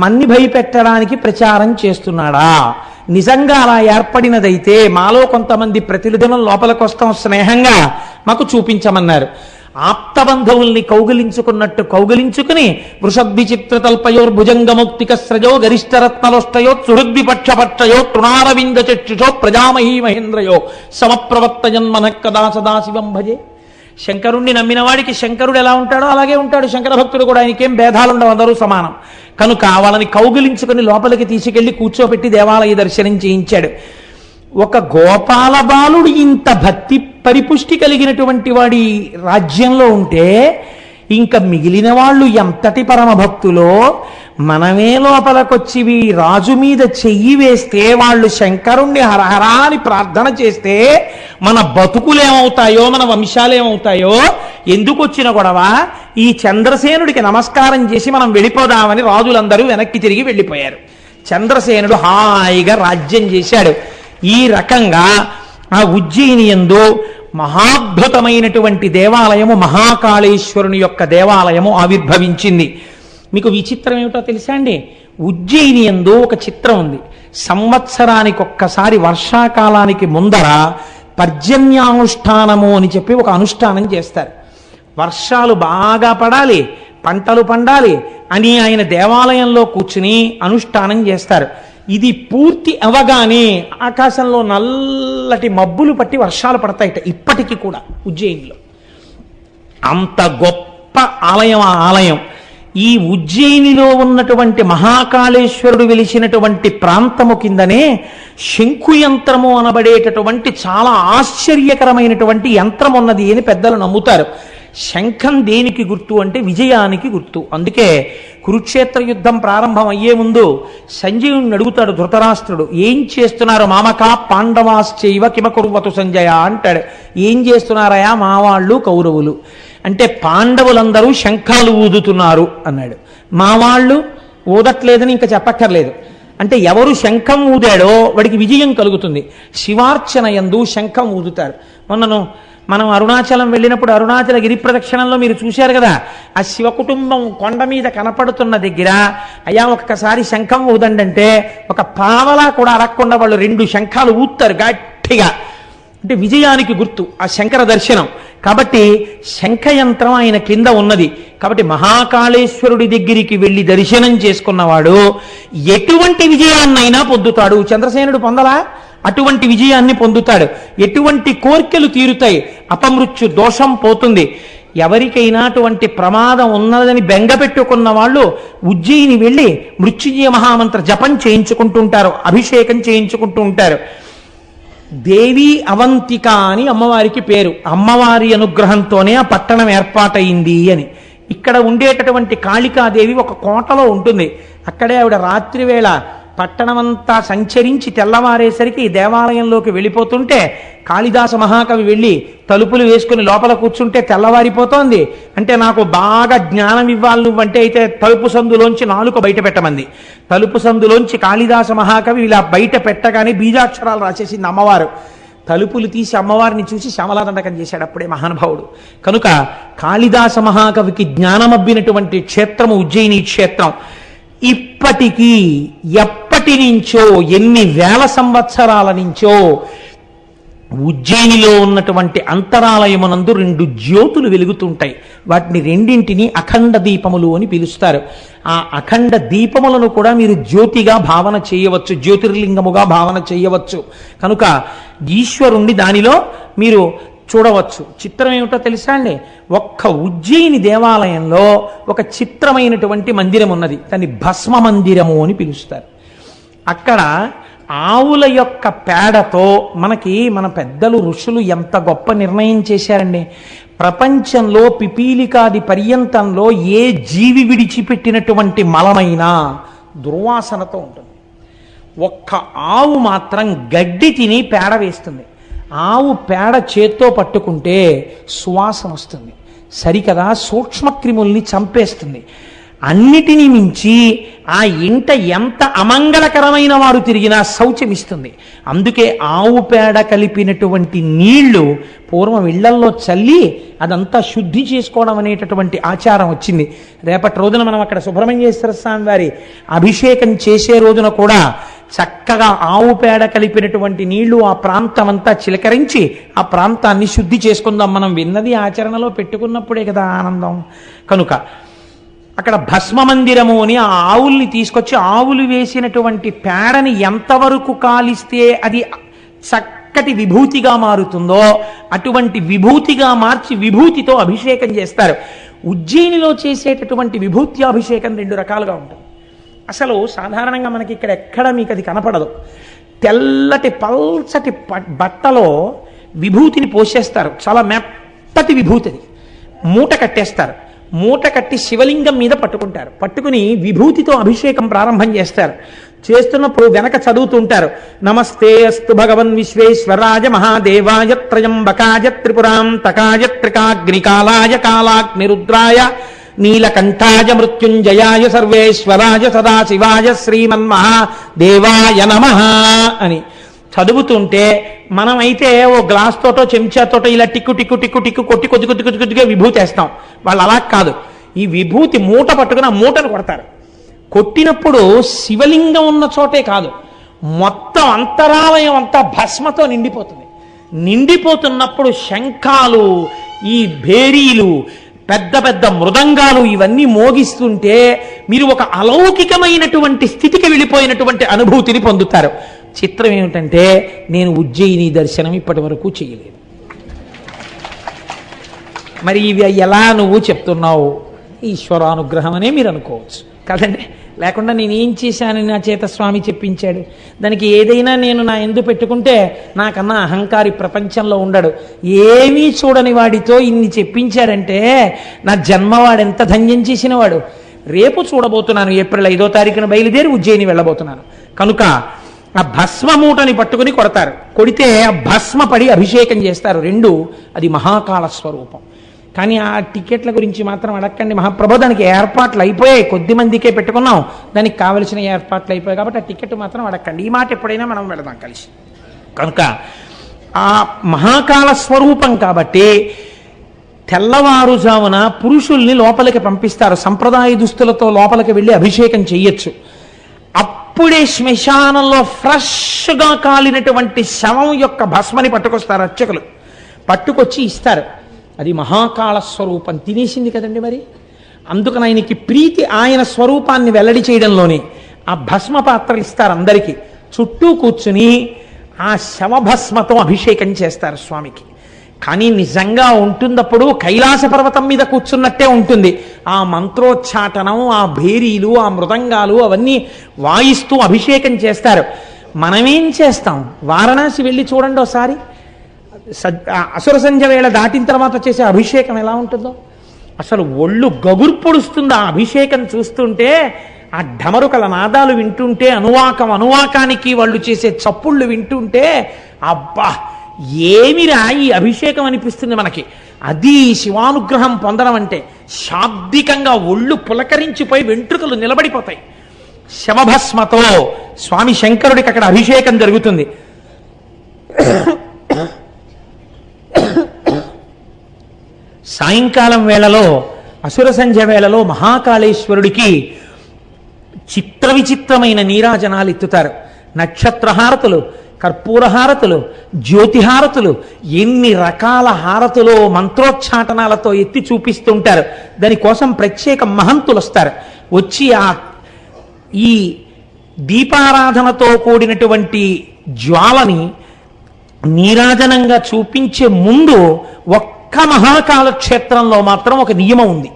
మన్ని భయపెట్టడానికి ప్రచారం చేస్తున్నాడా? నిజంగా అలా ఏర్పడినదైతే మాలో కొంతమంది ప్రతిదినం లోపలికి వస్తాం స్నేహంగా, మాకు చూపించమన్నారు. ఆప్తబంధువుల్ని కౌగిలించుకున్నట్టు కౌగిలించుకుని వృషద్విచిత్రతల్పయోర్ భుజంగముక్తిక స్రజో గరిష్టరత్నలోష్టయో సుహృద్విపక్షపక్షయో తృణారవింద చక్షుషో ప్రజామహీ మహేంద్రయో సమప్రవర్తయన్మన కదా సదాశివం భజే. శంకరుణ్ణి నమ్మిన వాడికి శంకరుడు ఎలా ఉంటాడో అలాగే ఉంటాడు శంకర భక్తుడు కూడా. ఆయనకేం భేదాలుండవు, అందరూ సమానం. కనుక వాళ్ళని కౌగిలించుకుని లోపలికి తీసుకెళ్లి కూర్చోబెట్టి దేవాలయ దర్శనం చేయించాడు. ఒక గోపాల బాలుడు ఇంత భక్తి పరిపుష్టి కలిగినటువంటి వాడి రాజ్యంలో ఉంటే ఇంకా మిగిలిన వాళ్ళు ఎంతటి పరమ భక్తులో, మనమే లోపలకొచ్చి రాజు మీద చెయ్యి వేస్తే వాళ్ళు శంకరుణ్ణి హరహరా అని ప్రార్థన చేస్తే మన బతుకులేమవుతాయో, మన వంశాలేమవుతాయో. ఎందుకు వచ్చిన గొడవ? ఈ చంద్రసేనుడికి నమస్కారం చేసి మనం వెళ్ళిపోదామని రాజులందరూ వెనక్కి తిరిగి వెళ్ళిపోయారు. చంద్రసేనుడు హాయిగా రాజ్యం చేశాడు. ఈ రకంగా ఆ ఉజ్జయిని యందు మహాద్భుతమైనటువంటి దేవాలయము, మహాకాళేశ్వరుని యొక్క దేవాలయము ఆవిర్భవించింది. మీకు విచిత్రం ఏమిటో తెలుసా అండి? ఉజ్జయిని యందు ఒక చిత్రం ఉంది. సంవత్సరానికి ఒక్కసారి వర్షాకాలానికి ముందర పర్జన్యానుష్ఠానము అని చెప్పి ఒక అనుష్ఠానం చేస్తారు. వర్షాలు బాగా పడాలి, పంటలు పండాలి అని ఆయన దేవాలయంలో కూర్చుని అనుష్ఠానం చేస్తారు. ఇది పూర్తి అవగానే ఆకాశంలో నల్లటి మబ్బులు పట్టి వర్షాలు పడతాయిట ఇప్పటికీ కూడా ఉజ్జయినిలో. అంత గొప్ప ఆలయం ఆ ఆలయం. ఈ ఉజ్జయినిలో ఉన్నటువంటి మహాకాళేశ్వరుడు వెలిసినటువంటి ప్రాంతము కిందనే శంఖు యంత్రము అనబడేటటువంటి చాలా ఆశ్చర్యకరమైనటువంటి యంత్రం ఉన్నది అని పెద్దలు నమ్ముతారు. శంఖం దేనికి గుర్తు అంటే విజయానికి గుర్తు. అందుకే కురుక్షేత్ర యుద్ధం ప్రారంభం అయ్యే ముందు సంజయుడిని అడుగుతాడు ధృతరాష్ట్రుడు, ఏం చేస్తున్నారు మామకా పాండవాశ్చైవ కిమకుర్వతు సంజయ అంటాడు. ఏం చేస్తున్నారయా మా వాళ్ళు కౌరవులు అంటే, పాండవులందరూ శంఖాలు ఊదుతున్నారు అన్నాడు. మా వాళ్ళు ఊదట్లేదని ఇంకా చెప్పక్కర్లేదు. అంటే ఎవరు శంఖం ఊదాడో వాడికి విజయం కలుగుతుంది. శివార్చన యందు శంఖం ఊదుతారు. మనం అరుణాచలం వెళ్ళినప్పుడు అరుణాచల గిరి ప్రదక్షిణంలో మీరు చూశారు కదా, ఆ శివ కుటుంబం కొండ మీద కనపడుతున్న దగ్గర అయ్యా ఒక్కసారి శంఖం ఊదండి అంటే ఒక పావలా కూడా అరక్కుండా వాళ్ళు 2 శంఖాలు ఊతారు గట్టిగా. అంటే విజయానికి గుర్తు ఆ శంకర దర్శనం. కాబట్టి శంఖయంత్రం ఆయన కింద ఉన్నది. కాబట్టి మహాకాళేశ్వరుడి దగ్గరికి వెళ్ళి దర్శనం చేసుకున్నవాడు ఎటువంటి విజయాన్నైనా పొందుతాడు. చంద్రసేనుడు పొందలా? అటువంటి విజయాన్ని పొందుతాడు. ఎటువంటి కోర్కెలు తీరుతాయి, అపమృత్యు దోషం పోతుంది. ఎవరికైనా అటువంటి ప్రమాదం ఉన్నదని బెంగపెట్టుకున్న వాళ్ళు ఉజ్జయిని వెళ్ళి మృత్యుంజయ మహామంత్ర జపం చేయించుకుంటూ ఉంటారు, అభిషేకం చేయించుకుంటూ ఉంటారు. దేవి అవంతిక అని అమ్మవారికి పేరు. అమ్మవారి అనుగ్రహంతోనే ఆ పట్టణం ఏర్పాటైంది అని. ఇక్కడ ఉండేటటువంటి కాళికాదేవి ఒక కోటలో ఉంటుంది. అక్కడే ఆవిడ రాత్రివేళ పట్టణమంతా సంచరించి తెల్లవారేసరికి దేవాలయంలోకి వెళ్ళిపోతుంటే కాళిదాస మహాకవి వెళ్ళి తలుపులు వేసుకుని లోపల కూర్చుంటే తెల్లవారిపోతోంది. అంటే నాకు బాగా జ్ఞానం ఇవ్వాలి నువ్వంటే అయితే తలుపు సందులోంచి నాలుక బయట పెట్టమంది. తలుపు సందులోంచి కాళిదాస మహాకవి ఇలా బయట పెట్టగానే బీజాక్షరాలు రాసేసింది అమ్మవారు. తలుపులు తీసి అమ్మవారిని చూసి శ్యామలాదండకం చేశాడు అప్పుడే మహానుభావుడు. కనుక కాళిదాస మహాకవికి జ్ఞానమబ్బినటువంటి క్షేత్రము ఉజ్జయిని క్షేత్రం. ఇప్పటికీ ఎప్పటి నుంచో, ఎన్ని వేల సంవత్సరాల నుంచో ఉజ్జయినిలో ఉన్నటువంటి అంతరాలయమునందు 2 జ్యోతులు వెలుగుతుంటాయి. వాటిని రెండింటినీ అఖండ దీపములు అని పిలుస్తారు. ఆ అఖండ దీపములను కూడా మీరు జ్యోతిగా భావన చేయవచ్చు, జ్యోతిర్లింగముగా భావన చేయవచ్చు. కనుక ఈశ్వరుణ్ణి దానిలో మీరు చూడవచ్చు. చిత్రం ఏమిటో తెలుసా అండి? ఒక్క ఉజ్జయిని దేవాలయంలో ఒక చిత్రమైనటువంటి మందిరం ఉన్నది. దాన్ని భస్మ మందిరము అని పిలుస్తారు. అక్కడ ఆవుల యొక్క పేడతో మన పెద్దలు ఋషులు ఎంత గొప్ప నిర్ణయం చేశారండి. ప్రపంచంలో పిపీలికాది పర్యంతంలో ఏ జీవి విడిచిపెట్టినటువంటి మలమైనా దుర్వాసనతో ఉంటుంది. ఒక్క ఆవు మాత్రం గడ్డి తిని పేడ వేస్తుంది. ఆవు పేడ చేత్తో పట్టుకుంటే సువాసన వస్తుంది, సరికదా సూక్ష్మక్రిముల్ని చంపేస్తుంది. అన్నిటినీ మించి ఆ ఇంట ఎంత అమంగళకరమైన వాడు తిరిగినా శౌచమిస్తుంది. అందుకే ఆవు పేడ కలిపినటువంటి నీళ్లు పూర్వం ఇళ్లల్లో చల్లి అదంతా శుద్ధి చేసుకోవడం అనేటటువంటి ఆచారం వచ్చింది. రేపటి రోజున మనం అక్కడ సుబ్రహ్మణ్యేశ్వర స్వామి వారి అభిషేకం చేసే రోజున కూడా చక్కగా ఆవు పేడ కలిపినటువంటి నీళ్లు ఆ ప్రాంతం అంతా చిలకరించి ఆ ప్రాంతాన్ని శుద్ధి చేసుకుందాం. మనం విన్నది ఆచరణలో పెట్టుకున్నప్పుడే కదా ఆనందం. కనుక అక్కడ భస్మ మందిరము అని ఆ ఆవుల్ని తీసుకొచ్చి ఆవులు వేసినటువంటి పేడని ఎంతవరకు కాలిస్తే అది చక్కటి విభూతిగా మారుతుందో అటువంటి విభూతిగా మార్చి విభూతితో అభిషేకం చేస్తారు. ఉజ్జయినిలో చేసేటటువంటి విభూతి అభిషేకం 2 రకాలుగా ఉంటుంది. అసలు సాధారణంగా మనకి ఇక్కడ ఎక్కడ మీకు అది కనపడదు. తెల్లటి పల్చటి బట్టలో విభూతిని పోసేస్తారు. చాలా మెత్తటి విభూతి, అది మూట కట్టేస్తారు. మూట కట్టి శివలింగం మీద పట్టుకుంటారు. పట్టుకుని విభూతితో అభిషేకం ప్రారంభం చేస్తారు. చేస్తున్నప్పుడు వెనక చదువుతుంటారు, నమస్తే అస్తు భగవన్ విశ్వేశ్వరాయ మహాదేవాయ త్రయంబకాయ త్రిపురాంతకాయ త్రికాగ్నికాలాయ కాలాగ్నిరుద్రాయ నీలకంఠాయ మృత్యుంజయాయ సర్వేశ్వరాయ సదాశివాయ శ్రీమన్మహాదేవాయ నమః అని చదువుతుంటే మనమైతే ఓ గ్లాస్ తోటో చెంచాతోటో ఇలా టిక్కు టిక్కు టిక్కు టిక్కు కొట్టి కొద్ది కొద్ది కొద్ది కొద్దిగా విభూతి వేస్తాం. వాళ్ళు అలా కాదు, ఈ విభూతి మూట పట్టుకుని ఆ మూటను కొడతారు. కొట్టినప్పుడు శివలింగం ఉన్న చోటే కాదు, మొత్తం అంతరాలయం అంతా భస్మతో నిండిపోతుంది. నిండిపోతున్నప్పుడు శంఖాలు, ఈ భేరీలు, పెద్ద పెద్ద మృదంగాలు ఇవన్నీ మోగిస్తుంటే మీరు ఒక అలౌకికమైనటువంటి స్థితికి వెళ్ళిపోయినటువంటి అనుభూతిని పొందుతారు. చిత్రం ఏమిటంటే నేను ఉజ్జయిని దర్శనం ఇప్పటి వరకు చేయలేదు. మరి ఇవి ఎలా నువ్వు చెప్తున్నావు? ఈశ్వరానుగ్రహం అనే మీరు అనుకోవచ్చు కదండి. లేకుండా నేనేం చేశానని నా చేత స్వామి చెప్పించాడు. దానికి ఏదైనా నేను నా ఎందు పెట్టుకుంటే నాకన్నా అహంకారి ప్రపంచంలో ఉండడు. ఏమీ చూడని వాడితో ఇన్ని చెప్పించారంటే నా జన్మవాడు ఎంత ధన్యం చేసిన వాడు. రేపు చూడబోతున్నాను. ఏప్రిల్ 5వ తారీఖున బయలుదేరి ఉజ్జయిని వెళ్ళబోతున్నాను. కనుక ఆ భస్మ మూటని పట్టుకుని కొడతారు. కొడితే ఆ భస్మ పడి అభిషేకం చేస్తారు. 2 అది మహాకాళ స్వరూపం. కానీ ఆ టికెట్ల గురించి మాత్రం అడగండి మహాప్రభు. దానికి ఏర్పాట్లు అయిపోయాయి, కొద్ది మందికే పెట్టుకున్నాం, దానికి కావలసిన ఏర్పాట్లు అయిపోయాయి కాబట్టి ఆ టికెట్ మాత్రం అడగండి. ఈ మాట ఎప్పుడైనా మనం వెళదాం కలిసి. కనుక ఆ మహాకాళ స్వరూపం కాబట్టి తెల్లవారుజామున పురుషుల్ని లోపలికి పంపిస్తారు. సంప్రదాయ దుస్తులతో లోపలికి వెళ్ళి అభిషేకం చెయ్యొచ్చు. అప్పుడే శ్మశానంలో ఫ్రెష్గా కాలినటువంటి శవం యొక్క భస్మని పట్టుకొస్తారు అర్చకులు. పట్టుకొచ్చి ఇస్తారు. అది మహాకాళ స్వరూపం తినేసింది కదండి. మరి అందుకని ఆయనకి ప్రీతి ఆయన స్వరూపాన్ని వెల్లడి చేయడంలోనే ఆ భస్మ పాత్రలు ఇస్తారు అందరికీ. చుట్టూ కూర్చుని ఆ శవభస్మతో అభిషేకం చేస్తారు స్వామికి. కానీ నిజంగా ఉంటున్నప్పుడు కైలాస పర్వతం మీద కూర్చున్నట్టే ఉంటుంది. ఆ మంత్రోచ్చాటనం, ఆ భేరీలు, ఆ మృదంగాలు అవన్నీ వాయిస్తూ అభిషేకం చేస్తారు. మనమేం చేస్తాం? వారణాసి వెళ్ళి చూడండి ఒకసారి. అసుర సంధ్య వేళ దాటిన తర్వాత చేసే అభిషేకం ఎలా ఉంటుందో అసలు ఒళ్ళు గగురు పొడుస్తుంది. ఆ అభిషేకం చూస్తుంటే, ఆ ఢమరుకల నాదాలు వింటుంటే, అనువాకానికి వాళ్ళు చేసే చప్పుళ్ళు వింటుంటే అబ్బా ఏమిరా ఈ అభిషేకం అనిపిస్తుంది మనకి. అది శివానుగ్రహం పొందడం అంటే. శాబ్దికంగా ఒళ్ళు పులకరించిపోయి వెంట్రుకలు నిలబడిపోతాయి. శవభస్మతో స్వామి శంకరుడికి అక్కడ అభిషేకం జరుగుతుంది. సాయంకాలం వేళలో, అసుర సంధ్య వేళలో మహాకాళేశ్వరుడికి చిత్ర విచిత్రమైన నీరాజనాలు ఎత్తుతారు. నక్షత్రహారతులు, కర్పూరహారతులు, జ్యోతిహారతులు, ఎన్ని రకాల హారతులు మంత్రోచ్చాటనాలతో ఎత్తి చూపిస్తుంటారు. దానికోసం ప్రత్యేక మహంతులు వస్తారు. వచ్చి ఈ దీపారాధనతో కూడినటువంటి జ్వాలని నీరాజనంగా చూపించే ముందు ఒక్క మహాకాళ క్షేత్రంలో మాత్రం ఒక నియమం ఉంది.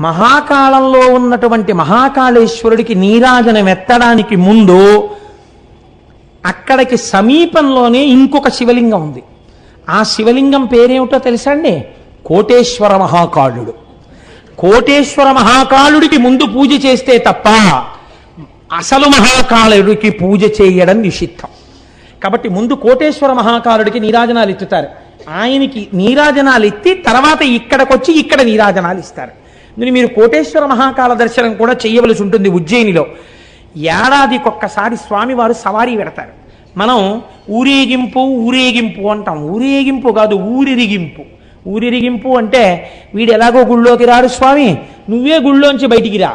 మహాకాళంలో ఉన్నటువంటి మహాకాళేశ్వరుడికి నీరాజనం ఎత్తడానికి ముందు అక్కడికి సమీపంలోనే ఇంకొక శివలింగం ఉంది. ఆ శివలింగం పేరేమిటో తెలుసా అండి? కోటేశ్వర మహాకాళుడు. కోటేశ్వర మహాకాళుడికి ముందు పూజ చేస్తే తప్ప అసలు మహాకాళుడికి పూజ చేయడం నిషిద్ధం. కాబట్టి ముందు కోటేశ్వర మహాకాళుడికి నీరాజనాలు ఎత్తుతారు. ఆయనకి నీరాజనాలు ఎత్తి తర్వాత ఇక్కడికొచ్చి ఇక్కడ నీరాజనాలు ఇస్తారు. మీరు కోటేశ్వర మహాకాళ దర్శనం కూడా చేయవలసి ఉంటుంది ఉజ్జయినిలో. ఏడాదికొక్కసారి స్వామివారు సవారీ పెడతారు. మనం ఊరేగింపు అంటాం. ఊరేగింపు కాదు, ఊరిరిగింపు. ఊరిరిగింపు అంటే వీడు ఎలాగో గుళ్ళోకి రాడు స్వామి, నువ్వే గుళ్ళోంచి బయటికి రా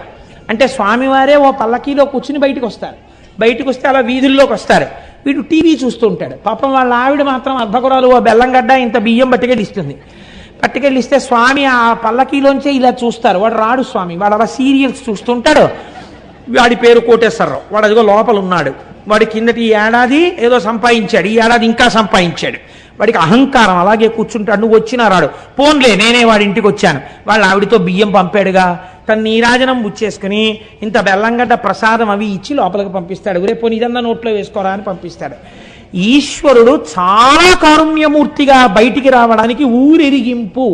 అంటే స్వామివారే ఓ పల్లకీలో కూర్చుని బయటికి వస్తారు. బయటకు వస్తే అలా వీధుల్లోకి వస్తారు. వీడు టీవీ చూస్తూ ఉంటాడు. పాపం వాళ్ళ ఆవిడ మాత్రం అర్ధకురాలు ఓ బెల్లంగడ్డ ఇంత బియ్యం పట్టుకెళ్ళిస్తుంది. పట్టుకెళ్ళిస్తే స్వామి ఆ పల్లకీలోంచే ఇలా చూస్తారు. వాడు రాడు స్వామి, వాడు అలా సీరియల్స్ చూస్తుంటాడు. వాడి పేరు కోటేశ్వరరావు, వాడు అదిగో లోపల ఉన్నాడు. వాడి కిందటి ఏడాది ఏదో సంపాదించాడు, ఈ ఏడాది ఇంకా సంపాదించాడు. వాడికి అహంకారం, అలాగే కూర్చుంటాడు. నువ్వు వచ్చినా రాడు. పోన్లే నేనే వాడి ఇంటికి వచ్చాను, వాళ్ళ ఆవిడితో బియ్యం పంపాడుగా, తను నీరాజనం ముచ్చేసుకుని ఇంత బెల్లంగడ్డ ప్రసాదం అవి ఇచ్చి లోపలికి పంపిస్తాడు. రేపు ఇదంతా నోట్లో వేసుకోరా అని పంపిస్తాడు. ఈశ్వరుడు చాలా కారుణ్యమూర్తిగా బయటికి రావడానికి ఊరెరిగింపు,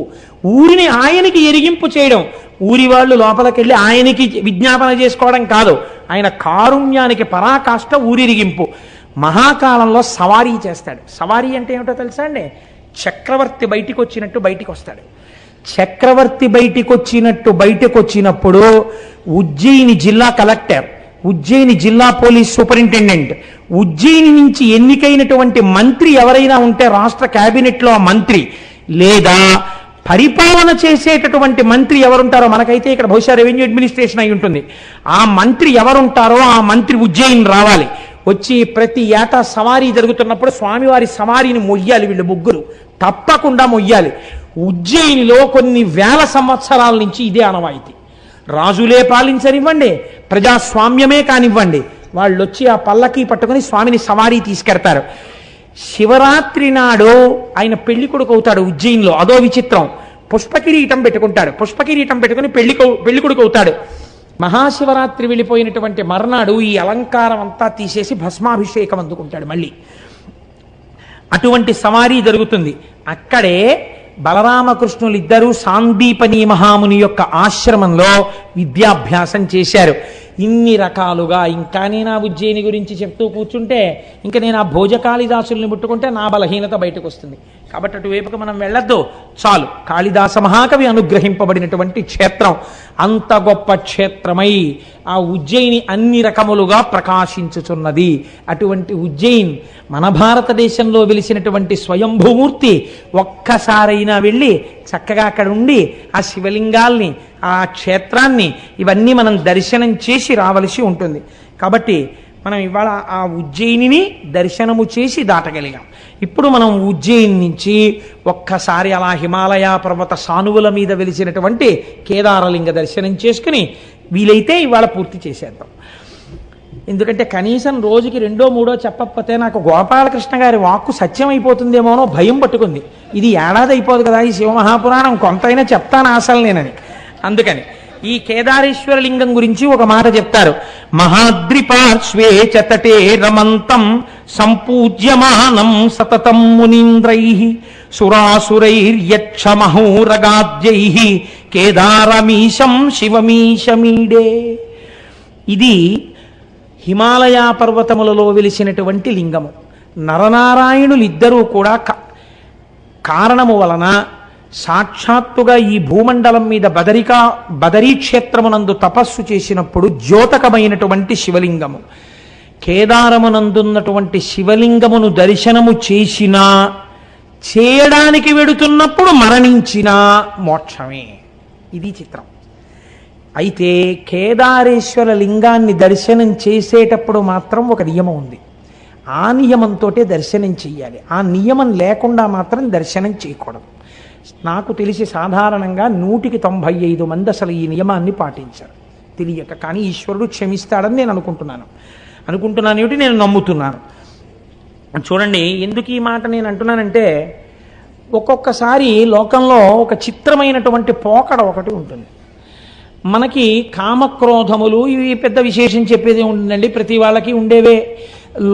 ఊరిని ఆయనకి ఎరిగింపు చేయడం. ఊరి వాళ్ళు లోపలికి వెళ్ళి ఆయనకి విజ్ఞాపన చేసుకోవడం కాదు, ఆయన కారుణ్యానికి పరాకాష్ట ఊరిరిగింపు. మహాకాలంలో సవారీ చేస్తాడు. సవారీ అంటే ఏమిటో తెలుసా అండి? చక్రవర్తి బయటికి వచ్చినట్టు బయటికి వస్తాడు. చక్రవర్తి బయటికి వచ్చినట్టు బయటకు వచ్చినప్పుడు ఉజ్జయిని జిల్లా కలెక్టర్, ఉజ్జయిని జిల్లా పోలీస్ సూపరింటెండెంట్, ఉజ్జయిని నుంచి ఎన్నికైనటువంటి మంత్రి ఎవరైనా ఉంటే రాష్ట్ర క్యాబినెట్లో మంత్రి, లేదా పరిపాలన చేసేటటువంటి మంత్రి ఎవరుంటారో, మనకైతే ఇక్కడ బహుశా రెవెన్యూ అడ్మినిస్ట్రేషన్ అయి ఉంటుంది, ఆ మంత్రి ఎవరుంటారో ఆ మంత్రి ఉజ్జయిని రావాలి. వచ్చి ప్రతి ఏటా సవారీ జరుగుతున్నప్పుడు స్వామివారి సవారీని మొయ్యాలి. వీళ్ళు ముగ్గురు తప్పకుండా మొయ్యాలి. ఉజ్జయినిలో కొన్ని వేల సంవత్సరాల నుంచి ఇదే ఆనవాయితీ. రాజులే పాలించనివ్వండి, ప్రజాస్వామ్యమే కానివ్వండి, వాళ్ళు వచ్చి ఆ పల్లకి పట్టుకుని స్వామిని సవారీ తీసుకెడతారు. శివరాత్రి నాడు ఆయన పెళ్లి కొడుకు అవుతాడు ఉజ్జయినిలో. అదో విచిత్రం. పుష్పకిరీటం పెట్టుకుంటాడు. పుష్పకిరీటం పెట్టుకుని పెళ్లి కొడుకు అవుతాడు. మహాశివరాత్రి వెళ్ళిపోయినటువంటి మర్నాడు ఈ అలంకారం అంతా తీసేసి భస్మాభిషేకం అందుకుంటాడు మళ్ళీ. అటువంటి సవారీ జరుగుతుంది. అక్కడే బలరామకృష్ణులు ఇద్దరూ సాందీపని మహాముని యొక్క ఆశ్రమంలో విద్యాభ్యాసం చేశారు. ఇన్ని రకాలుగా ఇంకా నేను ఆ ఉజ్జయిని గురించి చెప్తూ కూర్చుంటే, ఇంకా నేను ఆ భోజకాళిదాసుల్ని ముట్టుకుంటే నా బలహీనత బయటకు వస్తుంది. కాబట్టి అటువైపుకి మనం వెళ్ళొద్దు, చాలు. కాళిదాస మహాకవి అనుగ్రహింపబడినటువంటి క్షేత్రం, అంత గొప్ప క్షేత్రమై ఆ ఉజ్జయిని అన్ని రకములుగా ప్రకాశించుచున్నది. అటువంటి ఉజ్జయిన్ మన భారతదేశంలో వెలిసినటువంటి స్వయంభూమూర్తి. ఒక్కసారైనా వెళ్ళి చక్కగా అక్కడ ఉండి ఆ శివలింగాల్ని, ఆ క్షేత్రాన్ని, ఇవన్నీ మనం దర్శనం చేసి రావలసి ఉంటుంది. కాబట్టి మనం ఇవాళ ఆ ఉజ్జయినిని దర్శనము చేసి దాటగలిగాం. ఇప్పుడు మనం ఉజ్జయిని నుంచి ఒక్కసారి అలా హిమాలయ పర్వత సానువుల మీద వెలిసినటువంటి కేదారలింగ దర్శనం చేసుకుని వీలైతే ఇవాళ పూర్తి చేసేద్దాం. ఎందుకంటే కనీసం రోజుకి 2, 3 చెప్పకపోతే నాకు గోపాలకృష్ణ గారి వాక్కు సత్యం అయిపోతుందేమోనో భయం పట్టుకుంది. ఇది ఏడాది అయిపోదు కదా ఈ శివమహాపురాణం, కొంతైనా చెప్తాను అసలు నేనని. అందుకని ఈ కేదారేశ్వర లింగం గురించి ఒక మాట చెప్తారు. మహాద్రి పార్శ్వే చతటే రమంతం సంపూజ్యమానం సతతం మునీంద్రైః సురాసురైర్యక్షమహోరగాద్యైః కేదారమీశం శివమీశమీడే. ఇది హిమాలయ పర్వతములలో వెలిసినటువంటి లింగము. నరనారాయణులిద్దరూ కూడా కారణము వలన సాక్షాత్తుగా ఈ భూమండలం మీద బదరీ క్షేత్రమునందు తపస్సు చేసినప్పుడు ద్యోతకమైనటువంటి శివలింగము. కేదారమునందున్నటువంటి శివలింగమును దర్శనము చేసినా, చేయడానికి వెడుతున్నప్పుడు మరణించినా మోక్షమే. ఇది చిత్రం. అయితే కేదారేశ్వర లింగాన్ని దర్శనం చేసేటప్పుడు మాత్రం ఒక నియమం ఉంది. ఆ నియమంతో దర్శనం చెయ్యాలి. ఆ నియమం లేకుండా మాత్రం దర్శనం చేయకూడదు. నాకు తెలిసి సాధారణంగా 195 మంది అసలు ఈ నియమాన్ని పాటించారు తెలియక. కానీ ఈశ్వరుడు క్షమిస్తాడని నేను అనుకుంటున్నాను ఏమిటి, నేను నమ్ముతున్నాను. చూడండి, ఎందుకు ఈ మాట నేను అంటున్నానంటే, ఒక్కొక్కసారి లోకంలో ఒక చిత్రమైనటువంటి పోకడ ఒకటి ఉంటుంది. మనకి కామక్రోధములు ఇవి పెద్ద విశేషం చెప్పేది ఉంటుందండి, ప్రతి వాళ్ళకి ఉండేవే.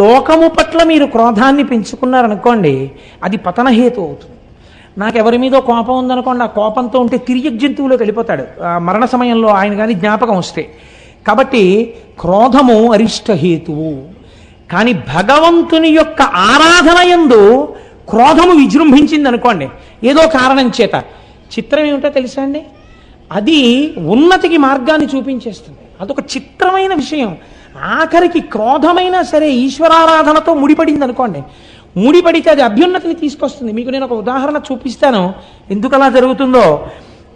లోకము పట్ల మీరు క్రోధాన్ని పెంచుకున్నారనుకోండి, అది పతనహేతు అవుతుంది. నాకు ఎవరి మీదో కోపం ఉందనుకోండి, ఆ కోపంతో ఉంటే తిరిగి జంతువులోకి వెళ్ళిపోతాడు మరణ సమయంలో ఆయన కానీ జ్ఞాపకం వస్తే. కాబట్టి క్రోధము అరిష్టహేతువు. కానీ భగవంతుని యొక్క ఆరాధన యందు క్రోధము విజృంభించింది అనుకోండి ఏదో కారణం చేత, చిత్రం ఏమిటో తెలుసా అండి, అది ఉన్నతికి మార్గాన్ని చూపించేస్తుంది. అదొక చిత్రమైన విషయం. ఆఖరికి క్రోధమైనా సరే ఈశ్వరారాధనతో ముడిపడింది అనుకోండి, ముడిపడితే అది అభ్యున్నతిని తీసుకొస్తుంది. మీకు నేను ఒక ఉదాహరణ చూపిస్తాను ఎందుకు అలా జరుగుతుందో.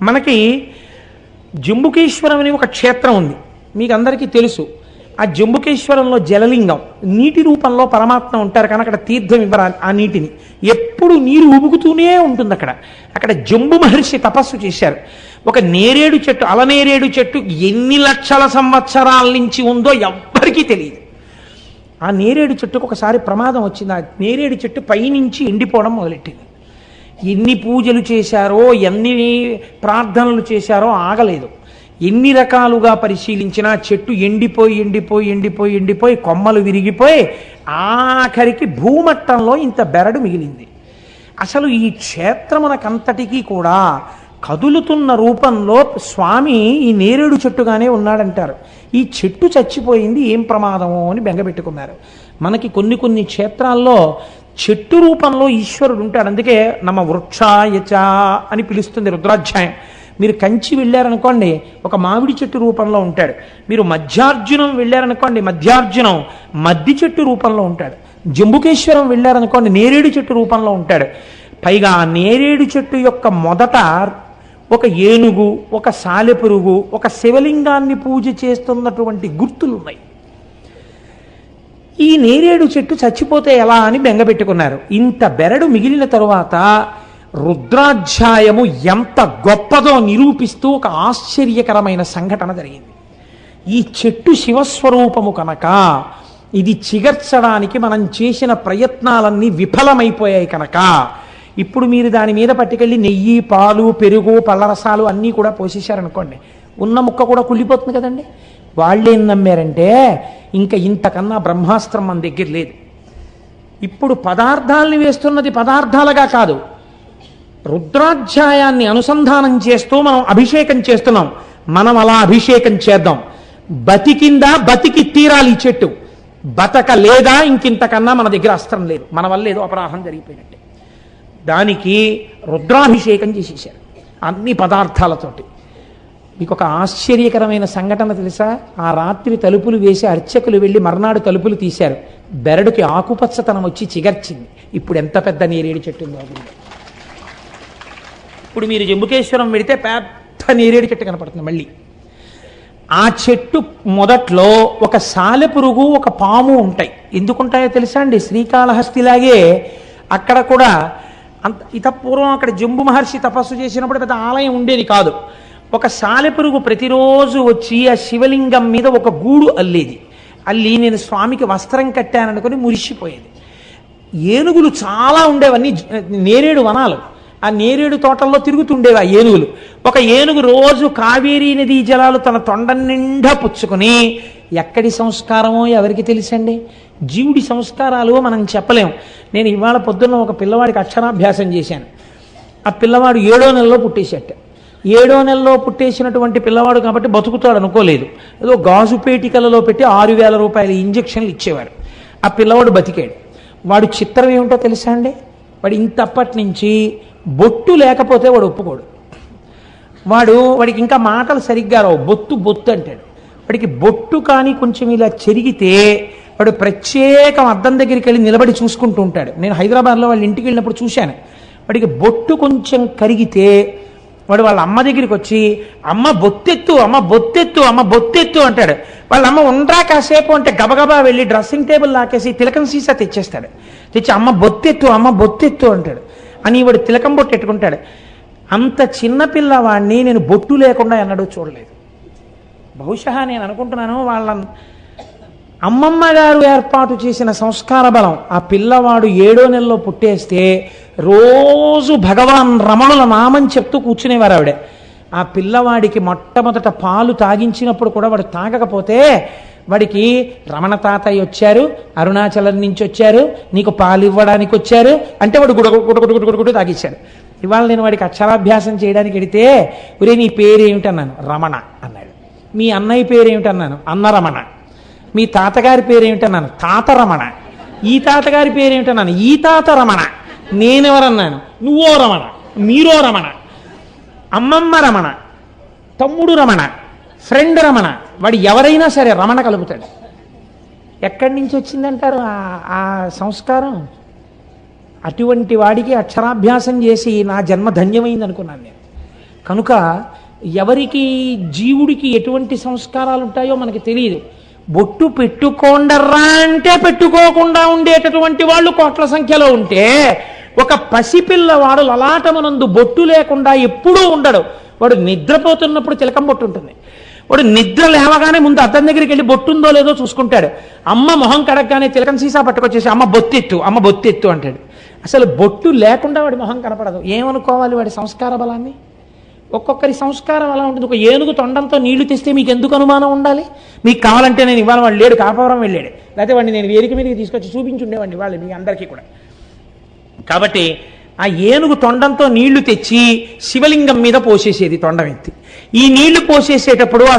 మనకి జంబుకేశ్వరం అని ఒక క్షేత్రం ఉంది, మీకు అందరికీ తెలుసు. ఆ జంబుకేశ్వరంలో జలలింగం, నీటి రూపంలో పరమాత్మ ఉంటారు కానీ అక్కడ తీర్థం ఇవ్వరు ఆ నీటిని, ఎప్పుడు నీరు ఉబుకుతూనే ఉంటుంది అక్కడ. అక్కడ జంబు మహర్షి తపస్సు చేశారు. ఒక నేరేడు చెట్టు, అలనేరేడు చెట్టు ఎన్ని లక్షల సంవత్సరాల నుంచి ఉందో ఎవ్వరికీ తెలియదు. ఆ నేరేడు చెట్టుకు ఒకసారి ప్రమాదం వచ్చింది. ఆ నేరేడు చెట్టు పైనుంచి ఎండిపోవడం మొదలెట్టింది. ఎన్ని పూజలు చేశారో, ఎన్ని ప్రార్థనలు చేశారో ఆగలేదు. ఎన్ని రకాలుగా పరిశీలించినా చెట్టు ఎండిపోయి ఎండిపోయి ఎండిపోయి ఎండిపోయి కొమ్మలు విరిగిపోయి ఆఖరికి భూమట్టంలో ఇంత బెరడు మిగిలింది. అసలు ఈ క్షేత్రమునకంతటికీ కూడా కదులుతున్న రూపంలో స్వామి ఈ నేరేడు చెట్టుగానే ఉన్నాడంటారు. ఈ చెట్టు చచ్చిపోయింది, ఏం ప్రమాదమో అని బెంగపెట్టుకున్నారు. మనకి కొన్ని కొన్ని క్షేత్రాల్లో చెట్టు రూపంలో ఈశ్వరుడు ఉంటాడు. అందుకే నమ వృక్షాయచ అని పిలుస్తుంది రుద్రాధ్యాయం. మీరు కంచి వెళ్ళారనుకోండి, ఒక మామిడి చెట్టు రూపంలో ఉంటాడు. మీరు మధ్యార్జునం వెళ్ళారనుకోండి, మధ్యార్జునం మద్ది చెట్టు రూపంలో ఉంటాడు. జంబుకేశ్వరం వెళ్ళారనుకోండి, నేరేడు చెట్టు రూపంలో ఉంటాడు. పైగా ఆ నేరేడు చెట్టు యొక్క మొదట ఒక ఏనుగు, ఒక సాలెపురుగు, ఒక శివలింగాన్ని పూజ చేస్తున్నటువంటి గుర్తులు ఉన్నాయి. ఈ నేరేడు చెట్టు చచ్చిపోతే ఎలా అని బెంగపెట్టుకున్నారు. ఇంత బెరడు మిగిలిన తరువాత రుద్రాధ్యాయము ఎంత గొప్పదో నిరూపిస్తూ ఒక ఆశ్చర్యకరమైన సంఘటన జరిగింది. ఈ చెట్టు శివస్వరూపము కనుక ఇది చిగర్చడానికి మనం చేసిన ప్రయత్నాలన్నీ విఫలమైపోయాయి కనుక ఇప్పుడు మీరు దాని మీద పట్టుకెళ్ళి నెయ్యి, పాలు, పెరుగు, పళ్ళరసాలు అన్నీ కూడా పోసేశారనుకోండి, ఉన్న ముక్క కూడా కుళ్ళిపోతుంది కదండి. వాళ్ళేం నమ్మారంటే ఇంకా ఇంతకన్నా బ్రహ్మాస్త్రం మన దగ్గర లేదు. ఇప్పుడు పదార్థాలని వేస్తున్నది పదార్థాలుగా కాదు, రుద్రాధ్యాయాన్ని అనుసంధానం చేస్తూ మనం అభిషేకం చేస్తున్నాం. మనం అలా అభిషేకం చేద్దాం. బతికిందా, బతికి తీరాలి ఈ చెట్టు. బతక లేదా ఇంకింతకన్నా మన దగ్గర అస్త్రం లేదు. మన వల్ల ఏదో అపరాధం జరిగిపోయినట్టే. దానికి రుద్రాభిషేకం చేసేసారు అన్ని పదార్థాలతోటి. మీకు ఒక ఆశ్చర్యకరమైన సంఘటన తెలుసా? ఆ రాత్రి తలుపులు వేసి అర్చకులు వెళ్ళి మర్నాడు తలుపులు తీశారు. బెరడుకి ఆకుపచ్చతనం వచ్చి చిగర్చింది. ఇప్పుడు ఎంత పెద్ద నేరేడు చెట్టు ఉందో. ఇప్పుడు మీరు జంబుకేశ్వరం వెడితే పెద్ద నేరేడు చెట్టు కనపడుతుంది. మళ్ళీ ఆ చెట్టు మొదట్లో ఒక సాలెపురుగు, ఒక పాము ఉంటాయి. ఎందుకుంటాయో తెలుసా అండి? శ్రీకాళహస్తిలాగే అక్కడ కూడా పూర్వం అక్కడ జంబు మహర్షి తపస్సు చేసినప్పుడు పెద్ద ఆలయం ఉండేది కాదు. ఒక సాలెపురుగు ప్రతిరోజు వచ్చి ఆ శివలింగం మీద ఒక గూడు అల్లేది. అల్లి నేను స్వామికి వస్త్రం కట్టాననుకుని మురిసిపోయేది. ఏనుగులు చాలా ఉండేవన్నీ నేరేడు వనాలు. ఆ నేరేడు తోటల్లో తిరుగుతుండేవి ఆ ఏనుగులు. ఒక ఏనుగు రోజు కావేరీ నదీ జలాలు తన తొండ నిండా పుచ్చుకొని, ఎక్కడి సంస్కారమో ఎవరికి తెలుసండి? జీవుడి సంస్కారాలు మనం చెప్పలేం. నేను ఇవాళ పొద్దున్న ఒక పిల్లవాడికి అక్షరాభ్యాసం చేశాను. ఆ పిల్లవాడు 7వ నెలలో పుట్టేసేట. 7వ నెలలో పుట్టేసినటువంటి పిల్లవాడు కాబట్టి బతుకుతాడు అనుకోలేదు. ఏదో గాజు పేటికలలో పెట్టి 6,000 రూపాయల ఇంజక్షన్లు ఇచ్చేవారు. ఆ పిల్లవాడు బతికాడు. వాడు చిత్రం ఏమిటో తెలుసా అండి? వాడు ఇంతప్పటి నుంచి బొట్టు లేకపోతే వాడు ఒప్పుకోడు. వాడికి ఇంకా మాటలు సరిగ్గా రావు. బొత్తు అంటాడు. వాడికి బొట్టు కానీ కొంచెం ఇలా చెరిగితే వాడు ప్రత్యేకం అద్దం దగ్గరికి వెళ్ళి నిలబడి చూసుకుంటూ ఉంటాడు. నేను హైదరాబాద్లో వాళ్ళ ఇంటికి వెళ్ళినప్పుడు చూశాను. వాడికి బొట్టు కొంచెం కరిగితే వాడు వాళ్ళ అమ్మ దగ్గరికి వచ్చి, అమ్మ బొత్తెత్తు, అమ్మ బొత్తెత్తు, అమ్మ బొత్తెత్తు అంటాడు. వాళ్ళ అమ్మ ఉండరా కాసేపు అంటే గబగబా వెళ్ళి డ్రెస్సింగ్ టేబుల్ లాకేసి తిలకం సీసా తెచ్చేస్తాడు. తెచ్చి అమ్మ బొత్తెత్తు, అమ్మ బొత్తెత్తు అంటాడు. అని వాడు తిలకం బొట్టు పెట్టుకుంటాడు. అంత చిన్న పిల్లవాడిని నేను బొట్టు లేకుండా ఎన్నడూ చూడలేదు. బహుశా నేను అనుకుంటున్నాను వాళ్ళ అమ్మమ్మ గారు ఏర్పాటు చేసిన సంస్కార బలం. ఆ పిల్లవాడు 7వ నెలలో పుట్టేస్తే రోజు భగవాన్ రమణుల నామం చెప్తూ కూర్చునేవారు ఆవిడ. ఆ పిల్లవాడికి మొట్టమొదట పాలు తాగించినప్పుడు కూడా వాడు తాగకపోతే వాడికి రమణ తాతయ్య వచ్చారు, అరుణాచలం నుంచి వచ్చారు, నీకు పాలు ఇవ్వడానికి వచ్చారు అంటే వాడు గుడగుడు తాగిచ్చాడు. ఇవాళ నేను వాడికి అక్షరాభ్యాసం చేయడానికి వెడితే, ఒరే నీ పేరేమిటన్నాను, రమణ అన్నాడు. మీ అన్నయ్య పేరేమిటన్నాను, అన్న రమణ. మీ తాతగారి పేరేమిటన్నాను, తాత రమణ. ఈ తాతగారి పేరేమిటన్నాను, ఈ తాత రమణ. నేనెవరన్నాను, నువ్వో రమణ, మీరో రమణ, అమ్మమ్మ రమణ, తమ్ముడు రమణ, ఫ్రెండ్ రమణ. వాడు ఎవరైనా సరే రమణ కలుపుతాడు. ఎక్కడి నుంచి వచ్చిందంటారు ఆ సంస్కారం? అటువంటి వాడికి అక్షరాభ్యాసం చేసి నా జన్మ ధన్యమైంది అనుకున్నాను నేను. కనుక ఎవరికి జీవుడికి ఎటువంటి సంస్కారాలు ఉంటాయో మనకి తెలియదు. బొట్టు పెట్టుకోండర్రా అంటే పెట్టుకోకుండా ఉండేటటువంటి వాళ్ళు కోట్ల సంఖ్యలో ఉంటే ఒక పసిపిల్లవాడు లలాటమునందు బొట్టు లేకుండా ఎప్పుడూ ఉండడు. వాడు నిద్రపోతున్నప్పుడు చిలకం బొట్టు ఉంటుంది. వాడు నిద్ర లేవగానే ముందు అద్దం దగ్గరికి వెళ్ళి బొట్టుందో లేదో చూసుకుంటాడు. అమ్మ మొహం కడగగానే చిలకం సీసా పట్టుకొచ్చేసి అమ్మ బొత్తెత్తు అంటాడు. అసలు బొట్టు లేకుండా వాడి మొహం కనపడదు. ఏమనుకోవాలి వాడి సంస్కార బలాన్ని? ఒక్కొక్కరి సంస్కారం అలా ఉంటుంది. ఒక ఏనుగు తొండంతో నీళ్లు తెస్తే మీకు ఎందుకు అనుమానం ఉండాలి? మీకు కావాలంటే నేను ఇవాళ వాడు లేడు, కాపవరం వెళ్ళాడు, లేకపోతే వాడిని నేను వేదిక మీదకి తీసుకొచ్చి చూపించుండేవాడిని వాళ్ళు మీ అందరికీ కూడా. కాబట్టి ఆ ఏనుగు తొండంతో నీళ్లు తెచ్చి శివలింగం మీద పోసేసేది తొండం ఎత్తి. ఈ నీళ్లు పోసేసేటప్పుడు ఆ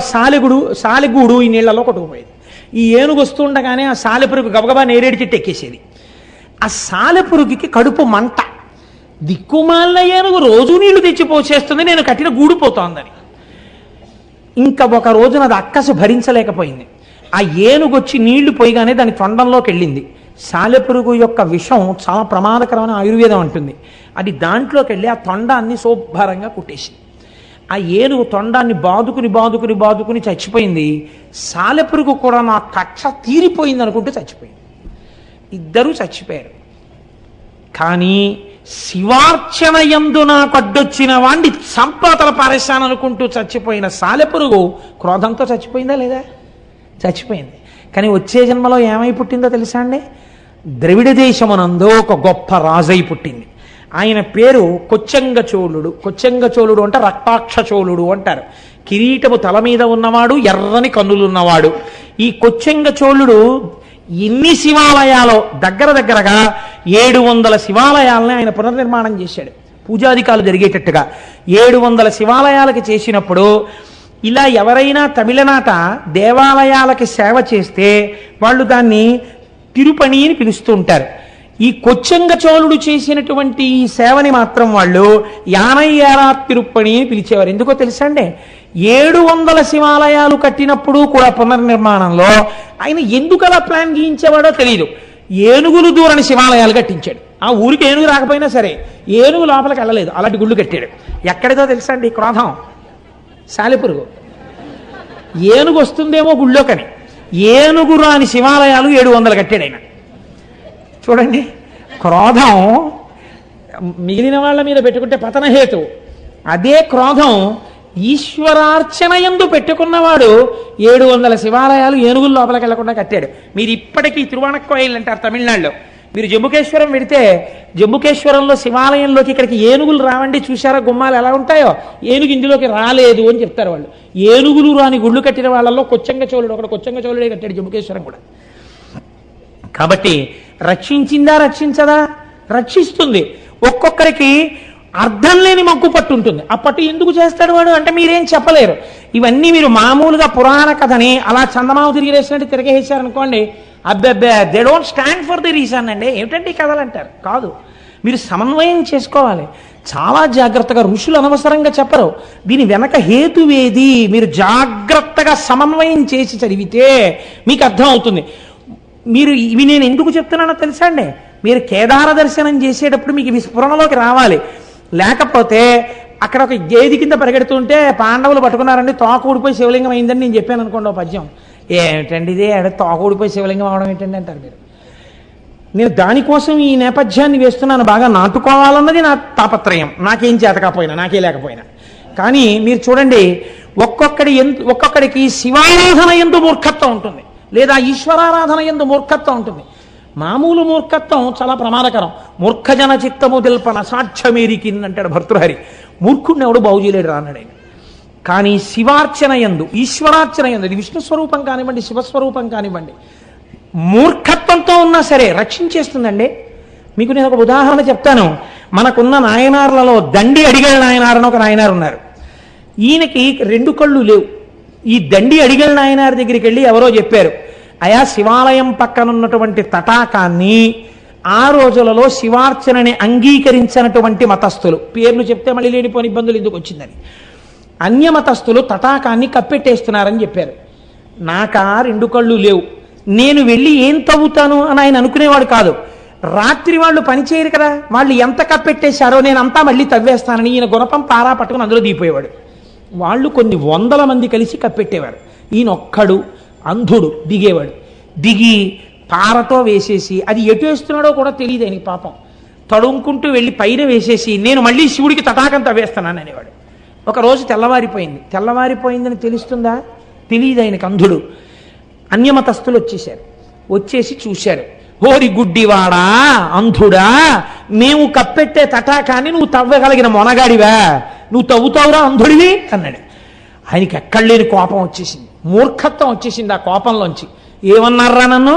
సాలెగూడు ఈ నీళ్లలో కొట్టుకుపోయేది. ఈ ఏనుగు వస్తుండగానే ఆ సాలెపురుగు గబగబా నేరేడు చెట్టు ఎక్కేసేది. ఆ సాలెపురుగుకి కడుపు మంట. దిక్కుమాలిన ఏనుగు రోజు నీళ్లు తెచ్చి పోసేస్తుంది, నేను కట్టిన గూడు పోతోందని. ఇంకా ఒక రోజున అది అక్కసు భరించలేకపోయింది. ఆ ఏనుగు వచ్చి నీళ్లు పోయిగానే దాని తొండంలోకి వెళ్ళింది. సాలెపురుగు యొక్క విషం చాలా ప్రమాదకరమైన ఆయుర్వేదం అంటుంది. అది దాంట్లోకి వెళ్ళి ఆ తొండాన్ని శుభ్రంగా కుట్టేసింది. ఆ ఏనుగు తొండాన్ని బాదుకుని చచ్చిపోయింది. సాలెపురుగు కూడా నా కక్ష తీరిపోయింది అనుకుంటూ చచ్చిపోయింది. ఇద్దరూ చచ్చిపోయారు. కానీ శివార్చన యందు నాకు అడ్డొచ్చిన వాణ్ణి సంపాతల పారేశాననుకుంటూ చచ్చిపోయిన సాలెపురుగు క్రోధంతో చచ్చిపోయిందా లేదా? చచ్చిపోయింది. కానీ వచ్చే జన్మలో ఏమై పుట్టిందో తెలుసా అండి? ద్రవిడ దేశమునందు ఒక గొప్ప రాజై పుట్టింది. ఆయన పేరు కొచ్చంగ చోళుడు. కొచ్చంగ చోళుడు అంటే రక్తాక్ష చోళుడు అంటారు. కిరీటము తల మీద ఉన్నవాడు, ఎర్రని కన్నులున్నవాడు. ఈ కొచ్చంగ చోళుడు ఎన్ని శివాలయాలో దగ్గరగా 700 శివాలయాలని ఆయన పునర్నిర్మాణం చేశాడు. పూజాధికాలు జరిగేటట్టుగా 700 శివాలయాలకి చేసినప్పుడు ఇలా ఎవరైనా తమిళనాట దేవాలయాలకి సేవ చేస్తే వాళ్ళు దాన్ని తిరుపణి అని పిలుస్తూ ఉంటారు. ఈ కొచ్చంగ చోళుడు చేసినటువంటి ఈ సేవని మాత్రం వాళ్ళు యానయ్యారా తిరుపణి అని పిలిచేవారు. ఎందుకో తెలుసా అండి? 700 శివాలయాలు కట్టినప్పుడు కూడా పునర్నిర్మాణంలో ఆయన ఎందుకు అలా ప్లాన్ గీయించేవాడో తెలియదు. ఏనుగులు దూరని శివాలయాలు కట్టించాడు. ఆ ఊరికి ఏనుగు రాకపోయినా సరే ఏనుగు లోపలికి వెళ్ళలేదు, అలాంటి గుళ్ళు కట్టాడు. ఎక్కడిదో తెలుసా అండి క్రోధం? సాలెపురుగు. ఏనుగు వస్తుందేమో గుళ్ళోకని ఏనుగు రాని శివాలయాలు 700 కట్టాడు ఆయన. చూడండి, క్రోధం మిగిలిన వాళ్ళ మీద పెట్టుకుంటే పతనహేతు. అదే క్రోధం ఈశ్వరార్చన యందు పెట్టుకున్నవాడు 700 శివాలయాలు ఏనుగుల లోపలికి వెళ్లకుండా కట్టాడు. మీరు ఇప్పటికీ తిరువాణక్కోయిల్ అంటారు తమిళనాడులో. మీరు జంబుకేశ్వరం వెడితే జంబుకేశ్వరంలో శివాలయంలోకి ఇక్కడికి ఏనుగులు రావండి, చూశారా గుమ్మాలు ఎలా ఉంటాయో? ఏనుగు ఇందులోకి రాలేదు అని చెప్తారు వాళ్ళు. ఏనుగులు రాని గుళ్ళు కట్టిన వాళ్ళలో కొచ్చంగ చోళుడు ఒకడు. కొచ్చంగ చోళుడే కట్టాడు జంబుకేశ్వరం కూడా. కాబట్టి రక్షించిందా రక్షించదా? రక్షిస్తుంది. ఒక్కొక్కరికి అర్థం లేని మగ్గు పట్టు ఉంటుంది. ఆ పట్టు ఎందుకు చేస్తాడు వాడు అంటే మీరేం చెప్పలేరు. ఇవన్నీ మీరు మామూలుగా పురాణ కథని అలా చందమామ తిరిగేసినట్టు తిరగేసారనుకోండి, అబ్బెబ్బే they don't stand for the reason అండి. ఏమిటంటే ఈ కథలు అంటారు. కాదు, మీరు సమన్వయం చేసుకోవాలి చాలా జాగ్రత్తగా. ఋషులు అనవసరంగా చెప్పరు. దీని వెనక హేతువేది మీరు జాగ్రత్తగా సమన్వయం చేసి చదివితే మీకు అర్థం అవుతుంది. మీరు ఇవి నేను ఎందుకు చెప్తున్నానో తెలుసా అండి? మీరు కేదార దర్శనం చేసేటప్పుడు మీకు ఇవి స్ఫురణలోకి రావాలి. లేకపోతే అక్కడ ఒక గేది కింద పరిగెడుతుంటే పాండవులు పట్టుకున్నారండి, తోక ఊడిపోయి శివలింగం అయిందని నేను చెప్పాను అనుకోండి ఓ పద్యం. ఏమిటండి ఇదే తోక ఊడిపోయి శివలింగం అవడం ఏంటండి అంటారు మీరు. నేను దానికోసం ఈ నేపథ్యాన్ని వేస్తున్నాను. బాగా నాటుకోవాలన్నది నా తాపత్రయం, నాకేం చేతకపోయినా నాకే లేకపోయినా. కానీ మీరు చూడండి, ఒక్కొక్కడికి శివారాధన యందు మూర్ఖత్వం ఉంటుంది, లేదా ఈశ్వరారాధన యందు మూర్ఖత్వం ఉంటుంది. మామూలు మూర్ఖత్వం చాలా ప్రమాదకరం. మూర్ఖజన చిత్తము తెల్పన సాక్ష్యమేరికిన్ అంటాడు భర్తృహరి. మూర్ఖుడిని ఎవడు బాగు చేయలేడు అన్నాడు ఆయన. కానీ శివార్చన యందు, ఈశ్వరార్చన యందు, ఇది విష్ణు స్వరూపం కానివ్వండి, శివస్వరూపం కానివ్వండి, మూర్ఖత్వంతో ఉన్నా సరే రక్షించేస్తుందండి. మీకు నేను ఒక ఉదాహరణ చెప్తాను. మనకున్న నాయనార్లలో దండి అడిగల నాయనార్ అని ఒక నాయనారు ఉన్నారు. ఈయనకి 2 కళ్ళు లేవు. ఈ దండి అడిగల నాయనార్ దగ్గరికి వెళ్ళి ఎవరో చెప్పారు, అయా శివాలయం పక్కనున్నటువంటి తటాకాన్ని ఆ రోజులలో శివార్చనని అంగీకరించినటువంటి మతస్థులు, పేర్లు చెప్తే మళ్ళీ లేనిపోని ఇబ్బందులు ఎందుకు వచ్చిందని, అన్యమతస్థులు తటాకాన్ని కప్పెట్టేస్తున్నారని చెప్పారు. నాకా 2 కళ్ళు లేవు, నేను వెళ్ళి ఏం తవ్వుతాను అని ఆయన అనుకునేవాడు కాదు. రాత్రి వాళ్ళు పనిచేయరు కదా, వాళ్ళు ఎంత కప్పెట్టేశారో నేనంతా మళ్ళీ తవ్వేస్తానని ఈయన గుణపం పారా పట్టుకుని అందులో దిగిపోయేవాడు. వాళ్ళు కొన్ని 100 మంది కలిసి కప్పెట్టేవారు. ఈయన ఒక్కడు అంధుడు దిగేవాడు. దిగి పారతో వేసేసి, అది ఎటు వేస్తున్నాడో కూడా తెలియదు ఆయనకి పాపం, తడుముకుంటూ వెళ్ళి పైన వేసేసి నేను మళ్ళీ శివుడికి తటాకంతా వేస్తున్నాను అనేవాడు. ఒకరోజు తెల్లవారిపోయిందని తెలుస్తుందా? తెలియదు ఆయనకు, అంధుడు. అన్యమతస్థులు వచ్చేసి చూశారు. ఓరి గుడ్డివాడా, అంధుడా, మేము కప్పెట్టే తటాకాన్ని నువ్వు తవ్వగలిగిన మొనగాడివా, నువ్వు తవ్వుతావురా అంధుడివి అన్నాడు. ఆయనకి ఎక్కడలేని కోపం వచ్చేసింది, మూర్ఖత్వం వచ్చేసింది ఆ కోపంలోంచి. ఏమన్నారా నన్ను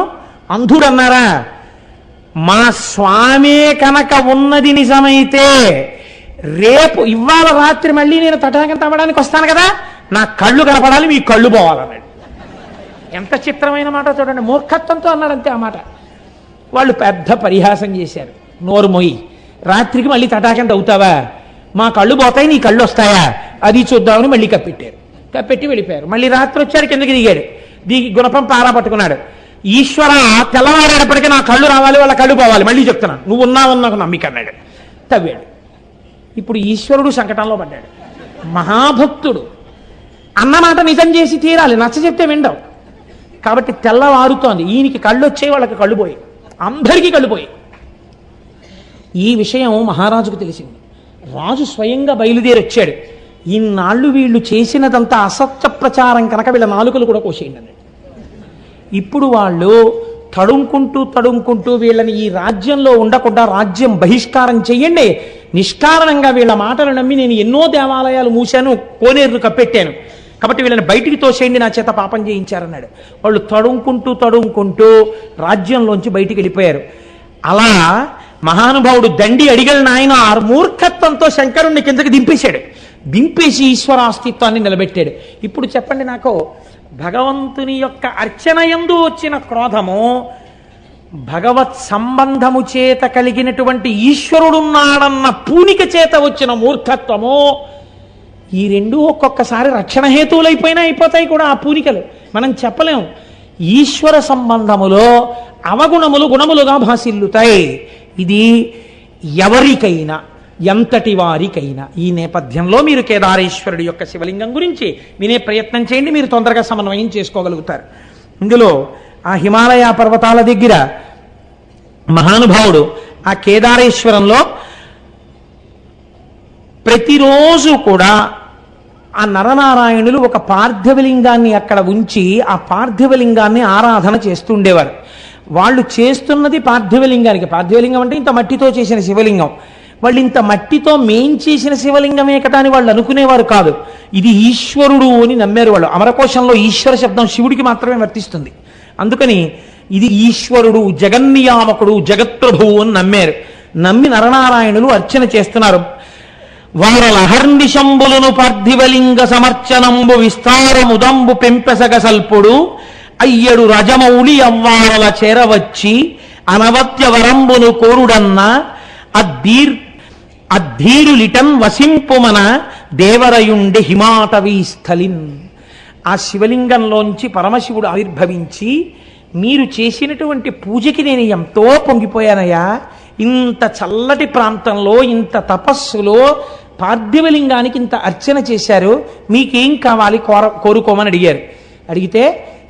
అంధుడు అన్నారా? మా స్వామే కనుక ఉన్నది నిజమైతే రేపు ఇవాళ రాత్రి మళ్ళీ నేను తటాకం తవ్వడానికి వస్తాను కదా, నా కళ్ళు కనపడాలి, మీ కళ్ళు పోవాలన్నాడు. ఎంత చిత్రమైన మాట చూడండి, మూర్ఖత్వంతో అన్నాడు అంతే ఆ మాట. వాళ్ళు పెద్ద పరిహాసం చేశారు. నోరు మొయ్యి, రాత్రికి మళ్ళీ తటాకం తవ్వుతావా, మా కళ్ళు పోతాయి నీ కళ్ళు వస్తాయా, అది చూద్దామని మళ్ళీ కప్పెట్టారు. కప్పెట్టి వెళ్ళిపోయారు. మళ్ళీ రాత్రి వచ్చాడు, కిందకి దిగి గుణపం పారా పట్టుకున్నాడు. ఈశ్వర, తెల్లవారేటప్పటికీ నా కళ్ళు రావాలి, వాళ్ళ కళ్ళు పోవాలి, మళ్ళీ చెప్తున్నాను, నువ్వు ఉన్నావు నాకు నమ్మిక అన్నాడు. తవ్వాడు. ఇప్పుడు ఈశ్వరుడు సంకటంలో పడ్డాడు. మహాభక్తుడు అన్నమాట నిజం చేసి తీరాలి, నచ్చ చెప్తే విండవు. కాబట్టి తెల్లవారుతోంది, ఈయనకి కళ్ళు వచ్చాయి, వాళ్ళకి కళ్ళు పోయి, అందరికీ కళ్ళు పోయి. ఈ విషయం మహారాజుకు తెలిసింది. రాజు స్వయంగా బయలుదేరి వచ్చాడు. ఇన్నాళ్ళు వీళ్ళు చేసినదంతా అసత్య ప్రచారం కనుక వీళ్ళ నాలుకలు కూడా కోసేయండి అన్నాడు. ఇప్పుడు వాళ్ళు తడుముకుంటూ వీళ్ళని ఈ రాజ్యంలో ఉండకుండా రాజ్యం బహిష్కారం చెయ్యండి, నిష్కారణంగా వీళ్ళ మాటలు నమ్మి నేను ఎన్నో దేవాలయాలు మూశాను, కోనేరును కప్పెట్టాను, కాబట్టి వీళ్ళని బయటికి తోసేయండి, నా చేత పాపం చేయించారన్నాడు. వాళ్ళు తడుముకుంటూ రాజ్యంలోంచి బయటికి వెళ్ళిపోయారు. అలా మహానుభావుడు దండి అడిగల నాయన మూర్ఖత్వంతో శంకరుణ్ణి కిందకి దింపేసి ఈశ్వర అస్తిత్వాన్ని నిలబెట్టాడు. ఇప్పుడు చెప్పండి నాకు, భగవంతుని యొక్క అర్చనయందు వచ్చిన క్రోధము, భగవత్ సంబంధము చేత కలిగినటువంటి ఈశ్వరుడున్నాడన్న పూనిక చేత వచ్చిన మూర్ఖత్వము, ఈ రెండు ఒక్కొక్కసారి రక్షణ హేతువులైపోయినా అయిపోతాయి కూడా ఆ పూనికలు. మనం చెప్పలేం. ఈశ్వర సంబంధములో అవగుణములు గుణములుగా భాసిల్లుతాయి. ఇది ఎవరికైనా, ఎంతటి వారికైనా. ఈ నేపథ్యంలో మీరు కేదారేశ్వరుడి యొక్క శివలింగం గురించి వినే ప్రయత్నం చేయండి, మీరు తొందరగా సమన్వయం చేసుకోగలుగుతారు. ఇందులో ఆ హిమాలయ పర్వతాల దగ్గర మహానుభావుడు ఆ కేదారేశ్వరంలో ప్రతిరోజు కూడా ఆ నరనారాయణులు ఒక పార్థివలింగాన్ని అక్కడ ఉంచి ఆ పార్థివలింగాన్ని ఆరాధన చేస్తుండేవారు. వాళ్ళు చేస్తున్నది పార్థివలింగానికి. పార్థివలింగం అంటే ఇంత మట్టితో చేసిన శివలింగం. వాళ్ళు ఇంత మట్టితో మేం చేసిన శివలింగమే కదా అని వాళ్ళు అనుకునేవారు కాదు. ఇది ఈశ్వరుడు అని నమ్మారు వాళ్ళు. అమరకోశంలో ఈశ్వర శబ్దం శివుడికి మాత్రమే వర్తిస్తుంది. అందుకని ఇది ఈశ్వరుడు, జగన్నియామకుడు, జగత్ప్రభువు అని నమ్మారు. నమ్మి నరనారాయణులు అర్చన చేస్తున్నారు. వారలహర్నిశంబులను పార్థివలింగ సమర్చనంబు విస్తారముదంబు పెంపెసగ సల్పుడు అయ్యడు రజమౌళి అవ్వారల చేరవచ్చి అనవత్య వరంబును కోరుడన్న అద్ధీరులిటన్ వసింపుమన దేవరయుండి హిమాటవీ స్థలిన్. ఆ శివలింగంలోంచి పరమశివుడు ఆవిర్భవించి, మీరు చేసినటువంటి పూజకి నేను ఎంతో పొంగిపోయానయ్యా, ఇంత చల్లటి ప్రాంతంలో, ఇంత తపస్సులో పార్థివలింగానికి ఇంత అర్చన చేశారు, మీకేం కావాలి కోరుకోమని అడిగారు. అడిగితే,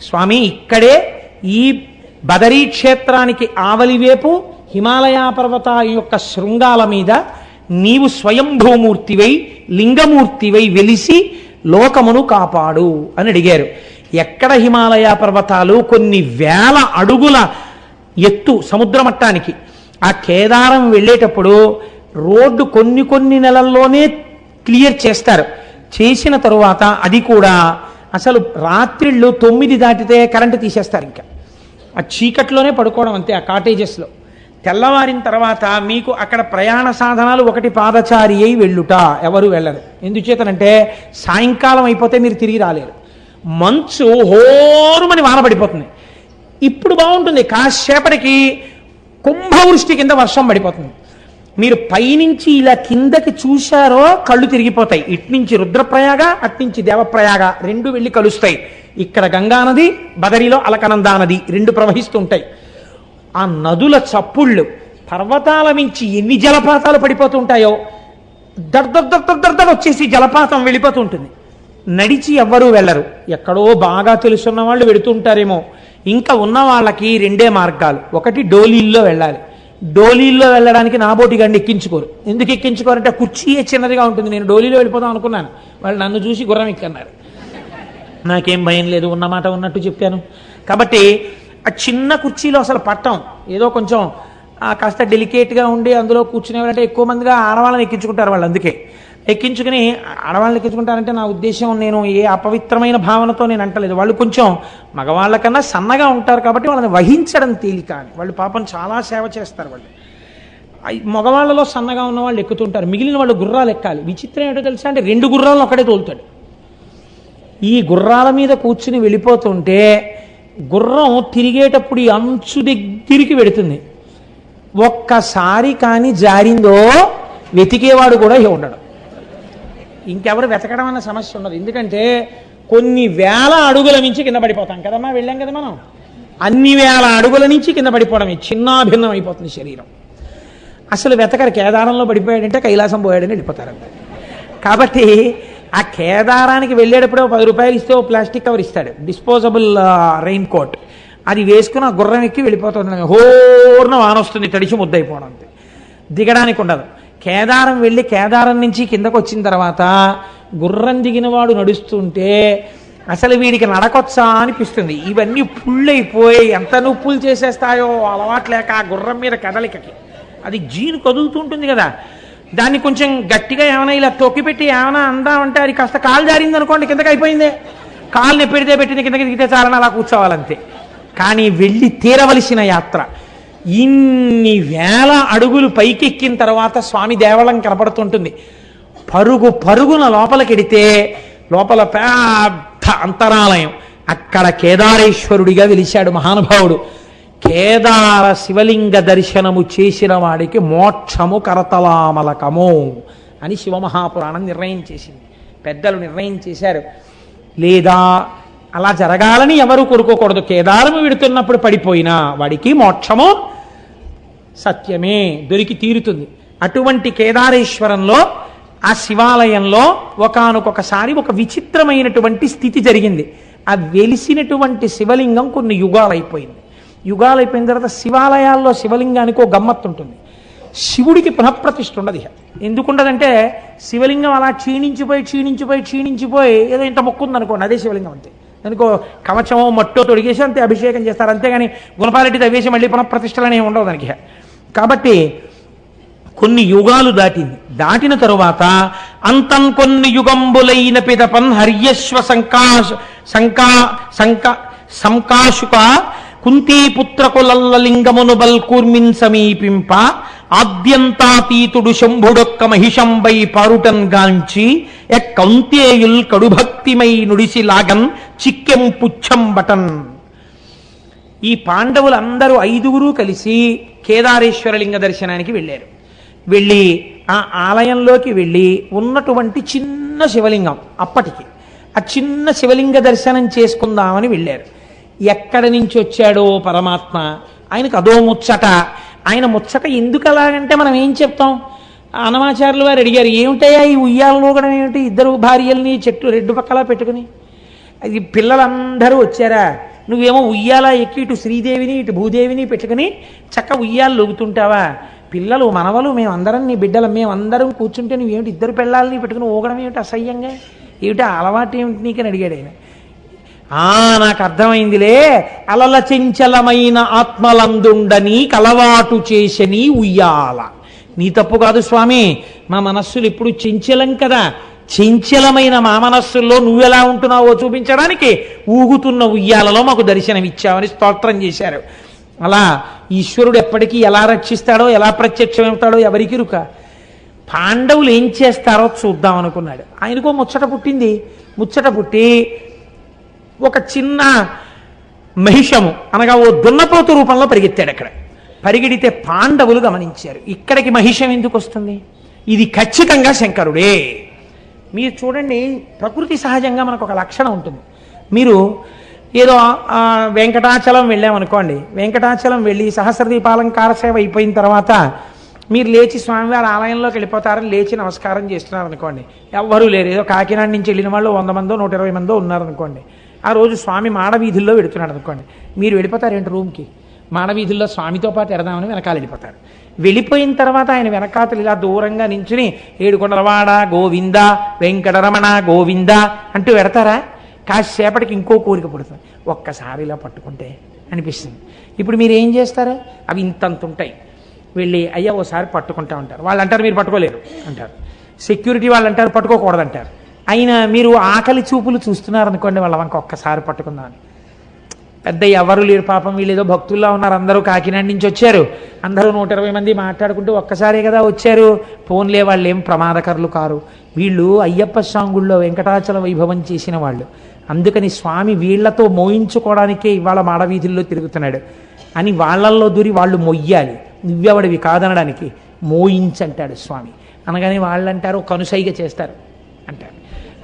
స్వామి ఇక్కడే ఈ బదరీ క్షేత్రానికి ఆవలివేపు హిమాలయ పర్వతాల యొక్క శృంగాల మీద నీవు స్వయంభూమూర్తివై లింగమూర్తివై వెలిసి లోకమును కాపాడు అని అడిగారు. ఎక్కడ హిమాలయ పర్వతాలు? కొన్ని వేల అడుగుల ఎత్తు సముద్ర మట్టానికి. ఆ కేదారం వెళ్ళేటప్పుడు రోడ్డు కొన్ని నెలల్లోనే క్లియర్ చేస్తారు. చేసిన తరువాత అది కూడా అసలు రాత్రిళ్ళు 9 దాటితే కరెంటు తీసేస్తారు. ఇంకా ఆ చీకట్లోనే పడుకోవడం అంతే ఆ కాటేజెస్లో. తెల్లవారిన తర్వాత మీకు అక్కడ ప్రయాణ సాధనాలు, ఒకటి పాదచారి అయి వెళ్ళుట, ఎవరు వెళ్ళరు. ఎందుచేతనంటే సాయంకాలం అయిపోతే మీరు తిరిగి రాలేరు. మంచు హోరుమని వాన పడిపోతుంది. ఇప్పుడు బాగుంటుంది, కాసేపటికి కుంభవృష్టి కింద వర్షం పడిపోతుంది. మీరు పైనుంచి ఇలా కిందకి చూశారో కళ్ళు తిరిగిపోతాయి. ఇట్నుంచి రుద్రప్రయాగ, అట్నుంచి దేవప్రయాగ రెండు వెళ్ళి కలుస్తాయి. ఇక్కడ గంగానది, బదరిలో అలకనందా నది రెండు ప్రవహిస్తుంటాయి. ఆ నదుల చప్పుళ్ళు, పర్వతాల మించి ఎన్ని జలపాతాలు పడిపోతుంటాయో దర్దర్ వచ్చేసి జలపాతం వెళ్ళిపోతూ ఉంటుంది. నడిచి ఎవ్వరూ వెళ్ళరు. ఎక్కడో బాగా తెలుసున్న వాళ్ళు వెడుతుంటారేమో. ఇంకా ఉన్న వాళ్ళకి రెండే మార్గాలు. ఒకటి డోలీల్లో వెళ్ళాలి. డోలీల్లో వెళ్ళడానికి నాబోటి గండి ఎక్కించుకోరు. ఎందుకు ఎక్కించుకోరంటే కుర్చీయే చిన్నదిగా ఉంటుంది. నేను డోలీలో వెళ్ళిపోదాం అనుకున్నాను, వాళ్ళు నన్ను చూసి గుర్రం ఎక్కన్నారు. నాకేం భయం లేదు, ఉన్నమాట ఉన్నట్టు చెప్పాను. కాబట్టి ఆ చిన్న కుర్చీలో అసలు పట్టం, ఏదో కొంచెం కాస్త డెలికేట్గా ఉండి అందులో కూర్చునేవారంటే ఎక్కువ మందిగా ఆడవాళ్ళని ఎక్కించుకుంటారు వాళ్ళు. అందుకే ఎక్కించుకుని ఆడవాళ్ళని ఎక్కించుకుంటారంటే నా ఉద్దేశం నేను ఏ అపవిత్రమైన భావనతో నేను అంటలేదు. వాళ్ళు కొంచెం మగవాళ్ళకన్నా సన్నగా ఉంటారు కాబట్టి వాళ్ళని వహించడం తేలిక అని. వాళ్ళు పాపం చాలా సేవ చేస్తారు. వాళ్ళు మగవాళ్ళలో సన్నగా ఉన్న వాళ్ళు ఎక్కుతుంటారు, మిగిలిన వాళ్ళు గుర్రాలు ఎక్కాలి. విచిత్రం ఏంటో తెలుసా అంటే 2 గుర్రాలను ఒకటే తోలుతాడు. ఈ గుర్రాల మీద కూర్చుని వెళ్ళిపోతుంటే గుర్రం తిరిగేటప్పుడు ఈ అంచు దగ్గరికి వెడుతుంది. ఒక్కసారి కానీ జారిందో వెతికేవాడు కూడా ఉండడు. ఇంకెవరు వెతకడం అన్న సమస్య ఉండదు. ఎందుకంటే కొన్ని వేల అడుగుల నుంచి కింద పడిపోతాం కదమ్మా, వెళ్ళాం కదా మనం. అన్ని వేల అడుగుల నుంచి కింద పడిపోవడమే, చిన్నాభిన్నం అయిపోతుంది శరీరం. అసలు వెతకరు. కేదారంలో పడిపోయాడంటే కైలాసం పోయాడని వెళ్ళిపోతారంట. కాబట్టి ఆ కేదారానికి వెళ్ళేటప్పుడు 10 రూపాయలు ఇస్తే ఓ ప్లాస్టిక్ కవర్ ఇస్తాడు, డిస్పోజబుల్ రెయిన్ కోట్. అది వేసుకుని ఆ గుర్రం ఎక్కి వెళ్ళిపోతుంది. హోర్న వాన వస్తుంది, తడిచి ముద్దయిపోవడం అంతే, దిగడానికి ఉండదు. కేదారం వెళ్ళి కేదారం నుంచి కిందకు వచ్చిన తర్వాత గుర్రం దిగిన వాడు నడుస్తుంటే అసలు వీడికి నడకొచ్చా అనిపిస్తుంది. ఇవన్నీ పుళ్ళైపోయి ఎంత నొప్పులు చేసేస్తాయో అలవాట్లేక ఆ గుర్రం మీద కదలికకి. అది జీను కదులుతుంటుంది కదా, దాన్ని కొంచెం గట్టిగా ఏమైనా ఇలా తొక్కిపెట్టి ఏమైనా అందామంటే అది కాస్త కాలు జారింది అనుకోండి, కిందకి అయిపోయిందే. కాలుని పెడితే పెట్టింది, కిందకి దిగితే చాలని అలా కూర్చోవాలంతే. కానీ వెళ్ళి తీరవలసిన యాత్ర. ఇన్ని వేల అడుగులు పైకెక్కిన తర్వాత స్వామి దేవళం కనపడుతుంటుంది. పరుగు పరుగున లోపలికెడితే లోపల పెద్ద అంతరాలయం. అక్కడ కేదారేశ్వరుడిగా వెలిశాడు మహానుభావుడు. కేదార శివలింగ దర్శనము చేసిన వాడికి మోక్షము కరతలామలకము అని శివమహాపురాణం నిర్ణయం చేసింది, పెద్దలు నిర్ణయం చేశారు. లేదా అలా జరగాలని ఎవరు కోరుకోకూడదు. కేదారము విడుతున్నప్పుడు పడిపోయినా వాడికి మోక్షము సత్యమే దొరికి తీరుతుంది. అటువంటి కేదారేశ్వరంలో ఆ శివాలయంలో ఒకానొకసారి ఒక విచిత్రమైనటువంటి స్థితి జరిగింది. ఆ వెలిసినటువంటి శివలింగం కొన్ని యుగాలైపోయింది. యుగాలైపోయిన తర్వాత శివాలయాల్లో శివలింగానికి ఒక గమ్మత్తు ఉంటుంది. శివుడికి పునఃప్రతిష్ఠ ఉండదు. ఎందుకుండదంటే శివలింగం అలా క్షీణించిపోయి ఏదో ఇంత మొక్కు ఉందనుకోండి, అదే శివలింగం అంతే. దానికో కవచమో మట్టో తొడిగేసి అంతే అభిషేకం చేస్తారు. అంతేగాని గుణపాలెట్టి తవ్వేసి మళ్ళీ పునఃప్రతిష్టలనే ఉండవు దానికి. కాబట్టి కొన్ని యుగాలు దాటిన తరువాత అంతం కొన్ని యుగంబులైన పిదపన్ హర్యశ్వ సంకాశుక కుంతీపుత్రకులల్ల లింగమును బల్కూర్మిన్ సమీపింప ఆద్యంతాతీతుడు శంభుడొక్క మహిషంబై పారుటన్ గాంచి కౌంతేయుల్ కడుభక్తిమై నుడిసి లాగన్ చిక్కెం పుచ్చం బటన్. ఈ పాండవులందరూ 5గురు కలిసి కేదారేశ్వర లింగ దర్శనానికి వెళ్ళారు. వెళ్ళి ఆ ఆలయంలోకి వెళ్ళి ఉన్నటువంటి చిన్న శివలింగం, అప్పటికి ఆ చిన్న శివలింగ దర్శనం చేసుకుందామని వెళ్ళారు. ఎక్కడి నుంచి వచ్చాడో పరమాత్మ, ఆయనకు అదో ముచ్చట. ఆయన ముచ్చట ఎందుకు అలాగంటే మనం ఏం చెప్తాం? అనమాచార్యులు వారు అడిగారు, ఏమిటయ్యా ఈ ఉయ్యాలలో కూడా ఏమిటి 2 భార్యల్ని చెట్టు 2 పక్కలా పెట్టుకుని? అది పిల్లలందరూ వచ్చారా, నువ్వేమో ఉయ్యాల ఎక్కి ఇటు శ్రీదేవిని ఇటు భూదేవిని పెట్టుకుని చక్క ఉయ్యాలు లొగుతుంటావా? పిల్లలు మనవలు మేమందరం నీ బిడ్డలు మేమందరం కూర్చుంటే నువ్వేమిటి 2 పిల్లల్ని పెట్టుకుని ఊగడం ఏమిటి అసహ్యంగా? ఏమిటి అలవాటు ఏమిటి నీకని అడిగాడు ఆయన. నాకు అర్థమైందిలే, అలల చెంచలమైన ఆత్మలందుండని కలవాటు చేసని ఉయ్యాల. నీ తప్పు కాదు స్వామి, మా మనస్సులు ఇప్పుడు చెంచలం కదా, చెంచలమైన మా మనస్సుల్లో నువ్వెలా ఉంటున్నావో చూపించడానికి ఊగుతున్న ఉయ్యాలలో మాకు దర్శనమిచ్చావని స్తోత్రం చేశారు. అలా ఈశ్వరుడు ఎప్పటికీ ఎలా రక్షిస్తాడో ఎలా ప్రత్యక్షమవుతాడో ఎవరికి రుక. పాండవులు ఏం చేస్తారో చూద్దాం అనుకున్నాడు. ఆయనకో ముచ్చట పుట్టింది. ముచ్చట పుట్టి ఒక చిన్న మహిషము అనగా ఓ దున్నపోతు రూపంలో పరిగెత్తాడు. అక్కడ పరిగెడితే పాండవులు గమనించారు, ఇక్కడికి మహిషం ఎందుకు వస్తుంది, ఇది ఖచ్చితంగా శంకరుడే. మీరు చూడండి, ప్రకృతి సహజంగా మనకు ఒక లక్షణం ఉంటుంది. మీరు ఏదో వెంకటాచలం వెళ్ళామనుకోండి, వెంకటాచలం వెళ్ళి సహస్రదీపాలంకార సేవ అయిపోయిన తర్వాత మీరు లేచి స్వామివారి ఆలయంలోకి వెళ్ళిపోతారని లేచి నమస్కారం చేస్తున్నారు అనుకోండి, ఎవ్వరూ లేరు, ఏదో కాకినాడ నుంచి వెళ్ళిన వాళ్ళు 100 మందో 120 మందో ఉన్నారనుకోండి. ఆ రోజు స్వామి మాడవీధుల్లో వెడుతున్నాడు అనుకోండి, మీరు వెళ్ళిపోతారేంటి రూమ్కి? మాడవీధుల్లో స్వామితో పాటు ఎడదామని వెనకాల వెళ్ళిపోతారు. వెళ్ళిపోయిన తర్వాత ఆయన వెనకాతలు ఇలా దూరంగా నించుని ఏడుకొండలవాడ గోవింద వెంకటరమణ గోవింద అంటూ పెడతారా? కాసేపటికి ఇంకో కోరిక పుడుతుంది, ఒక్కసారి ఇలా పట్టుకుంటే అనిపిస్తుంది. ఇప్పుడు మీరు ఏం చేస్తారు? అవి ఇంతంత ఉంటాయి. వెళ్ళి అయ్యా ఓసారి పట్టుకుంటా ఉంటారు. వాళ్ళు అంటారు మీరు పట్టుకోలేరు అంటారు. సెక్యూరిటీ వాళ్ళు అంటారు పట్టుకోకూడదంటారు. అయినా మీరు ఆకలి చూపులు చూస్తున్నారనుకోండి, వాళ్ళ వంక ఒక్కసారి పట్టుకుందామని. పెద్ద ఎవరు లేరు పాపం, వీళ్ళు ఏదో భక్తుల్లో ఉన్నారు, అందరూ కాకినాడ నుంచి వచ్చారు, అందరూ 120 మంది మాట్లాడుకుంటూ ఒక్కసారే కదా వచ్చారు, ఫోన్లే, వాళ్ళు ఏం ప్రమాదకరులు కారు, వీళ్ళు అయ్యప్ప స్వామి వెంకటాచల వైభవం చేసిన వాళ్ళు, అందుకని స్వామి వీళ్లతో మోయించుకోవడానికే ఇవాళ మాడవీధుల్లో తిరుగుతున్నాడు అని వాళ్ళల్లో దూరి వాళ్ళు మొయ్యాలి, నువ్వెవడివి కాదనడానికి, మోయించంటాడు స్వామి. అనగానే వాళ్ళు అంటారు కనుసైగ చేస్తారు అంటారు.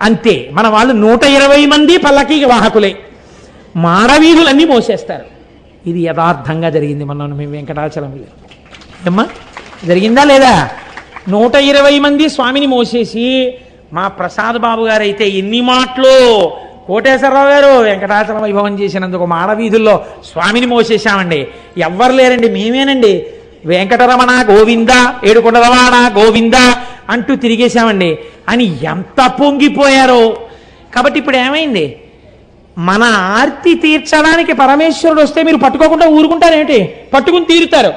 అంతే, మన వాళ్ళు 120 మంది పల్లకీకి వాహకులే, మాడవీధులన్నీ మోసేస్తారు. ఇది యథార్థంగా జరిగింది మనం మేము వెంకటాచలం ఏమ్మా జరిగిందా లేదా? 120 మంది స్వామిని మోసేసి, మా ప్రసాద్ బాబు గారు అయితే ఎన్ని మాటలు, కోటేశ్వరరావు గారు వెంకటాచలం వైభవం చేసినందుకు మాడవీధుల్లో స్వామిని మోసేశామండి, ఎవ్వరు లేరండి మేమేనండి, వెంకటరమణ గోవింద ఏడుకొండలవాడ గోవింద అంటూ తిరిగేశామండి అని ఎంత పొంగిపోయారో. కాబట్టి ఇప్పుడు ఏమైంది? మన ఆర్తి తీర్చడానికి పరమేశ్వరుడు వస్తే మీరు పట్టుకోకుండా ఊరుకుంటారేంటి? పట్టుకుని తీరుతారు.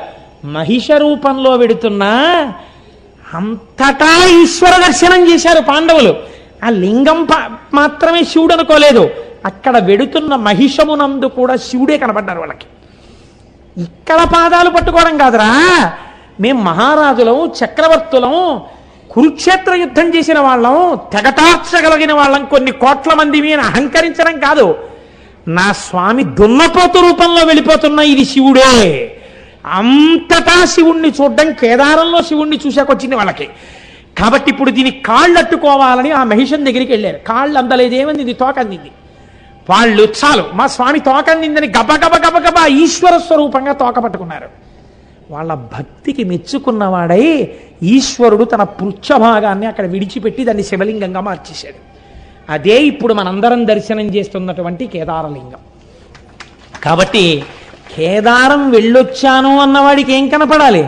మహిష రూపంలో వెడుతున్నా అంతటా ఈశ్వర దర్శనం చేశారు పాండవులు. ఆ లింగం మాత్రమే శివుడు అనుకోలేదు, అక్కడ వెడుతున్న మహిషమునందు కూడా శివుడే కనబడ్డారు వాళ్ళకి. ఇక్కడ పాదాలు పట్టుకోవడం కాదురా, మేం మహారాజులం, చక్రవర్తులం, కురుక్షేత్ర యుద్ధం చేసిన వాళ్ళం, తెగటార్చగలిగిన వాళ్ళం, కొన్ని కోట్ల మంది మీద అహంకరించడం కాదు, నా స్వామి దున్నపోతు రూపంలో వెళ్ళిపోతున్న ఇది శివుడే. అంతటా శివుణ్ణి చూడడం, కేదారంలో శివుణ్ణి చూశాకొచ్చింది వాళ్ళకి. కాబట్టి ఇప్పుడు దీని కాళ్ళు అట్టుకోవాలని ఆ మహిషం దగ్గరికి వెళ్ళారు. కాళ్ళు అందలేదేమంది, ఇది తోక అందింది. వాళ్ళు చాలు మా స్వామి తోక అందిందని గబగబ గబగబా ఈశ్వర స్వరూపంగా తోక పట్టుకున్నారు. వాళ్ళ భక్తికి మెచ్చుకున్నవాడై ఈశ్వరుడు తన పృచ్ఛభాగాన్ని అక్కడ విడిచిపెట్టి దాన్ని శివలింగంగా మార్చేశాడు. అదే ఇప్పుడు మనందరం దర్శనం చేస్తున్నటువంటి కేదారలింగం. కాబట్టి కేదారం వెళ్ళొచ్చాను అన్నవాడికి ఏం కనపడాలి?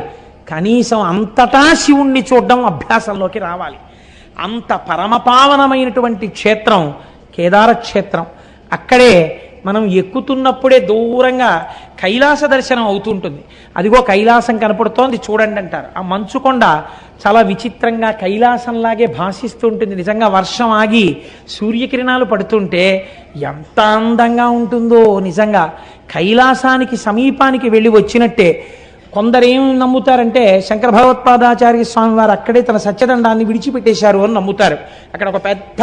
కనీసం అంతటా శివుణ్ణి చూడడం అభ్యాసంలోకి రావాలి. అంత పరమపావనమైనటువంటి క్షేత్రం కేదార క్షేత్రం. అక్కడే మనం ఎక్కుతున్నప్పుడే దూరంగా కైలాస దర్శనం అవుతుంటుంది. అదిగో కైలాసం కనపడుతోంది చూడండి అంటారు. ఆ మంచుకొండ చాలా విచిత్రంగా కైలాసంలాగే భాషిస్తూ ఉంటుంది. నిజంగా వర్షం ఆగి సూర్యకిరణాలు పడుతుంటే ఎంత అందంగా ఉంటుందో. నిజంగా కైలాసానికి సమీపానికి వెళ్ళి వచ్చినట్టే. కొందరు ఏం నమ్ముతారంటే శంకర భగవత్పాదాచార్య స్వామి వారు అక్కడే తన సత్యదండాన్ని విడిచిపెట్టేశారు అని నమ్ముతారు. అక్కడ ఒక పెద్ద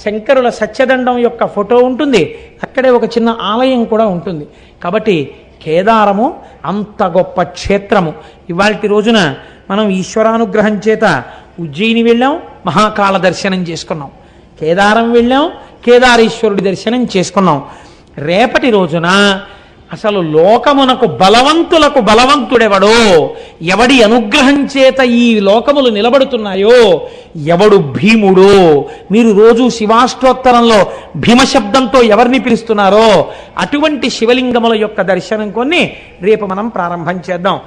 శంకరుల సత్యదండం యొక్క ఫోటో ఉంటుంది, అక్కడే ఒక చిన్న ఆలయం కూడా ఉంటుంది. కాబట్టి కేదారము అంత గొప్ప క్షేత్రము. ఇవాల్టి రోజున మనం ఈశ్వరానుగ్రహం చేత ఉజ్జయిని వెళ్ళాం, మహాకాళ దర్శనం చేసుకున్నాం, కేదారం వెళ్ళాం, కేదారేశ్వరుడి దర్శనం చేసుకున్నాం. రేపటి రోజున అసలు లోకమునకు బలవంతులకు బలవంతుడెవడో, ఎవడి అనుగ్రహం చేత ఈ లోకములు నిలబడుతున్నాయో, ఎవడు భీముడో, మీరు రోజు శివాష్టోత్తరంలో భీమశబ్దంతో ఎవరిని పిలుస్తున్నారో అటువంటి శివలింగముల యొక్క దర్శనం కొన్ని రేపు మనం ప్రారంభం చేద్దాం.